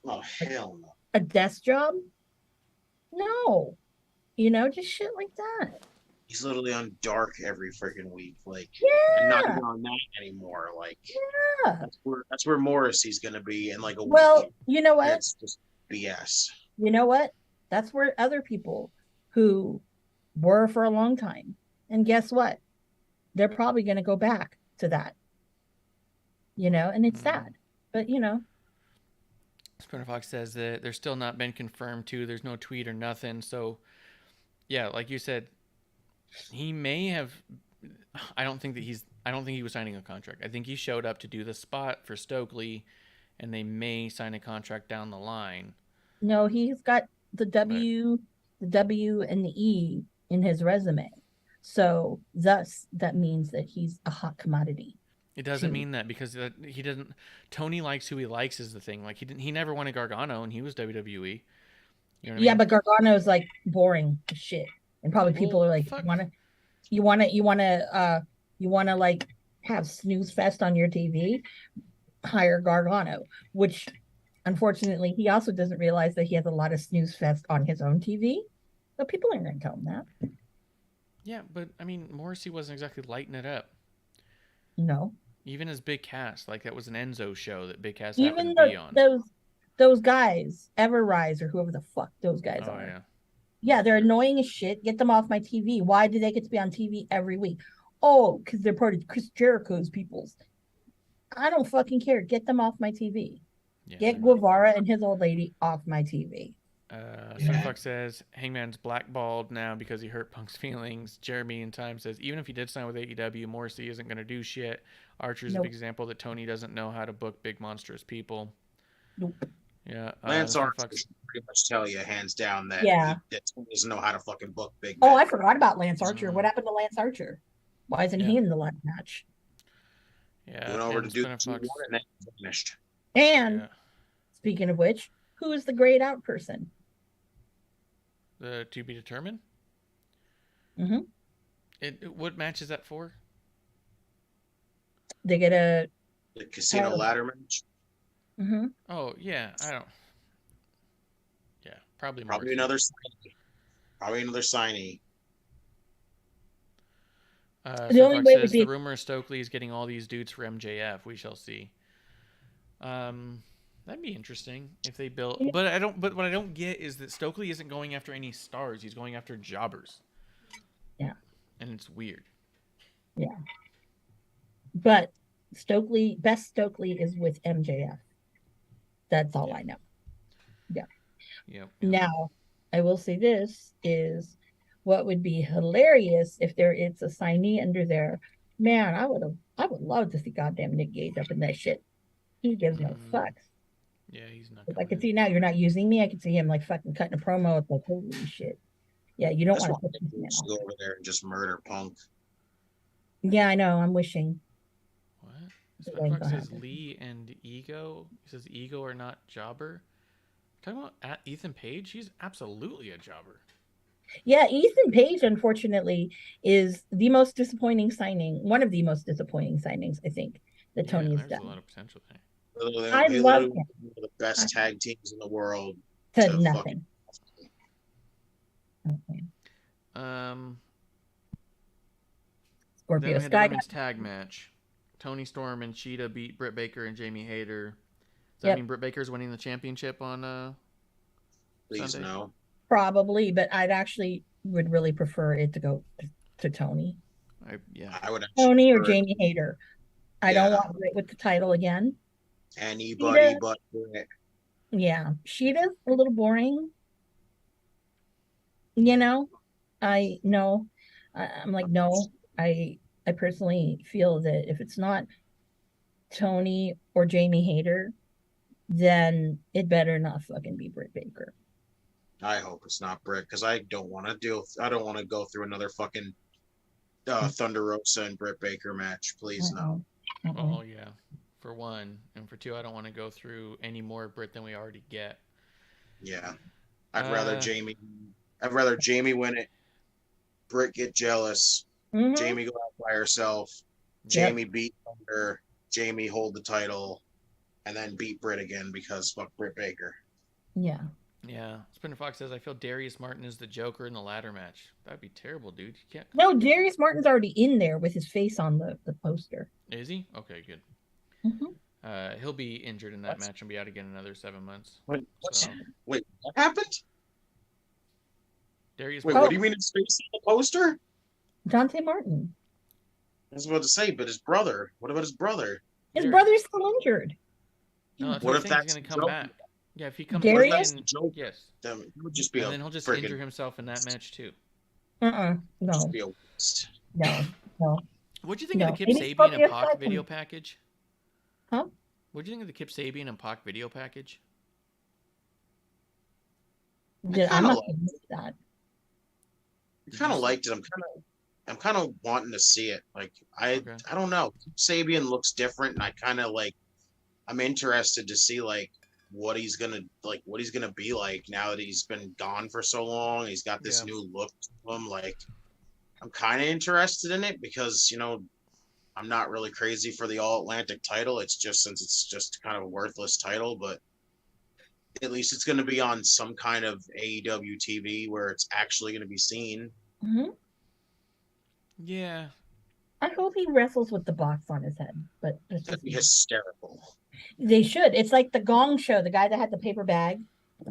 Oh, hell no. A desk job? No. You know, just shit like that. He's literally on Dark every freaking week. Like, Yeah. and not even on that anymore. Like, Yeah. that's where Morrissey's going to be in like a Well, week. you know what? It's just BS. You know what? That's where other people who were for a long time. And guess what? They're probably going to go back to that. You know, and it's sad. But, you know. Sprinter Fox says that there's still not been confirmed too. There's no tweet or nothing. So, yeah, like you said, he may have. I don't think he was signing a contract. I think he showed up to do the spot for Stokely, and they may sign a contract down the line. No, he's got the W, the W, and the E in his resume. So thus, that means that he's a hot commodity. It doesn't mean that because he doesn't. Tony likes who he likes is the thing. Like he never wanted Gargano, and he was WWE. You know what I mean? But Gargano is like boring as shit, and probably people are like, you want to like have snooze fest on your TV, hire Gargano, which unfortunately he also doesn't realize that he has a lot of snooze fest on his own TV, but people aren't going to tell him that. Yeah, but I mean, Morrissey wasn't exactly lighting it up. No. Even as Big Cass, like that was an Enzo show that Big Cass Even happened to be on. those guys, Everrise or whoever the fuck those guys are. Yeah. Yeah, they're annoying as shit. Get them off my TV. Why do they get to be on TV every week? Oh, because they're part of Chris Jericho's peoples. I don't fucking care. Get them off my TV. Yeah, Get Guevara and his old lady off my TV. Sunfuck says Hangman's blackballed now because he hurt Punk's feelings. Jeremy in Time says even if he did sign with AEW, Morrissey isn't going to do shit. Archer's a big example that Tony doesn't know how to book big monstrous people. Nope. Yeah. Lance Archer pretty much tell you hands down that that Tony doesn't know how to fucking book big. Oh, I forgot about Lance Archer. What happened to Lance Archer? Why isn't he in the last match? Yeah. Went over to do and then finished. And speaking of which, who is the grayed out person? The to be determined. Mm-hmm. What match is that for? They get the casino ladder match. Mm-hmm. Oh yeah, I don't. Yeah, probably another signee. Probably another signee. The only way would be the rumor Stokely is getting all these dudes for MJF. We shall see. That'd be interesting if they built. But I don't. But what I don't get is that Stokely isn't going after any stars. He's going after jobbers. Yeah. And it's weird. Yeah. But best Stokely is with MJF. That's all I know. Yeah. Yep. Now, I will say this is what would be hilarious if there is a signee under there. Man, I would love to see goddamn Nick Gage up in that shit. He gives no fucks. Yeah, he's not. I can see now you're not using me. I can see him like fucking cutting a promo. It's like, holy shit. Yeah, you don't want to put this man go over there and just murder Punk. Yeah, I know. I'm wishing. What? This says Lee and Ego. He says Ego are not jobber. Talking about Ethan Page, he's absolutely a jobber. Yeah, Ethan Page, unfortunately, is the most disappointing signing. One of the most disappointing signings, I think, that Tony has there's a done. lot of potential there. I He love literally him. one of the best tag teams in the world To to fucking. nothing. Okay. Then Scorpio we had the Sky. women's tag match. Tony Storm and Cheetah beat Britt Baker and Jamie Hayter. Does that mean Britt Baker's winning the championship on Please Sunday? no. Probably, but I'd actually would really prefer it to go to Tony. I would Tony or prefer Jamie Hayter. I don't want Britt with the title again. anybody Sheeta, but Britt. yeah, Sheeta's a little boring. You know, I'm like, no. I personally feel that if it's not Tony or Jamie Hayter, then it better not fucking be Britt Baker. I hope it's not Britt because I don't want to go through another fucking Thunder Rosa and Britt Baker match. Please no. Oh yeah, for one, and for two, I don't want to go through any more Britt than we already get. Yeah, I'd rather Jamie win it. Britt get jealous. Jamie go out by herself. Jamie beat Thunder. Jamie hold the title, and then beat Britt again because fuck Britt Baker. Yeah. Yeah. Spinner Fox says I feel Darius Martin is the Joker in the ladder match. That'd be terrible, dude. You can't. No, Darius Martin's already in there with his face on the poster. Is he? Okay, good. He'll be injured in that match and be out again in another 7 months. Wait, what happened? Darius. Wait, what do you mean his face on the poster? Dante Martin. I was about to say, but his brother. What about his brother? His brother's still injured. No, that's what if that's going to come back? Yeah, if he comes Darius? back, yes. Then it would just be and then he'll just injure himself in that match too. No. Just be a waste. No. What'd you think of the Kip Sabian and Pac video package? Huh? What'd you think of the Kip Sabian and Pac video package? I'm not gonna miss that. I kind of liked it. I'm kind of wanting to see it. Like I don't know. Sabian looks different, and I kind of like. I'm interested to see like what he's gonna be like now that he's been gone for so long. He's got this new look to him. Like I'm kind of interested in it because I'm not really crazy for the All Atlantic title. It's just since it's just kind of a worthless title, but at least it's going to be on some kind of AEW TV where it's actually going to be seen. Yeah. I hope he wrestles with the box on his head, but that'd be hysterical. They should. It's like the Gong Show, the guy that had the paper bag.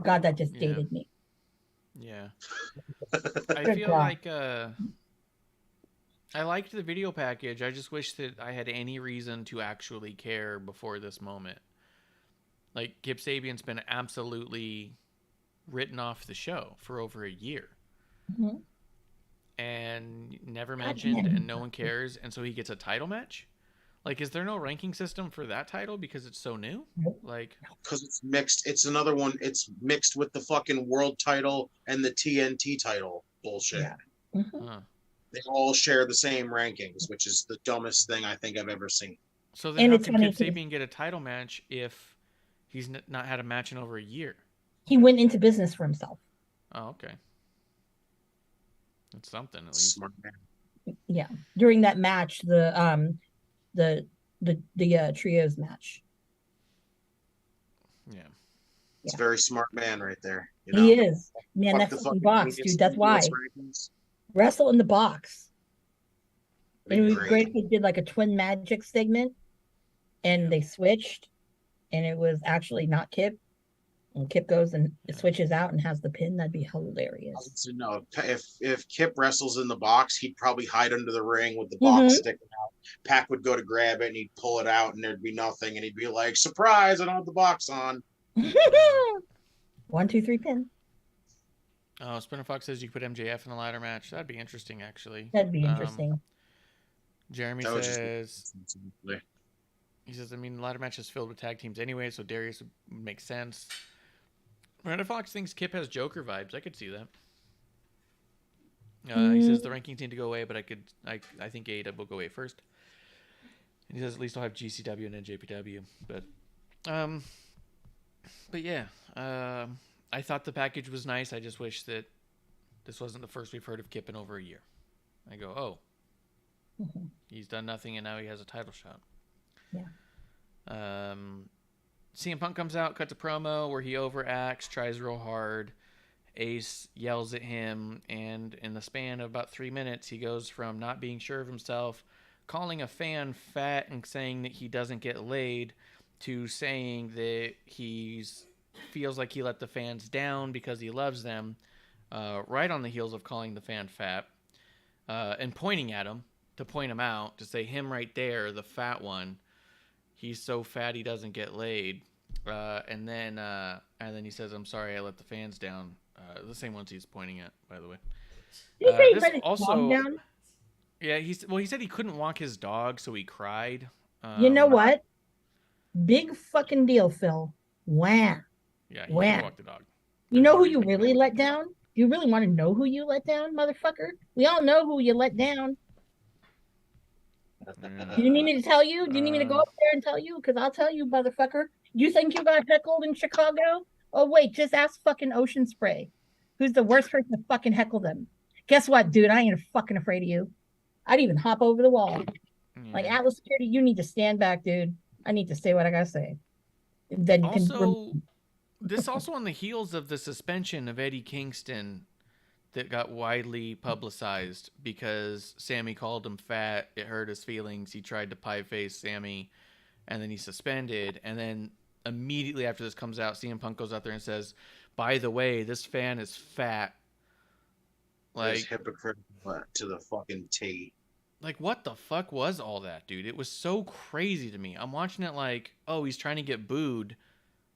God, that just dated me. Yeah. I feel like I liked the video package. I just wish that I had any reason to actually care before this moment. Like, Kip Sabian's been absolutely written off the show for over a year. And never mentioned, and no one cares. And so he gets a title match? Like, is there no ranking system for that title because it's so new? Like, because it's mixed. It's another one. It's mixed with the fucking world title and the TNT title bullshit. They all share the same rankings, which is the dumbest thing I think I've ever seen. So then how can Kip Sabian get a title match if he's not had a match in over a year? He went into business for himself. Oh, okay. That's something at least. Smart man. Yeah, during that match, the trios match. Yeah, it's a very smart man right there. He is, man. That's the box, dude. That's why wrestle in the box. It would be great if he did like a Twin Magic segment, and they switched, and it was actually not Kip. And Kip goes and switches out and has the pin. That'd be hilarious. No, if Kip wrestles in the box, he'd probably hide under the ring with the box sticking out. Pac would go to grab it and he'd pull it out and there'd be nothing. And he'd be like, surprise, I don't have the box on. 1, 2, 3 pin. Oh, Spinner Fox says you could put MJF in the ladder match. That'd be interesting, actually. That'd be interesting. Jeremy says... He says, I mean, the ladder match is filled with tag teams anyway, so Darius would make sense. Miranda Fox thinks Kip has Joker vibes. I could see that. He says the rankings need to go away, but I think AEW will go away first. And he says at least I'll have GCW and NJPW. But yeah, I thought the package was nice. I just wish that this wasn't the first we've heard of Kip in over a year. I go, oh, he's done nothing and now he has a title shot. Yeah. CM Punk comes out, cuts a promo where he overacts, tries real hard. Ace yells at him, and in the span of about 3 minutes, he goes from not being sure of himself, calling a fan fat and saying that he doesn't get laid, to saying that he feels like he let the fans down because he loves them, right on the heels of calling the fan fat, and pointing at him to point him out, to say him right there, the fat one, he's so fat he doesn't get laid. And then he says, "I'm sorry, I let the fans down." The same ones he's pointing at, by the way. Did he say he This let his also, dog down? yeah, he said he couldn't walk his dog, so he cried. You know what? Big fucking deal, Phil. Wow. Yeah, he Wow. couldn't walk the dog. You There's know no who reason you he couldn't really walk let the dog. down? You really want to know who you let down, motherfucker? We all know who you let down. Yeah. Do you need me to tell you? Do you need me to go up there and tell you? Because I'll tell you, motherfucker. You think you got heckled in Chicago? Oh, wait, just ask fucking Ocean Spray, who's the worst person to fucking heckle them. Guess what, dude? I ain't fucking afraid of you. I'd even hop over the wall. Like, Yeah. Atlas Security, you need to stand back, dude. I need to say what I gotta say. And then you Also, this also on the heels of the suspension of Eddie Kingston that got widely publicized because Sammy called him fat. It hurt his feelings. He tried to pie face Sammy, and then he's suspended. And then immediately after this comes out, CM Punk goes out there and says, "By the way, this fan is fat." Like Like, hypocritical to the fucking T. like what the fuck was all that, dude? It was so crazy to me. I'm watching it like, oh, he's trying to get booed.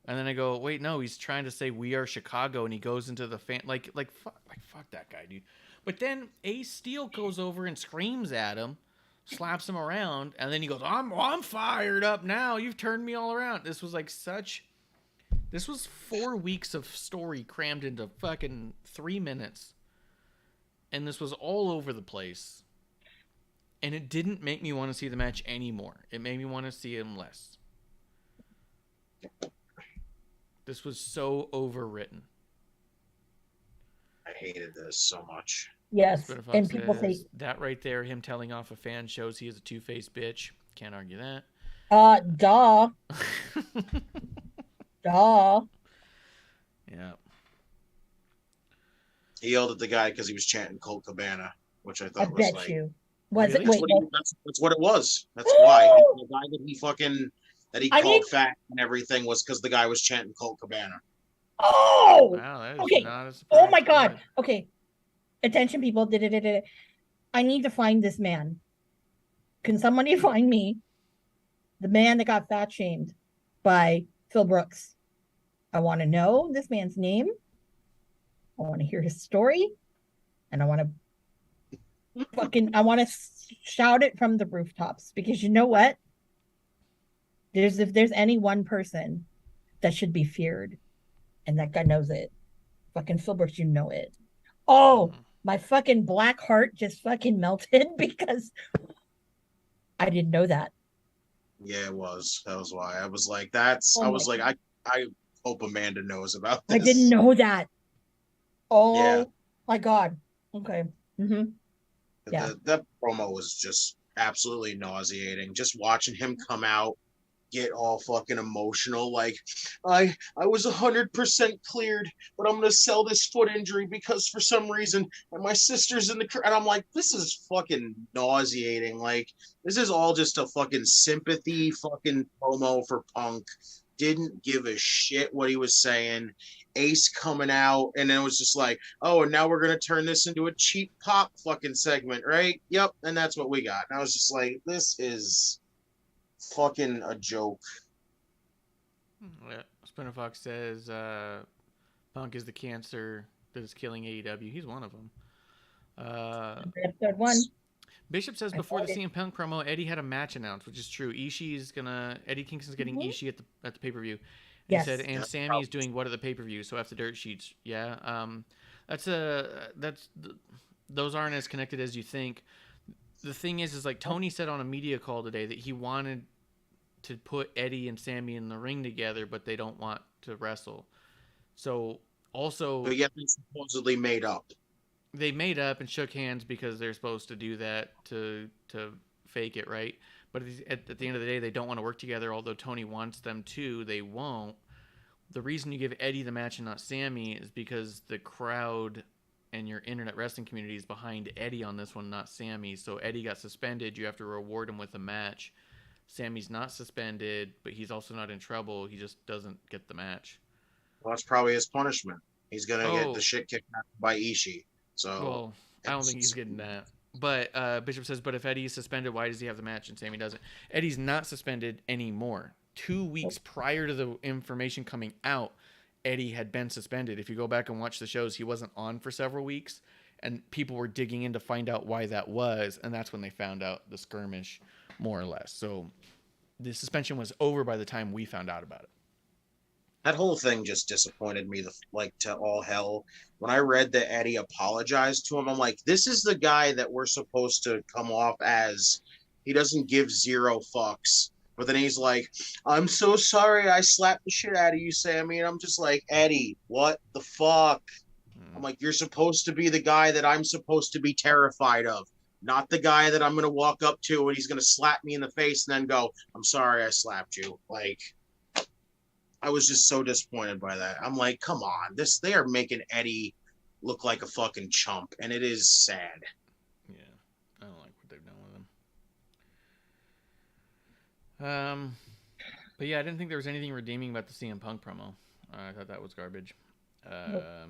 And then I go, wait, no, he's trying to say we are Chicago, and he goes into the fan like fuck that guy, dude. But then Ace Steel goes over and screams at him, slaps him around, and then he goes, I'm fired up now. You've turned me all around. This was 4 weeks of story crammed into fucking 3 minutes. And this was all over the place. And it didn't make me want to see the match anymore. It made me want to see him less. This was so overwritten. I hated this so much. yes, Spitter and Fox people says, say, that right there, him telling off a fan shows he is a two-faced bitch. Can't argue that. duh. Duh. Yeah. He yelled at the guy because he was chanting Colt Cabana, which I I thought was bet like you. Was Really? it? Wait, that's what it was. That's why the guy that he I called need- fat and everything was because the guy was chanting Colt Cabana. oh, Wow, that is okay. not a surprise. Oh my God. Okay. Attention, people. I need to find this man. Can somebody find me the man that got fat shamed by Phil Brooks? I want to know this man's name. I want to hear his story. And I want to shout it from the rooftops, because you know what? If there's any one person that should be feared, and that guy knows it, fucking Phil Brooks, you know it. Oh, my fucking black heart just fucking melted because I didn't know that. Yeah, it was. That was why I was like, I hope Amanda knows about this. I didn't know that. Oh Yeah. my God. Okay. Mm-hmm. Yeah. That promo was just absolutely nauseating. Just watching him come out, get all fucking emotional, like I was 100% cleared, but I'm gonna sell this foot injury because for some reason, and my sister's in the and I'm like, this is fucking nauseating. Like, this is all just a fucking sympathy fucking promo for Punk. Didn't give a shit what he was saying. Ace coming out, and then it was just like, oh, and now we're gonna turn this into a cheap pop fucking segment, right? Yep, and that's what we got. And I was just like, this is fucking a joke. Yeah. Spinner Fox says Punk is the cancer that is killing AEW. He's one of them. Episode 1. Bishop says I before the thought it- CM Punk promo, Eddie had a match announced, which is true. Eddie Kingston's getting Ishii at the pay-per-view. And Yes. he said, and Sammy's doing what at the pay-per-view, so F the dirt sheets. Yeah. Those aren't as connected as you think. The thing is like Tony said on a media call today that he wanted to put Eddie and Sammy in the ring together, but they don't want to wrestle. So also, But yet they supposedly made up. they made up and shook hands because they're supposed to do that to fake it, right? But at the end of the day, they don't want to work together. Although Tony wants them to, they won't. The reason you give Eddie the match and not Sammy is because the crowd and your internet wrestling community is behind Eddie on this one, not Sammy. So Eddie got suspended. You have to reward him with a match. Sammy's not suspended, but he's also not in trouble. He just doesn't get the match. Well, that's probably his punishment. He's going to get the shit kicked out by Ishii. So, well, I don't think he's getting that. But Bishop says, but if Eddie is suspended, why does he have the match and Sammy doesn't? Eddie's not suspended anymore. 2 weeks prior to the information coming out, Eddie had been suspended. If you go back and watch the shows, he wasn't on for several weeks, and people were digging in to find out why that was, and that's when they found out the skirmish, more or less. So the suspension was over by the time we found out about it. That whole thing just disappointed me, to all hell. When I read that Eddie apologized to him, I'm like, this is the guy that we're supposed to come off as. He doesn't give zero fucks. But then he's like, I'm so sorry I slapped the shit out of you, Sammy. And I'm just like, Eddie, what the fuck? I'm like, you're supposed to be the guy that I'm supposed to be terrified of, not the guy that I'm going to walk up to and he's going to slap me in the face and then go, I'm sorry I slapped you. Like, I was just so disappointed by that. I'm like, come on, they are making Eddie look like a fucking chump, and it is sad. Yeah, I don't like what they've done with him. But yeah, I didn't think there was anything redeeming about the CM Punk promo. I thought that was garbage. I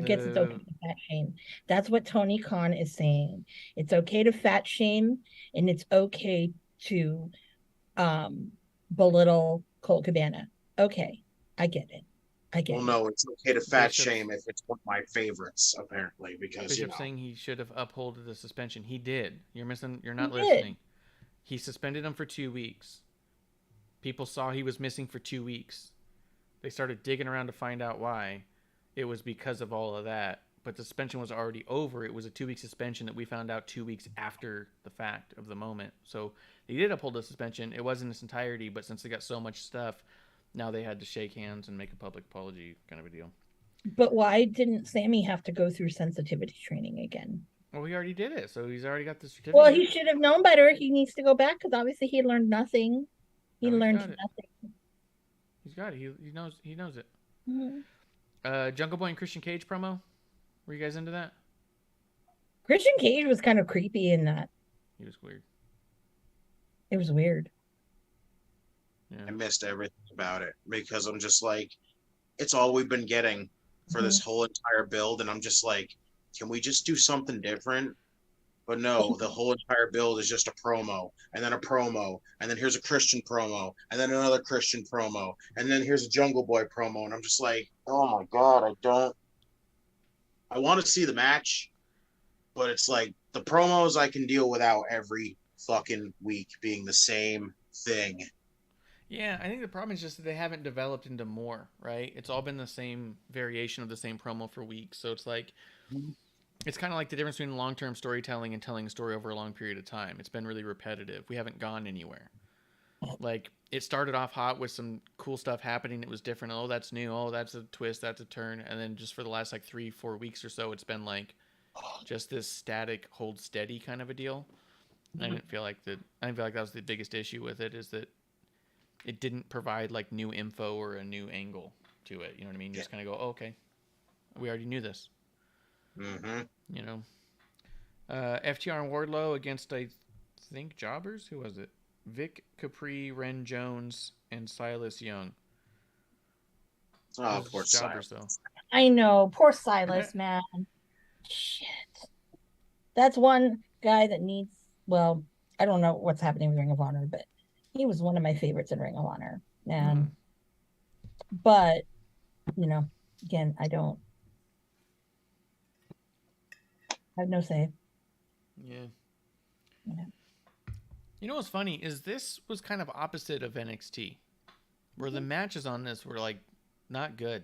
guess it's okay to fat shame. That's what Tony Khan is saying. It's okay to fat shame, and it's okay to belittle Colt Cabana. Okay, I get it. Well, no, it's okay to fat shame if it's one of my favorites, apparently, because Bishop's saying he should have upheld the suspension. He did. You're not listening. He suspended him for 2 weeks. People saw he was missing for 2 weeks. They started digging around to find out why. It was because of all of that. But the suspension was already over. It was a 2-week suspension that we found out 2 weeks after the fact of the moment. So they did uphold the suspension. It wasn't in its entirety, but since they got so much stuff, now they had to shake hands and make a public apology kind of a deal. But why didn't Sammy have to go through sensitivity training again? Well, he already did it, so he's already got the certificate. Well, he should have known better. He needs to go back because obviously he learned nothing. He learned nothing. He's got it. He knows it. Mm-hmm. Jungle Boy and Christian Cage promo. Were you guys into that? Christian Cage was kind of creepy in that. He was weird. It was weird. Yeah. I missed everything about it because I'm just like, it's all we've been getting for this whole entire build, and I'm just like, can we just do something different? But no, the whole entire build is just a promo, and then a promo, and then here's a Christian promo, and then another Christian promo, and then here's a Jungle Boy promo, and I'm just like, oh my god, I want to see the match, but it's like the promos I can deal without every fucking week being the same thing. Yeah, I think the problem is just that they haven't developed into more, right? It's all been the same variation of the same promo for weeks. So it's like, it's kind of like the difference between long-term storytelling and telling a story over a long period of time. It's been really repetitive. We haven't gone anywhere. Like, it started off hot with some cool stuff happening. It was different. Oh, that's new. Oh, that's a twist. That's a turn. And then just for the last like 3-4 weeks or so, it's been like just this static, hold steady kind of a deal. I didn't feel like that was the biggest issue with it, is that it didn't provide like new info or a new angle to it. You know what I mean? You just kind of go, oh, okay, we already knew this. Mm-hmm. You know, FTR and Wardlow against, I think, Jobbers. Who was it? Vic Capri, Ren Jones, and Silas Young. Oh, poor Silas. Though. I know, poor Silas, man. Shit, that's one guy that needs. Well, I don't know what's happening with Ring of Honor, but he was one of my favorites in Ring of Honor. And but you know, again, I have no say. Yeah. You know what's funny is this was kind of opposite of NXT, where the matches on this were like not good.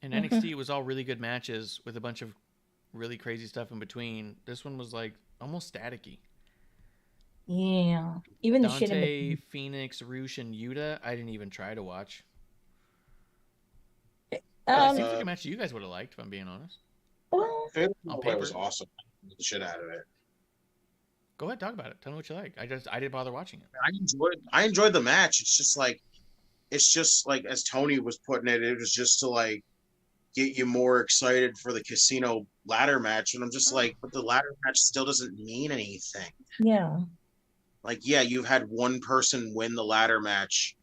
In NXT, it was all really good matches with a bunch of really crazy stuff in between. This one was like almost staticky. Yeah, even the Dante, shit in the Phoenix, Roosh, and Yuta, I didn't even try to watch. It seems like a match you guys would have liked, if I'm being honest. Well, Fatal On Four-Way paper. was awesome. The shit out of it. Go ahead, talk about it. Tell me what you like. I didn't bother watching it. I enjoyed the match. It's just like as Tony was putting it, it was just to like get you more excited for the casino ladder match. And I'm just like, but the ladder match still doesn't mean anything. yeah. Like, yeah, you've had one person win the ladder match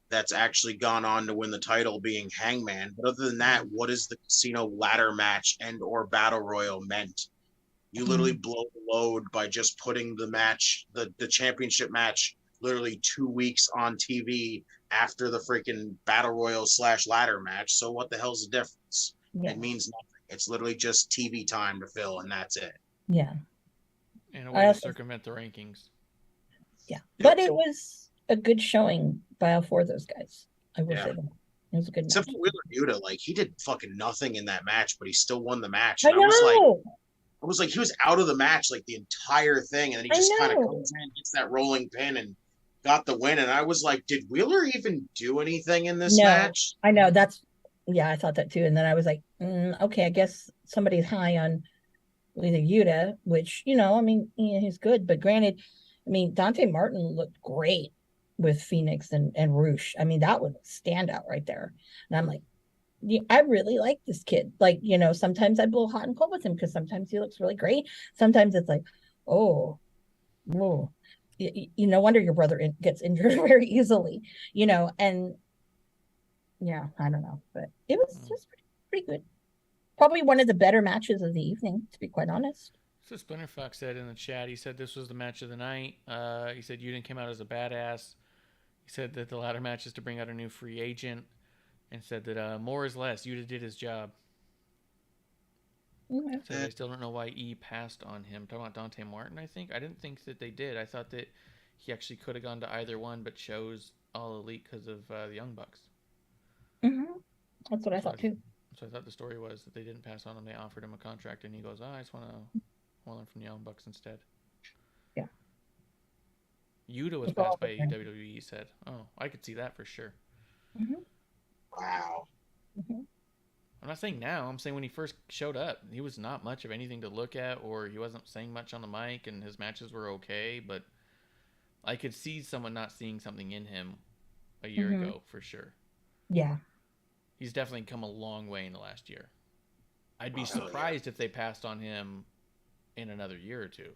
that's actually gone on to win the title, being Hangman. But other than that, what is the casino ladder match and or battle royal meant? You literally blow the load by just putting the match, the championship match, literally 2 weeks on TV after the freaking battle royal / ladder match. So what the hell's the difference? Yeah. It means nothing. It's literally just TV time to fill, and that's it. Yeah. In a way to circumvent the rankings. Yeah. But it was a good showing by all four of those guys. I will say that. It was a good match. Except for Wheeler Yuta, like he did fucking nothing in that match, but he still won the match. I And know. I was like, he was out of the match like the entire thing, and then he just kind of comes in, gets that rolling pin, and got the win. And I was like, did Wheeler even do anything in this match? I know. I thought that too. And then I was like, okay, I guess somebody's high on Wheeler Yuta, which, I mean, he's good. But granted, I mean, Dante Martin looked great with Phoenix and Roosh. I mean, that was a standout right there. And I'm like, I really like this kid. Like, sometimes I blow hot and cold with him because sometimes he looks really great. Sometimes it's like, no wonder your brother gets injured very easily, and yeah, I don't know, but it was just pretty good. Probably one of the better matches of the evening, to be quite honest. So Splinter Fox said in the chat, he said this was the match of the night. He said Yuden came out as a badass. He said that the ladder match is to bring out a new free agent, and said that more is less. Yuta did his job. Okay. So I still don't know why E passed on him. Talking about Dante Martin, I think. I didn't think that they did. I thought that he actually could have gone to either one, but chose All Elite because of the Young Bucks. That's what I thought too. So I thought the story was that they didn't pass on him. They offered him a contract, and he goes, I just want to learn from the Young Bucks instead. Yeah. Yuta was passed by WWE, he said. Oh, I could see that for sure. Wow. I'm not saying now. I'm saying when he first showed up, he was not much of anything to look at, or he wasn't saying much on the mic, and his matches were okay, but I could see someone not seeing something in him a year ago, for sure. Yeah. He's definitely come a long way in the last year. I'd be surprised if they passed on him in another year or two.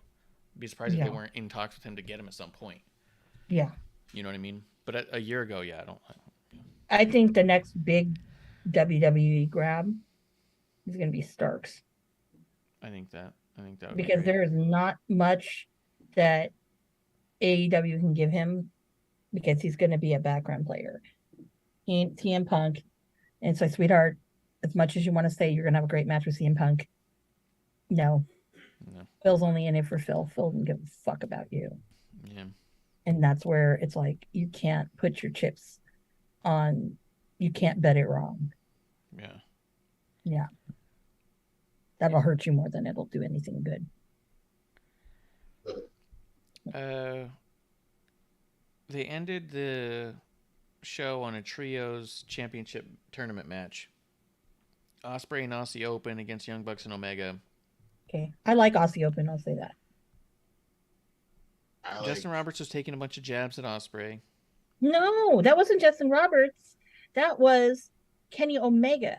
I'd be surprised if they weren't in talks with him to get him at some point. Yeah. You know what I mean? But a year ago, I don't. I think the next big WWE grab is going to be Starks. I think that would because there is not much that AEW can give him because he's going to be a background player. He ain't CM Punk. And so, sweetheart, as much as you want to say you're going to have a great match with CM Punk, no. Phil's only in it for Phil. Phil doesn't give a fuck about you. Yeah. And that's where it's like, you can't put your chips on, you can't bet it wrong. Yeah. Yeah. That'll hurt you more than it'll do anything good. They ended the show on a trios championship tournament match. Ospreay and Aussie Open against Young Bucks and Omega. Okay. I like Aussie Open, I'll say that. Justin Roberts was taking a bunch of jabs at Ospreay. No, that wasn't Justin Roberts. That was Kenny Omega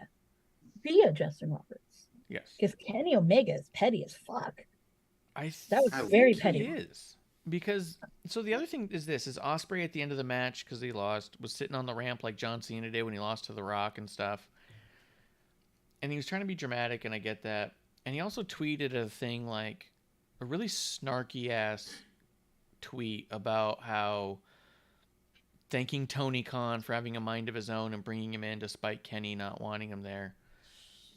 via Justin Roberts. Yes. Because Kenny Omega is petty as fuck. That was very petty. He is. Because, so the other thing is Ospreay at the end of the match, because he lost, was sitting on the ramp like John Cena did when he lost to The Rock and stuff. And he was trying to be dramatic, and I get that. And he also tweeted a thing like, a really snarky ass tweet about how thanking Tony Khan for having a mind of his own and bringing him in despite Kenny not wanting him there.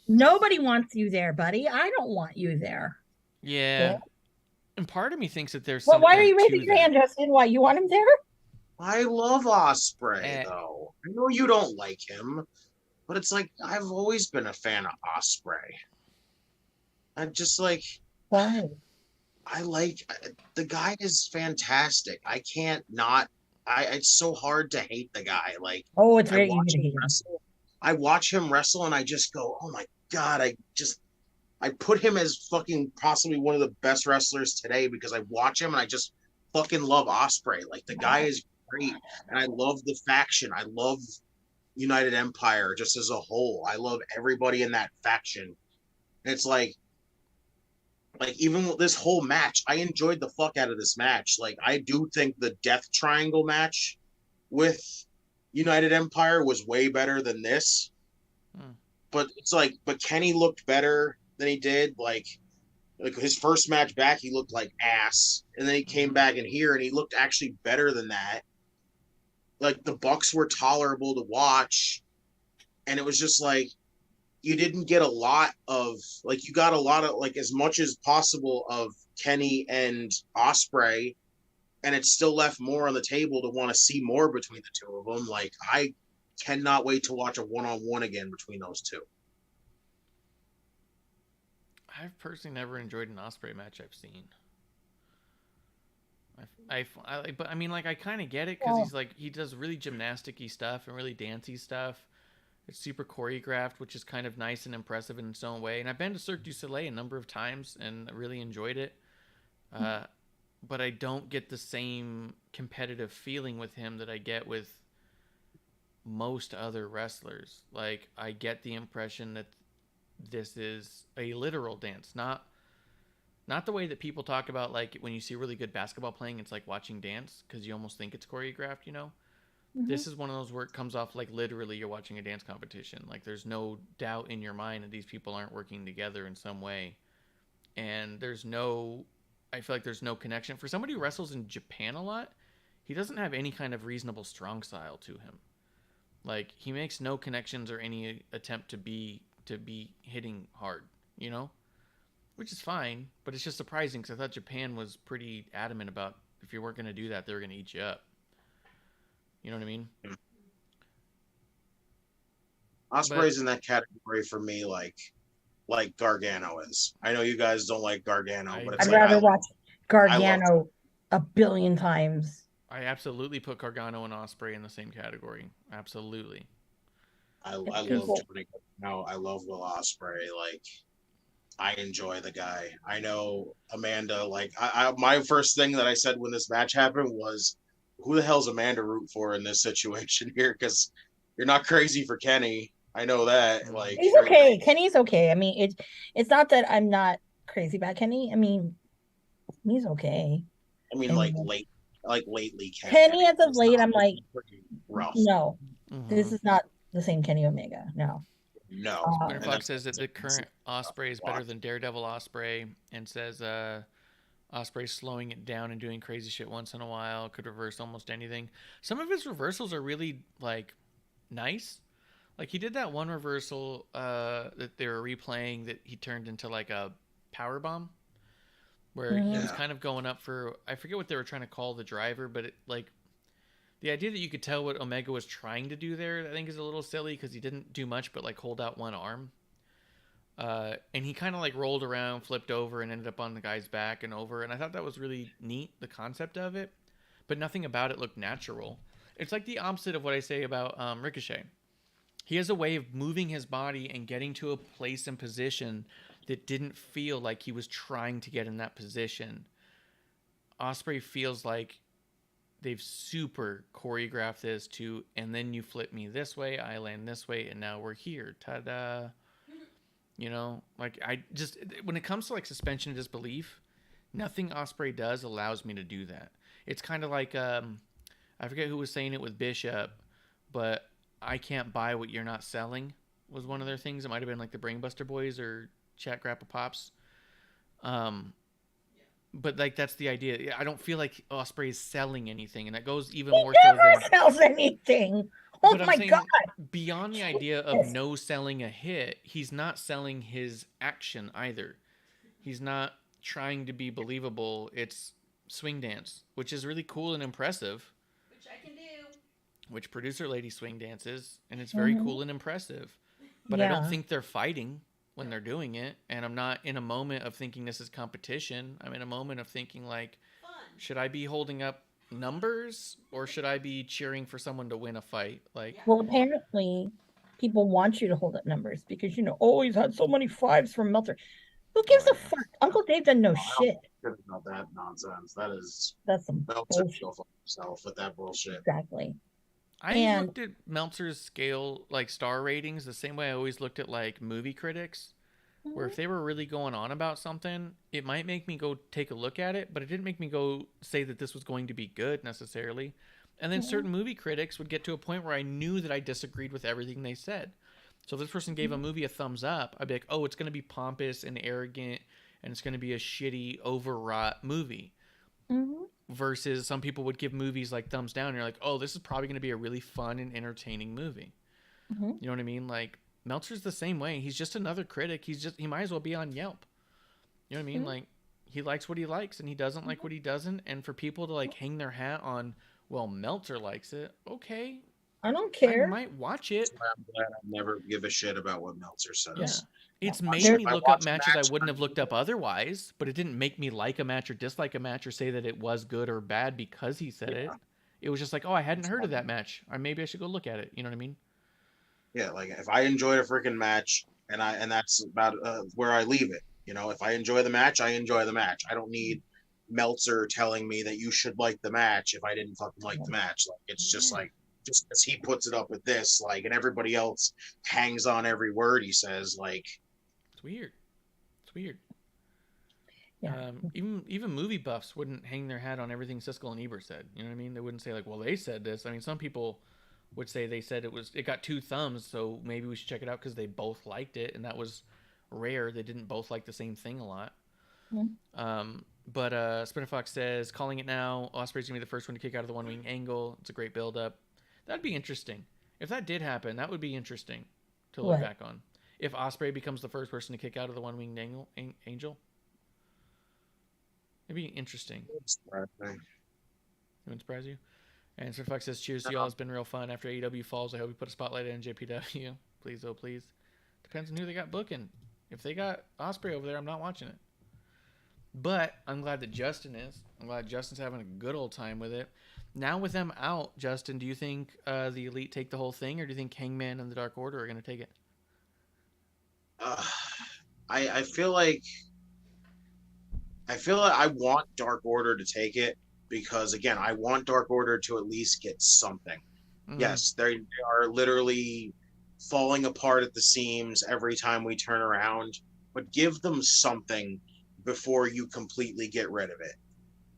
Nobody wants you there, buddy. I don't want you there. Yeah. And part of me thinks that there's well, something why are you raising your hand, Justin? Why, you want him there? I love Ospreay, though. I know you don't like him, but it's like, I've always been a fan of Ospreay. I'm just like... Why? The guy is fantastic. I can't not... it's so hard to hate the guy. Like, oh, it's very easy to hate him. I watch him wrestle and I just go, oh my God, I put him as fucking possibly one of the best wrestlers today because I watch him and I just fucking love Ospreay. Like the guy is great. And I love the faction. I love United Empire just as a whole. I love everybody in that faction. And it's like even with this whole match, I enjoyed the fuck out of this match. Like I do think the Death Triangle match with United Empire was way better than this. But it's like, but Kenny looked better than he did. Like his first match back, he looked like ass, and then he came back in here and he looked actually better than that. Like the Bucks were tolerable to watch, and it was just like you didn't get a lot of like you got a lot of like as much as possible of Kenny and Ospreay, and it still left more on the table to want to see more between the two of them. Like I cannot wait to watch a one-on-one again between those two. I've personally never enjoyed an Ospreay match I've seen. But I mean, like, I kind of get it because he's like, he does really gymnastic-y stuff and really dancey stuff. It's super choreographed, which is kind of nice and impressive in its own way. And I've been to Cirque du Soleil a number of times and really enjoyed it. But I don't get the same competitive feeling with him that I get with most other wrestlers. Like, I get the impression that this is a literal dance, not the way that people talk about, like, when you see really good basketball playing, it's like watching dance because you almost think it's choreographed, you know? This is one of those where it comes off like literally you're watching a dance competition. Like, there's no doubt in your mind that these people aren't working together in some way. And I feel like there's no connection. For somebody who wrestles in Japan a lot, he doesn't have any kind of reasonable strong style to him. Like, he makes no connections or any attempt to be hitting hard, you know? Which is fine, but it's just surprising because I thought Japan was pretty adamant about if you weren't going to do that, they were going to eat you up. You know what I mean? Ospreay's in that category for me, like Gargano is. I know you guys don't like Gargano, but it's I'd like rather watch Gargano a billion times. I absolutely put Gargano and Ospreay in the same category. Absolutely. I love Gargano. I love Will Ospreay. Like, I enjoy the guy. I know Amanda. Like, my first thing that I said when this match happened was, "Who the hell's Amanda root for in this situation here?" Because you're not crazy for Kenny. I know that. Like, he's okay. Kenny's okay. I mean, it's not that I'm not crazy about Kenny. I mean, he's okay. I mean, lately, Kenny as of late, I'm like, rough. No, this is not the same Kenny Omega. No. Winter Fox says that the current Ospreay is better than Daredevil Ospreay, and says Ospreay slowing it down and doing crazy shit once in a while could reverse almost anything. Some of his reversals are really like nice. Like, he did that one reversal that they were replaying that he turned into like a power bomb, where he was kind of going up for, I forget what they were trying to call the driver, but it, like, the idea that you could tell what Omega was trying to do there, I think, is a little silly because he didn't do much but like hold out one arm. And he kind of like rolled around, flipped over, and ended up on the guy's back and over. And I thought that was really neat, the concept of it, but nothing about it looked natural. It's like the opposite of what I say about Ricochet. He has a way of moving his body and getting to a place and position that didn't feel like he was trying to get in that position. Ospreay feels like they've super choreographed this to, and then you flip me this way, I land this way, and now we're here. Ta-da. You know, like, I just, when it comes to like suspension of disbelief, nothing Ospreay does allows me to do that. It's kind of like, I forget who was saying it with Bishop, but I can't buy what you're not selling was one of their things. It might have been like the Brainbuster Boys or Chat Grappa Pops. But like, that's the idea. I don't feel like Ospreay is selling anything, and that goes even more so than sells anything. Oh my God. Beyond the idea of no selling a hit, he's not selling his action either. He's not trying to be believable. It's swing dance, which is really cool and impressive. Which I can do. Which producer lady swing dances, and it's very cool and impressive. But I don't think they're fighting when they're doing it, and I'm not in a moment of thinking this is competition. I'm in a moment of thinking, like, should I be holding up numbers, or should I be cheering for someone to win a fight? Like, well, apparently people want you to hold up numbers because, oh, he's had so many 5s from Meltzer. Who gives a fuck? Uncle Dave doesn't know shit. About that nonsense. That's some Meltzer bullshit. go fuck himself with that bullshit. Exactly. I looked at Meltzer's scale, like star ratings, the same way I always looked at like movie critics, where if they were really going on about something, it might make me go take a look at it, but it didn't make me go say that this was going to be good necessarily. And then certain movie critics would get to a point where I knew that I disagreed with everything they said. So if this person gave a movie a thumbs up, I'd be like, oh, it's going to be pompous and arrogant, and it's going to be a shitty, overwrought movie. Versus some people would give movies like thumbs down, and you're like, oh, this is probably going to be a really fun and entertaining movie. You know what I mean? Like, Meltzer's the same way. He's just another critic. He might as well be on Yelp. You know what I mean? Like, he likes what he likes, and he doesn't like what he doesn't. And for people to like hang their hat on, well, Meltzer likes it. Okay. I don't care. I might watch it. I'm glad I never give a shit about what Meltzer says. Yeah. It's made me look up matches I wouldn't have looked up otherwise, but it didn't make me like a match or dislike a match or say that it was good or bad because he said it. It was just like, oh, I hadn't heard of that match. Or maybe I should go look at it. You know what I mean? Yeah, like if I enjoyed a freaking match and that's about where I leave it. If I enjoy the match, I enjoy the match. I don't need Meltzer telling me that you should like the match if I didn't fucking like the match. Like it's just like just because he puts it up with this, like, and everybody else hangs on every word he says, like. It's weird. Yeah. Even movie buffs wouldn't hang their hat on everything Siskel and Ebert said. You know what I mean? They wouldn't say like, well, they said this. I mean, some people would say they said it got 2 thumbs, so maybe we should check it out because they both liked it, and that was rare. They didn't both like the same thing a lot. But Spinnerfox says, calling it now, Ospreay's gonna be the first one to kick out of the 1-wing angle. It's a great build-up. That'd be interesting. If that did happen, that would be interesting to look back on. If Ospreay becomes the first person to kick out of the 1-winged angel. It'd be interesting. It wouldn't surprise you? And Sir Fox says, cheers to y'all. It's been real fun. After AEW falls, I hope we put a spotlight on JPW. Please, oh please. Depends on who they got booking. If they got Ospreay over there, I'm not watching it. But I'm glad that Justin is. I'm glad Justin's having a good old time with it. Now with them out, Justin, do you think the Elite take the whole thing, or do you think Hangman and the Dark Order are going to take it? I feel like I want Dark Order to take it because, again, I want Dark Order to at least get something. Yes, they are literally falling apart at the seams every time we turn around, but give them something before you completely get rid of it.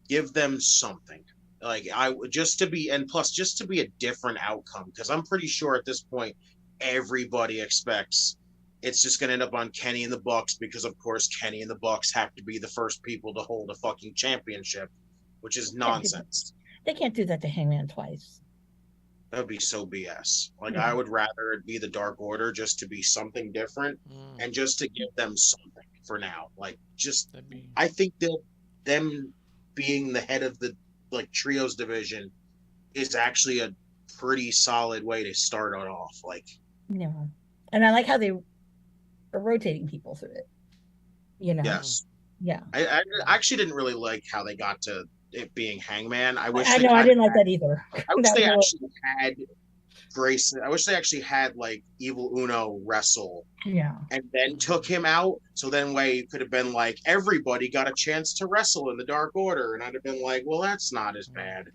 Give them something. Like just to be a different outcome, because I'm pretty sure at this point everybody expects it's just going to end up on Kenny and the Bucks because, of course, Kenny and the Bucks have to be the first people to hold a fucking championship, which is nonsense. They can't do that to Hangman twice. That would be so BS. Like, I would rather it be the Dark Order just to be something different and just to give them something for now. Like, just, I think that them being the head of the, like, trios division is actually a pretty solid way to start it off. Like, yeah. And I like how they are rotating people through it. Yes. Yeah. I actually didn't really like how they got to it being Hangman. I didn't like that either. I wish they actually had Grayson. I wish they actually had like Evil Uno wrestle. Yeah. And then took him out. So then way it could have been like everybody got a chance to wrestle in the Dark Order. And I'd have been like, well, that's not as bad.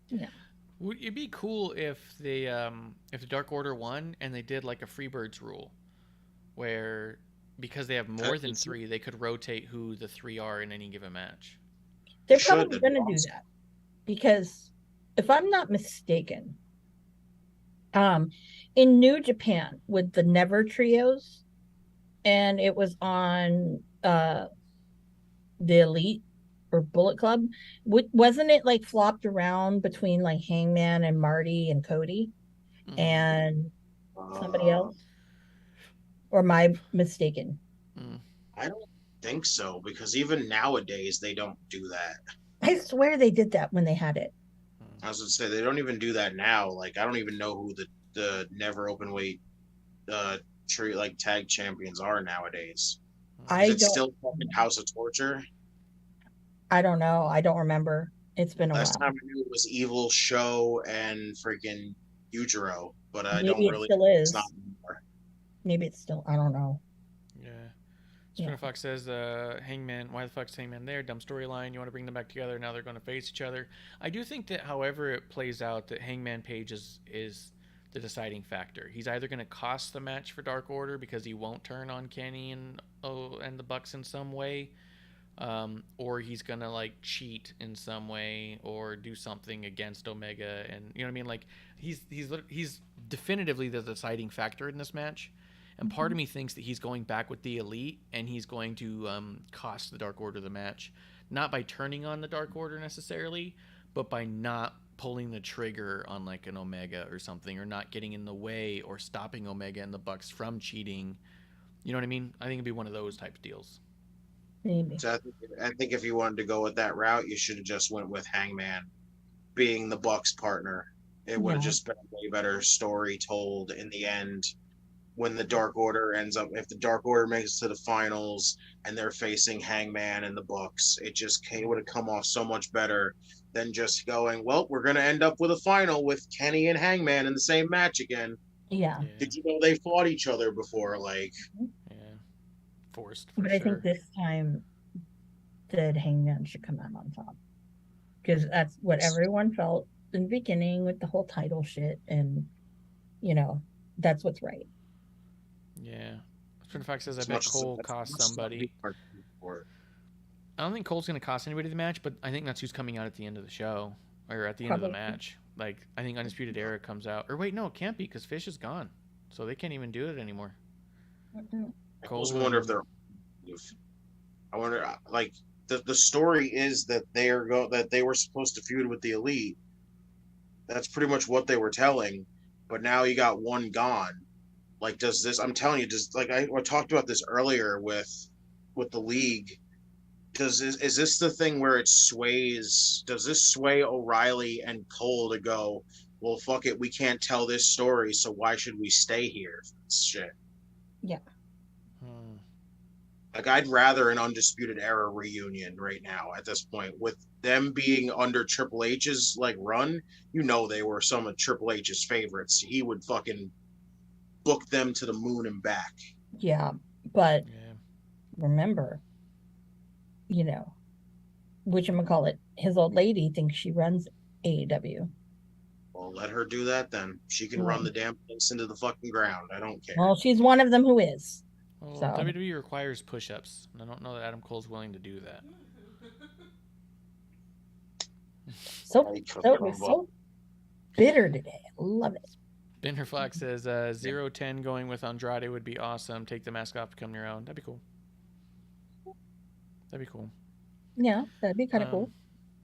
Yeah. Would it be cool if the Dark Order won and they did like a Freebirds rule, where because they have more than 3, they could rotate who the 3 are in any given match? They're probably going to do that because, if I'm not mistaken, in New Japan with the Never trios, and it was on the Elite or Bullet Club, wasn't it like flopped around between like Hangman and Marty and Cody and somebody else? Or am I mistaken? I don't think so, because even nowadays they don't do that. I swear they did that when they had it. I was going to say they don't even do that now. Like, I don't even know who the Never Openweight tag champions are nowadays. Is it still fucking House of Torture? I don't know. I don't remember. It's been a while. Last time I knew it was Evil Show and freaking Yujiro, but I Maybe don't really. It still is. It's not anymore. Maybe it's still, I don't know. Yeah. Yeah. Spinner Fox says, Hangman, why the fuck's Hangman there? Dumb storyline. You want to bring them back together. Now they're going to face each other. I do think that, however it plays out, that Hangman Page is the deciding factor. He's either going to cost the match for Dark Order because he won't turn on Kenny and the Bucks in some way, or he's going to like cheat in some way or do something against Omega, and you know what I mean? Like he's definitively the deciding factor in this match. And part of me thinks that he's going back with the Elite, and he's going to cost the Dark Order the match. Not by turning on the Dark Order necessarily, but by not pulling the trigger on like an Omega or something, or not getting in the way or stopping Omega and the Bucks from cheating. You know what I mean? I think it'd be one of those type of deals. Maybe. So I think if you wanted to go with that route, you should have just went with Hangman being the Bucks partner. It would have just been a way better story told in the end. When the Dark Order ends up, if the Dark Order makes it to the finals and they're facing Hangman and the Bucks, it would have come off so much better than just going, well, we're going to end up with a final with Kenny and Hangman in the same match again. Yeah. Did you know they fought each other before? Like, yeah, forced. But I think this time that Hangman should come out on top, because that's what everyone felt in the beginning with the whole title shit, and that's what's right. Yeah. Spinner Fox says, I bet Cole cost somebody. I don't think Cole's going to cost anybody the match, but I think that's who's coming out at the end of the show, or at the end of the match. Like, I think Undisputed Era comes out. Or wait, no, it can't be, because Fish is gone. So they can't even do it anymore. I also wonder if they're... I wonder, like, the story is that that they were supposed to feud with the Elite. That's pretty much what they were telling. But now you got one gone. Like, does this? I'm telling you, I talked about this earlier with the league. Is this the thing where it sways? Does this sway O'Reilly and Cole to go, well, fuck it, we can't tell this story, so why should we stay here? Shit. Yeah. Like, I'd rather an Undisputed Era reunion right now at this point, with them being under Triple H's like run. They were some of Triple H's favorites. He would fucking book them to the moon and back. Yeah, but remember, whatchamacallit, his old lady thinks she runs AEW. Well, let her do that then. She can run the damn place into the fucking ground. I don't care. Well, she's one of them who is. Well, so. WWE requires push-ups, and I don't know that Adam Cole's willing to do that. So bitter today. I love it. Spinner Fox says 0-10 going with Andrade would be awesome. Take the mask off, become your own. That'd be cool. Yeah, that'd be kind of cool.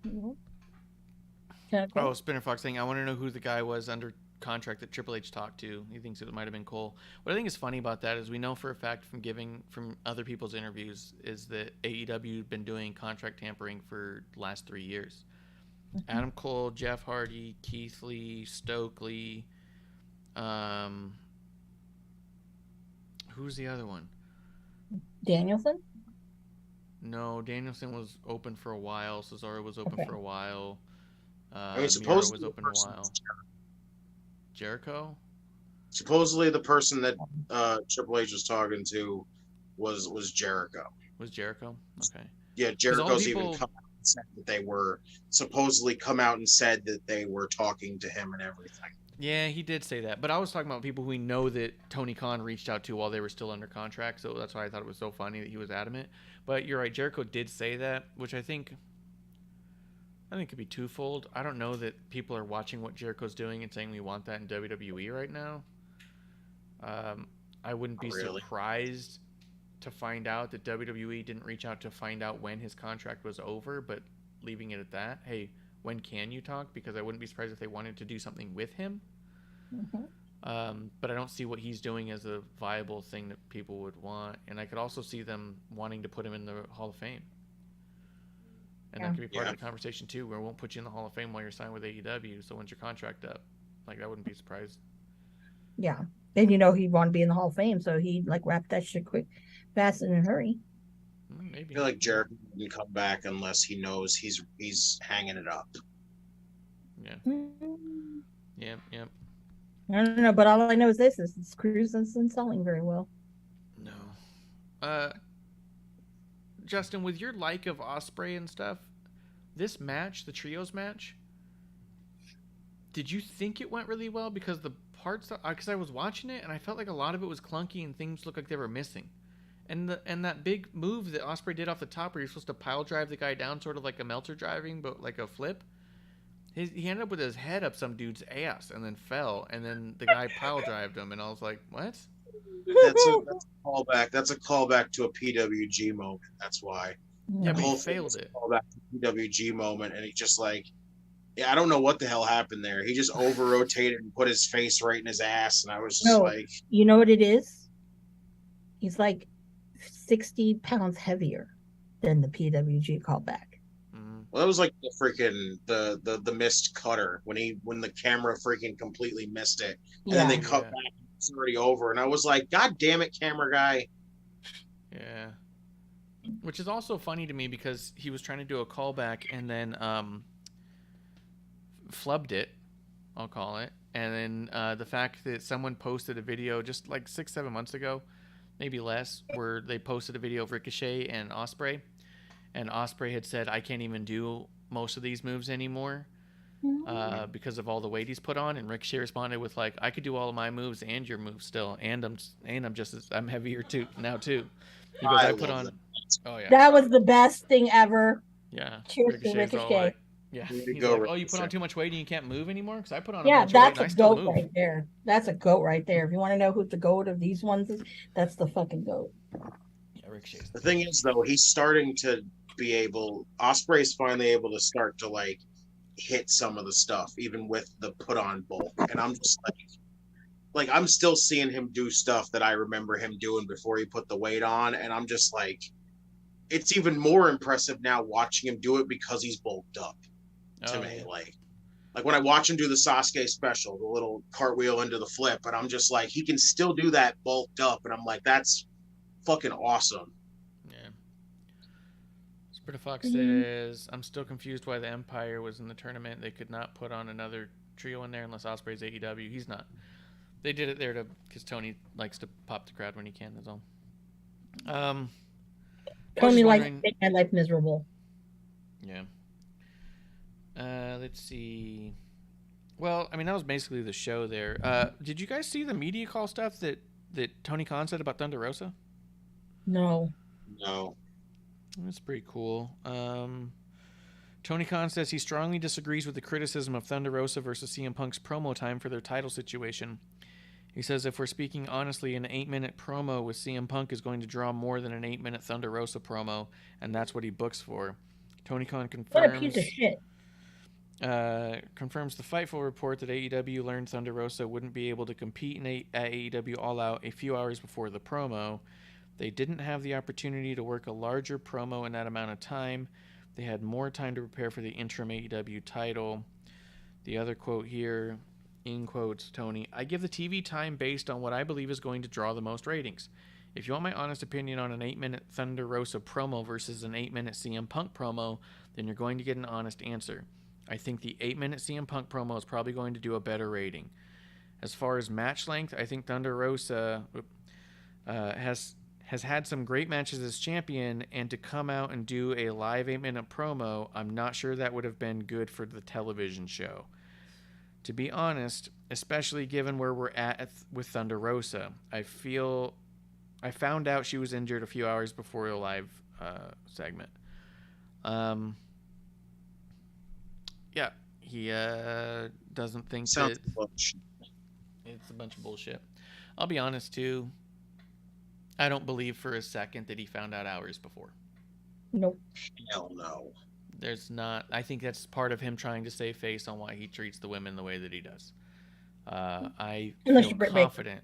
Kind of cool. Oh, Spinner Fox saying, I want to know who the guy was under contract that Triple H talked to. He thinks it might have been Cole. What I think is funny about that is we know for a fact from other people's interviews is that AEW has been doing contract tampering for the last 3 years. Adam Cole, Jeff Hardy, Keith Lee, Stokely. Who's the other one? Danielson? No, Danielson was open for a while. Cesaro was open for a while. Supposedly was open a while. Jericho? Supposedly the person that Triple H was talking to was Jericho. Was Jericho? Okay. Yeah, Jericho's even come out and said that they were supposedly come out and said that they were talking to him and everything. Yeah, he did say that. But I was talking about people we know that Tony Khan reached out to while they were still under contract. So that's why I thought it was so funny that he was adamant. But you're right, Jericho did say that, which I think could be twofold. I don't know that people are watching what Jericho's doing and saying we want that in WWE right now. I wouldn't be surprised to find out that WWE didn't reach out to find out when his contract was over, but leaving it at that. Hey, when can you talk? Because I wouldn't be surprised if they wanted to do something with him. But I don't see what he's doing as a viable thing that people would want. And I could also see them wanting to put him in the Hall of Fame. And that could be part of the conversation too, where we won't put you in the Hall of Fame while you're signed with AEW. So when's your contract up? Like, I wouldn't be surprised. Yeah. And he'd want to be in the Hall of Fame, so he'd wrap that shit quick, fast, and in a hurry. Maybe. I feel like Jericho wouldn't come back unless he knows he's hanging it up. Yeah. Yep. I don't know, but all I know is this: is Cruise isn't selling very well. No. Justin, with your like of Ospreay and stuff, this match, the trios match, did you think it went really well? Because the parts, because I was watching it and I felt like a lot of it was clunky and things looked like they were missing. And that big move that Ospreay did off the top, where you're supposed to pile drive the guy down, sort of like a Meltzer driving, but like a flip. He ended up with his head up some dude's ass and then fell, and then the guy pile drived him, and I was like, what? That's a callback. That's a callback to a PWG moment. That's why. Yeah, but The whole he failed thing is it. a callback to a PWG moment, and he just like, yeah, I don't know what the hell happened there. He just over rotated and put his face right in his ass, and I was just like, you know what it is? He's like 60 pounds heavier than the PWG callback. well, that was like the freaking the missed cutter when the camera freaking completely missed it, and then they cut back. It's already over, and I was like, God damn it, camera guy. Yeah. Which is also funny to me because he was trying to do a callback and then flubbed it, I'll call it. And then the fact that someone posted a video just like 6-7 months ago, maybe less, where they posted a video of Ricochet and Ospreay. And Ospreay had said, I can't even do most of these moves anymore because of all the weight he's put on. And Ricochet responded with like, I could do all of my moves and your moves still, and I'm heavier too now too. He goes, I put on. That. Oh yeah. That was the best thing ever. Yeah. Cheers to Ricochet. Like, yeah. He's go, like, oh, you put on too much weight and you can't move anymore? Because I put on a Yeah, bunch of weight that's and I a still goat move. right there. That's a goat right there. If you want to know who the goat of these ones is, that's the fucking goat. Yeah, Ricochet's The thing is, though, he's starting to be able. Ospreay's finally able to start to like hit some of the stuff, even with the put on bulk. And I'm just like I'm still seeing him do stuff that I remember him doing before he put the weight on, and I'm just like, it's even more impressive now watching him do it because he's bulked up. To me, yeah. like when I watch him do the Sasuke special, the little cartwheel into the flip, and I'm just like, he can still do that bulked up, and I'm like, that's fucking awesome. Yeah. Spirit of Fox says, I'm still confused why the Empire was in the tournament. They could not put on another trio in there unless Ospreay's AEW. He's not. They did it there because Tony likes to pop the crowd when he can. That's all. Tony likes to make my life miserable. Yeah. Let's see. Well, I mean, that was basically the show there. Did you guys see the media call stuff that Tony Khan said about Thunder Rosa? No. That's pretty cool. Tony Khan says he strongly disagrees with the criticism of Thunder Rosa versus CM Punk's promo time for their title situation. He says if we're speaking honestly, an 8-minute promo with CM Punk is going to draw more than an 8-minute Thunder Rosa promo, and that's what he books for. Tony Khan confirms... What a piece of shit. Confirms the Fightful report that AEW learned Thunder Rosa wouldn't be able to compete at AEW All Out a few hours before the promo. They didn't have the opportunity to work a larger promo in that amount of time. They had more time to prepare for the interim AEW title. The other quote here, in quotes, Tony, I give the TV time based on what I believe is going to draw the most ratings. If you want my honest opinion on an 8-minute Thunder Rosa promo versus an 8-minute CM Punk promo, then you're going to get an honest answer. I think the 8-minute CM Punk promo is probably going to do a better rating. As far as match length, I think Thunder Rosa has had some great matches as champion, and to come out and do a live 8-minute promo, I'm not sure that would have been good for the television show. To be honest, especially given where we're at with Thunder Rosa, I found out she was injured a few hours before the live segment. Yeah, he doesn't think Sounds that it's a bunch of bullshit. I'll be honest too. I don't believe for a second that he found out hours before. Nope. Hell no. There's not. I think that's part of him trying to save face on why he treats the women the way that he does. I feel confident.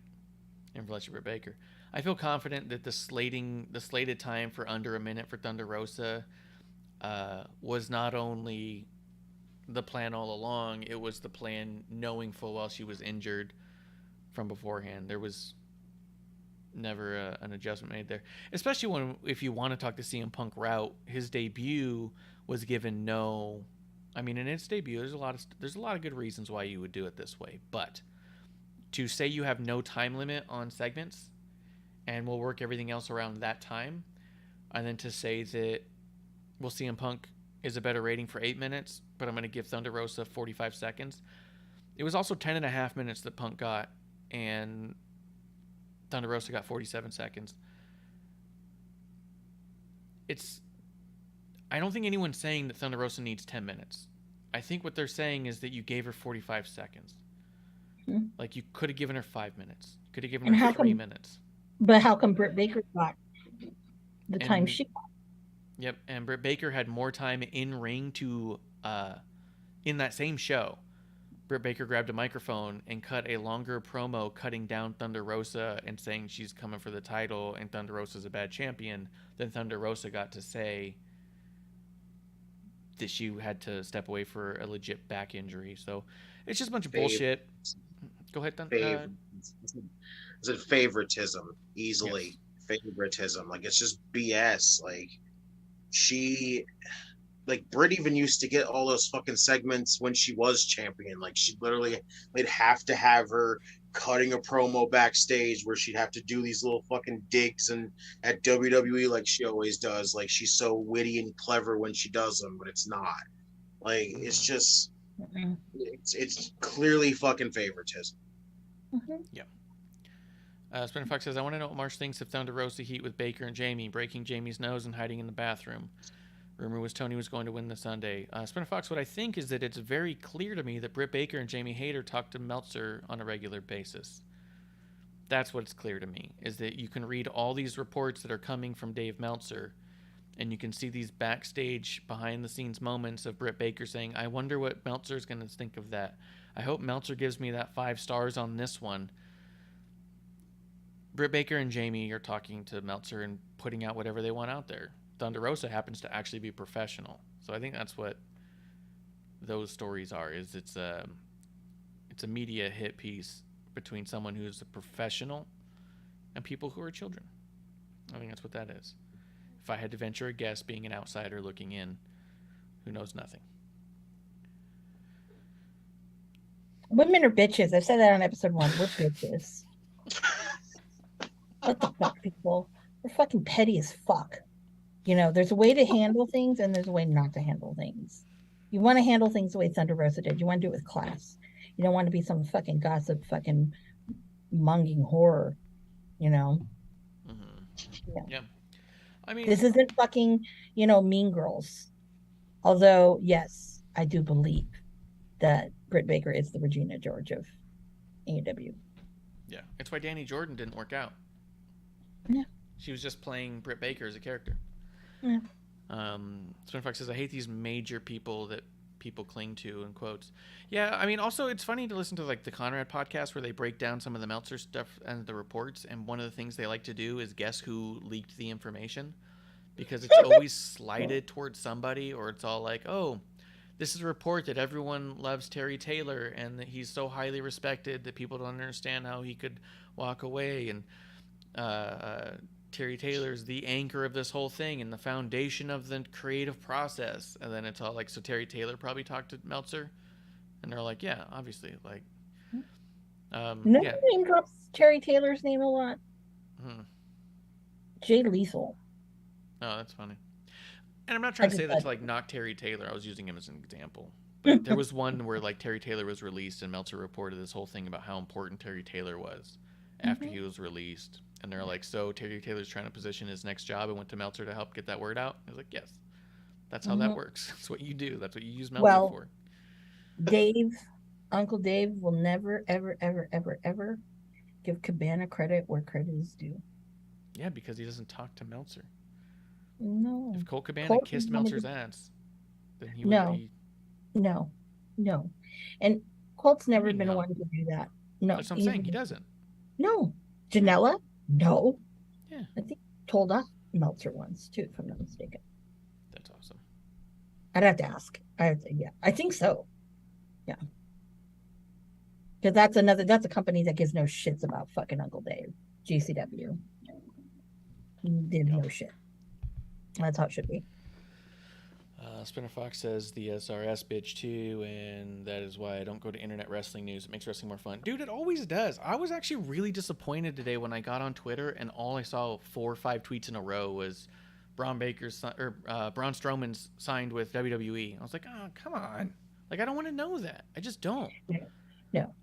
Unless you're Britt Baker. I feel confident that the slated time for under a minute for Thunder Rosa was not only the plan all along, it was the plan knowing full well she was injured from beforehand. There was never an adjustment made there, especially if you want to talk the CM Punk route. His debut was given no, I mean, in its debut, there's a lot of good reasons why you would do it this way, but to say you have no time limit on segments and we'll work everything else around that time, and then to say that we'll CM Punk is a better rating for 8 minutes, but I'm going to give Thunder Rosa 45 seconds. It was also 10.5 minutes that Punk got, and Thunder Rosa got 47 seconds. I don't think anyone's saying that Thunder Rosa needs 10 minutes. I think what they're saying is that you gave her 45 seconds. Mm-hmm. Like, you could have given her 5 minutes. Could have given her 3 minutes. But how come Britt Baker got the time she got? Yep, and Britt Baker had more time in ring to, in that same show. Britt Baker grabbed a microphone and cut a longer promo cutting down Thunder Rosa and saying she's coming for the title and Thunder Rosa's a bad champion. Then Thunder Rosa got to say that she had to step away for a legit back injury. So it's just a bunch of bullshit. Go ahead, Thunder. Is it favoritism? Easily. Yes. Favoritism. Like, it's just BS. Like, Britt even used to get all those fucking segments when she was champion. Like, she literally, they'd have to have her cutting a promo backstage where she'd have to do these little fucking digs and at WWE like she always does. Like, she's so witty and clever when she does them, but it's not. Like, it's just, it's clearly fucking favoritism. Mm-hmm. Yeah. Spinner Fox says, I want to know what Marsh thinks of Thunder Rosa heat with Baker and Jamie, breaking Jamie's nose and hiding in the bathroom. Rumor was Tony was going to win the Sunday. Spinner Fox, what I think is that it's very clear to me that Britt Baker and Jamie Hayter talk to Meltzer on a regular basis. That's what's clear to me, is that you can read all these reports that are coming from Dave Meltzer, and you can see these backstage, behind-the-scenes moments of Britt Baker saying, I wonder what Meltzer's going to think of that. I hope Meltzer gives me that 5 stars on this one. Britt Baker and Jamie are talking to Meltzer and putting out whatever they want out there. Thunder Rosa happens to actually be professional. So I think that's what those stories are, is it's a media hit piece between someone who's a professional and people who are children. I think that's what that is. If I had to venture a guess, being an outsider looking in, who knows nothing. Women are bitches. I've said that on episode 1. We're bitches. What the fuck, people? We're fucking petty as fuck. You know, there's a way to handle things and there's a way not to handle things. You want to handle things the way Thunder Rosa did. You want to do it with class. You don't want to be some fucking gossip, fucking monging horror, you know? Mm-hmm. Yeah. I mean, this isn't fucking, Mean Girls. Although, yes, I do believe that Britt Baker is the Regina George of AEW. Yeah. It's why Danny Jordan didn't work out. Yeah. She was just playing Britt Baker as a character. Yeah. Spinfox says, I hate these major people that people cling to, in quotes. Yeah, I mean, also, it's funny to listen to, like, the Conrad podcast where they break down some of the Meltzer stuff and the reports, and one of the things they like to do is guess who leaked the information, because it's always slighted towards somebody, or it's all like, oh, this is a report that everyone loves Terry Taylor, and that he's so highly respected that people don't understand how he could walk away, and Terry Taylor's the anchor of this whole thing and the foundation of the creative process. And then it's all like, so Terry Taylor probably talked to Meltzer, and they're like, yeah, obviously, like, name drops Terry Taylor's name a lot. Jay Lethal. Oh, that's funny. And I'm not trying to say that's like knock Terry Taylor. I was using him as an example. But there was one where, like, Terry Taylor was released and Meltzer reported this whole thing about how important Terry Taylor was after he was released. And they're like, so Terry Taylor's trying to position his next job and went to Meltzer to help get that word out? I was like, yes. That's how that works. That's what you do. That's what you use Meltzer for. Uncle Dave will never, ever, ever, ever, ever give Cabana credit where credit is due. Yeah, because he doesn't talk to Meltzer. No. If Colt Cabana kissed Meltzer's ass, then he would be... No. And Colt's never been one to do that. No. That's what I'm saying. He doesn't. No. Janela? No. Yeah. I think he told us Meltzer once, too, if I'm not mistaken. That's awesome. I'd have to ask. Yeah, I think so. Yeah. Because that's a company that gives no shits about fucking Uncle Dave. GCW. Did no shit. That's how it should be. Spinner Fox says the SRS bitch too, and that is why I don't go to internet wrestling news. It makes wrestling more fun. Dude, it always does. I was actually really disappointed today when I got on Twitter and all I saw 4 or 5 tweets in a row was Braun Strowman's signed with WWE. I was like, oh, come on. Like, I don't want to know that. I just don't. No.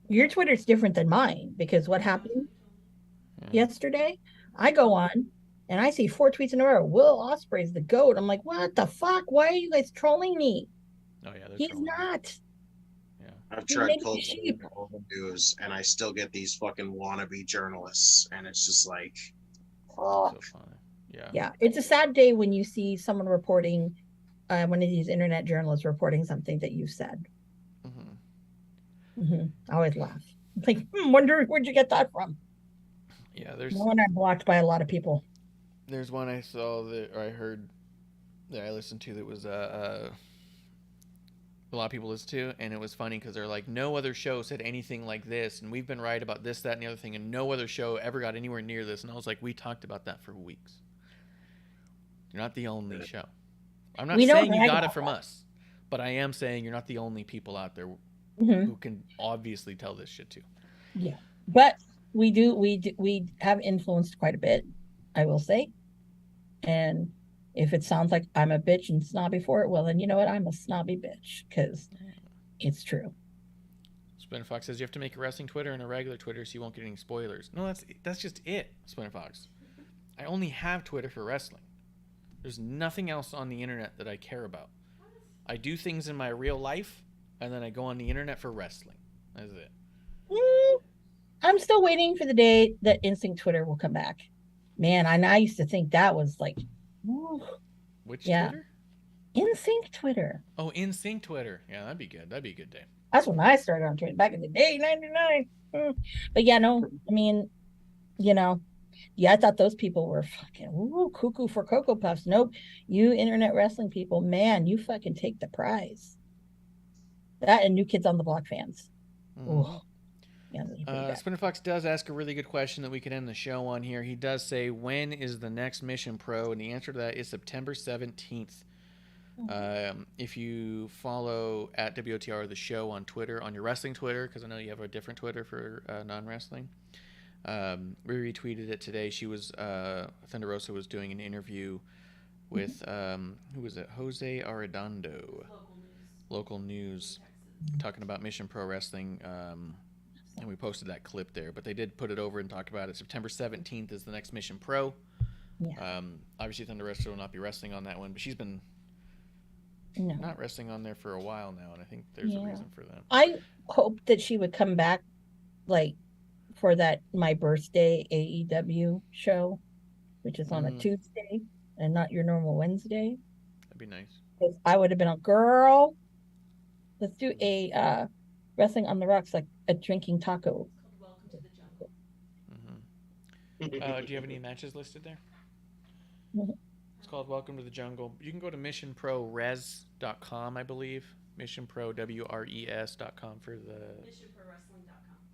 Your Twitter's different than mine because what happened yesterday, I go on and I see 4 tweets in a row. Will Ospreay's the GOAT. I'm like, what the fuck? Why are you guys trolling me? Oh, yeah. He's not. Yeah. I've tried cultivating all the news, and I still get these fucking wannabe journalists, and it's just like, So funny. Yeah. Yeah. It's a sad day when you see someone reporting, one of these internet journalists reporting something that you said. I always laugh. I'm like, wonder where'd you get that from? Yeah, there's one I'm blocked by a lot of people. There's one I saw that, or I heard that I listened to that was a lot of people listen to, and it was funny because they're like, no other show said anything like this, and we've been right about this, that, and the other thing, and no other show ever got anywhere near this. And I was like, we talked about that for weeks. You're not the only show. I'm not saying you got it from us, but I am saying you're not the only people out there who can obviously tell this shit too. Yeah, but we have influenced quite a bit, I will say. And if it sounds like I'm a bitch and snobby for it, well, then you know what? I'm a snobby bitch because it's true. Splinter Fox says you have to make a wrestling Twitter and a regular Twitter so you won't get any spoilers. No, that's just it, Splinter Fox. I only have Twitter for wrestling. There's nothing else on the internet that I care about. I do things in my real life, and then I go on the internet for wrestling. That's it. I'm still waiting for the day that Instinct Twitter will come back. Man, I used to think that was like... Which Twitter? Insync Twitter. Oh, Insync Twitter. Yeah, that'd be good. That'd be a good day. That's when I started on Twitter back in the day, 99. But yeah, no, I mean, you know, yeah, I thought those people were fucking cuckoo for Cocoa Puffs. Nope. You internet wrestling people, man, you fucking take the prize. That and New Kids on the Block fans. Yeah, Spinner Fox does ask a really good question that we could end the show on here. He does say, when is the next Mission Pro? And the answer to that is September 17th. If you follow at WOTR the show on Twitter, on your wrestling Twitter, because I know you have a different Twitter for non-wrestling, we retweeted it today. She was Thunder Rosa was doing an interview with who was it? Jose Arredondo, local news, talking about Mission Pro Wrestling. And we posted that clip there, but they did put it over and talk about it. September 17th is the next Mission Pro. Yeah. Obviously, Thunder Rosa will not be wrestling on that one, but she's been not wrestling on there for a while now, and I think there's a reason for that. I hope that she would come back, like, for that My Birthday AEW show, which is on a Tuesday and not your normal Wednesday. That'd be nice. Because I would have been a girl. Let's do a Wrestling on the Rocks, like a drinking taco. Welcome to the Jungle. Do you have any matches listed there? It's called Welcome to the Jungle. You can go to missionprores.com, I believe. missionprowres.com for the...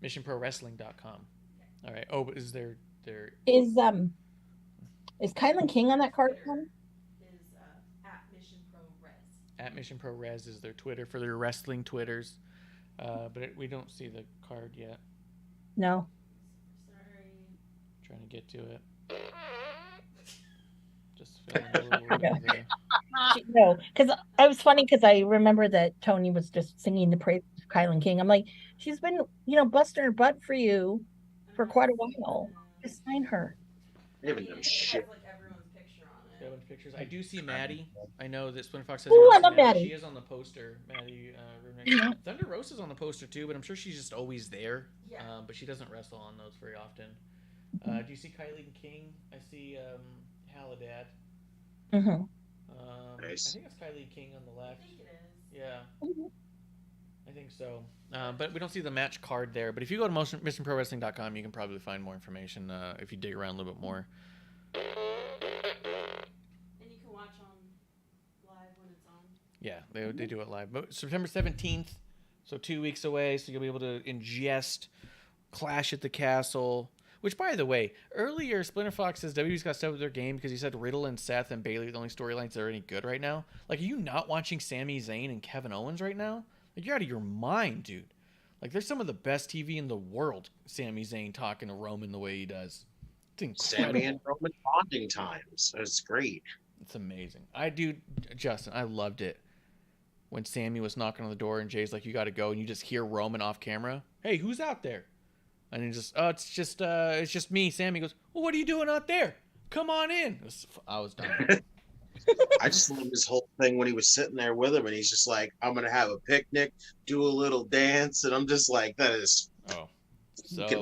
missionprowrestling.com. Okay. All right. Oh, but is there... Is Kylan King on that card? Is at Mission Pro Res. At Mission Pro Res is their Twitter for their wrestling Twitters. But we don't see the card yet. No. Sorry. Trying to get to it. Just feeling a little there. No, because I was funny because I remember that Tony was just singing the praise of Kylan King. I'm like, she's been, busting her butt for you for quite a while. Just sign her. They haven't done shit. Like everyone's picture on it. Everyone's pictures. I do see Maddie. I know that Splinter Fox says Ooh, I love Maddie. She is on the poster. Maddie. Thunder Rosa's on the poster too, but I'm sure she's just always there. Yeah. But she doesn't wrestle on those very often. Do you see Kylie King? I see Haladad. Mm-hmm. Nice. I think it's Kylie King on the left. I think it is. Yeah. I think so. But we don't see the match card there. But if you go to missionprowrestling.com, you can probably find more information if you dig around a little bit more. And you can watch on live when it's on. Yeah, they do it live. But September 17th, so 2 weeks away. So you'll be able to ingest Clash at the Castle. Which, by the way, earlier Splinter Fox says WWE's got stuff with their game because he said Riddle and Seth and Bayley are the only storylines that are any good right now. Like, are you not watching Sami Zayn and Kevin Owens right now? Like, you're out of your mind, dude. Like, there's some of the best TV in the world. Sami Zayn talking to Roman the way he does. It's incredible. Sammy and Roman bonding times. It's great. It's amazing. Justin, I loved it when Sammy was knocking on the door and Jay's like, "You got to go," and you just hear Roman off camera. "Hey, who's out there?" And he just, "Oh, it's just me." Sammy goes, "Well, what are you doing out there? Come on in." I was done. I just love his whole thing when he was sitting there with him, and he's just like, "I'm gonna have a picnic, do a little dance," and I'm just like, "That is so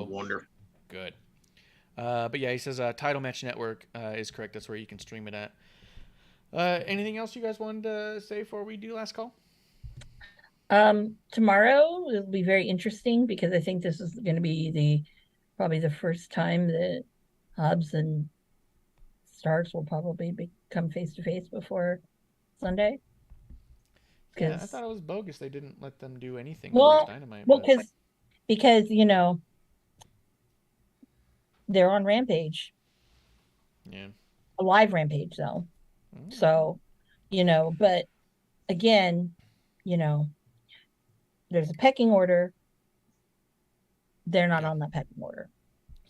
wonderful." Good. But yeah, he says Title Match Network is correct. That's where you can stream it at. Anything else you guys wanted to say before we do last call? Tomorrow will be very interesting because I think this is going to be probably the first time that Hobbs and Starks will probably become face to face before Sunday. Yeah, I thought it was bogus. They didn't let them do anything. Well, Dynamite, because they're on Rampage. Yeah. A live Rampage though. So, but again, there's a pecking order. They're not on that pecking order.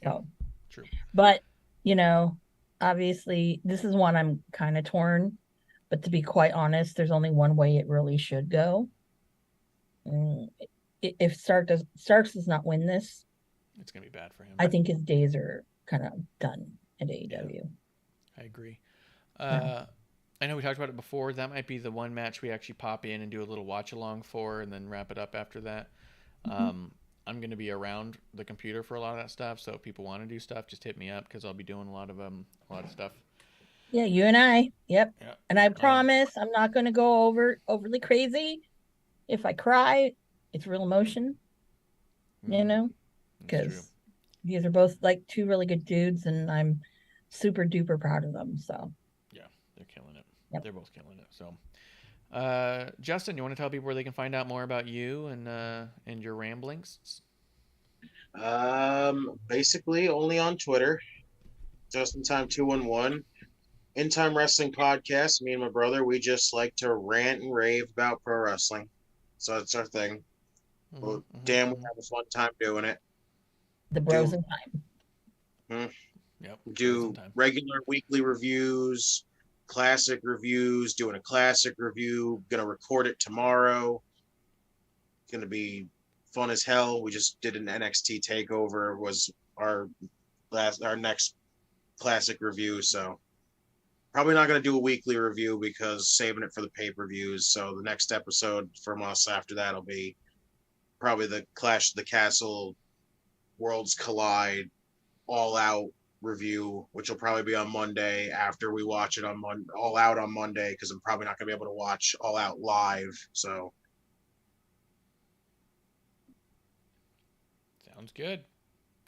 So, true. But, obviously this is one I'm kind of torn, but to be quite honest, there's only one way it really should go. If Starks does not win this, it's going to be bad for him. I think his days are kind of done at AEW. Yeah, I agree. I know we talked about it before. That might be the one match we actually pop in and do a little watch along for and then wrap it up after that. I'm going to be around the computer for a lot of that stuff. So if people want to do stuff, just hit me up because I'll be doing a lot of stuff. Yeah, you and I. Yep. And I promise I'm not going to go overly crazy. If I cry, it's real emotion, because these are both like two really good dudes and I'm super duper proud of them. So yeah, they're killing it. Yep. They're both killing it. So Justin, you want to tell people where they can find out more about you and your ramblings? Basically only on Twitter, JustinTime211. In Time Wrestling Podcast. Me and my brother, we just like to rant and rave about pro wrestling. So that's our thing. Well, damn, we have a fun time doing it. The bros in time. Yep. Do regular weekly reviews, classic reviews, doing a classic review. Gonna record it tomorrow. It's gonna be fun as hell. We just did an NXT takeover. Was our next classic review. So probably not gonna do a weekly review because saving it for the pay-per-views. So the next episode from us after that will be probably the Clash of the Castle, Worlds Collide, All Out review, which will probably be on Monday after we watch it on All Out on Monday, because I'm probably not going to be able to watch All Out live. So sounds good.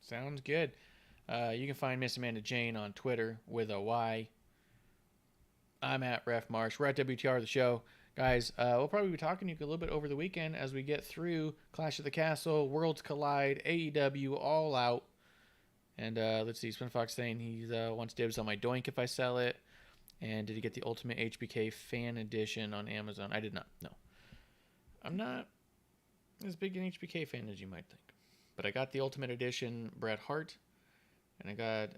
You can find MsAmandaJayne on Twitter with a Y. I'm at Ref Marsh. We're at WTR the show. Guys, we'll probably be talking to you a little bit over the weekend as we get through Clash of the Castle, Worlds Collide, AEW, All Out. And let's see, Spin Fox saying he wants dibs on my Doink if I sell it. And did he get the Ultimate HBK Fan Edition on Amazon? I did not. No. I'm not as big an HBK fan as you might think. But I got the Ultimate Edition Bret Hart. And I got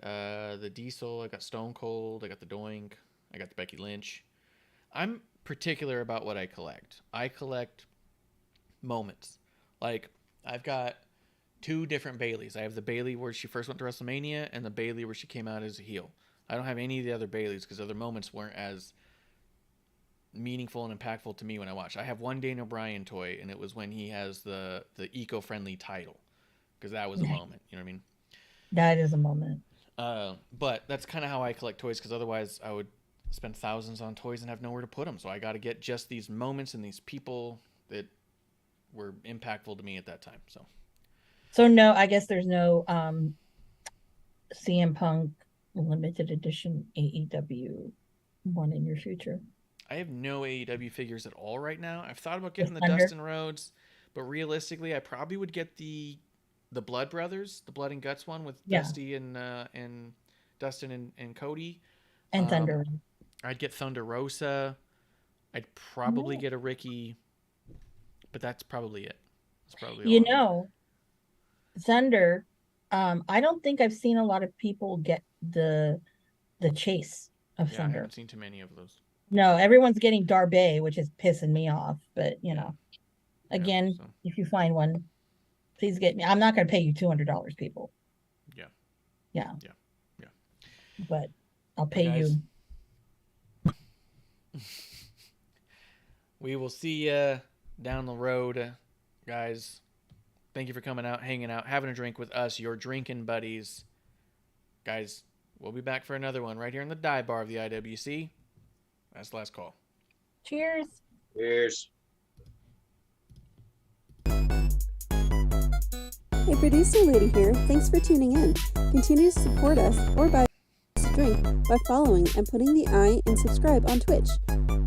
the Diesel. I got Stone Cold. I got the Doink. I got the Becky Lynch. I'm particular about what I collect. I collect moments. Like, I've got two different Baileys. I have the Bailey where she first went to WrestleMania and the Bailey where she came out as a heel. I don't have any of the other Baileys because other moments weren't as meaningful and impactful to me when I watched. I have one Daniel Bryan toy, and it was when he has the eco-friendly title, because that was a moment. You know what I mean? That is a moment. But that's kind of how I collect toys, because otherwise I would spend thousands on toys and have nowhere to put them. So I got to get just these moments and these people that were impactful to me at that time. So no, I guess there's no CM Punk limited edition AEW one in your future. I have no AEW figures at all right now. I've thought about getting the Thunder. Dustin Rhodes, but realistically, I probably would get the the Blood Brothers, the Blood and Guts one with Yeah. Dusty and Dustin and Cody. And Thunder. I'd get Thunder Rosa. I'd probably get a Ricky, but that's probably it. That's probably all You I get. know, Thunder, I don't think I've seen a lot of people get the chase of Yeah, I Thunder. haven't seen too many of those. No, everyone's getting Darbe, which is pissing me off. But you know, Yeah, again, so, if you find one, please get me. I'm not going to pay you $200, people. yeah. Yeah. Yeah. Yeah. But I'll pay guys, you. we will see you down the road, guys. Thank you for coming out, hanging out, having a drink with us, your drinking buddies. Guys, we'll be back for another one right here in the dive bar of the IWC. That's the last call. Cheers. Cheers. Hey, producer lady here. Thanks for tuning in. Continue to support us or buy us a drink by following and putting the I in subscribe on Twitch.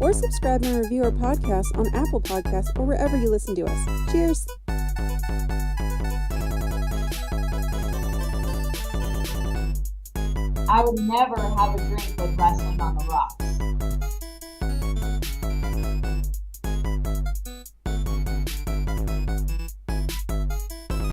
Or subscribe and review our podcast on Apple Podcasts or wherever you listen to us. Cheers. I would never have a drink with wrestling on the rocks.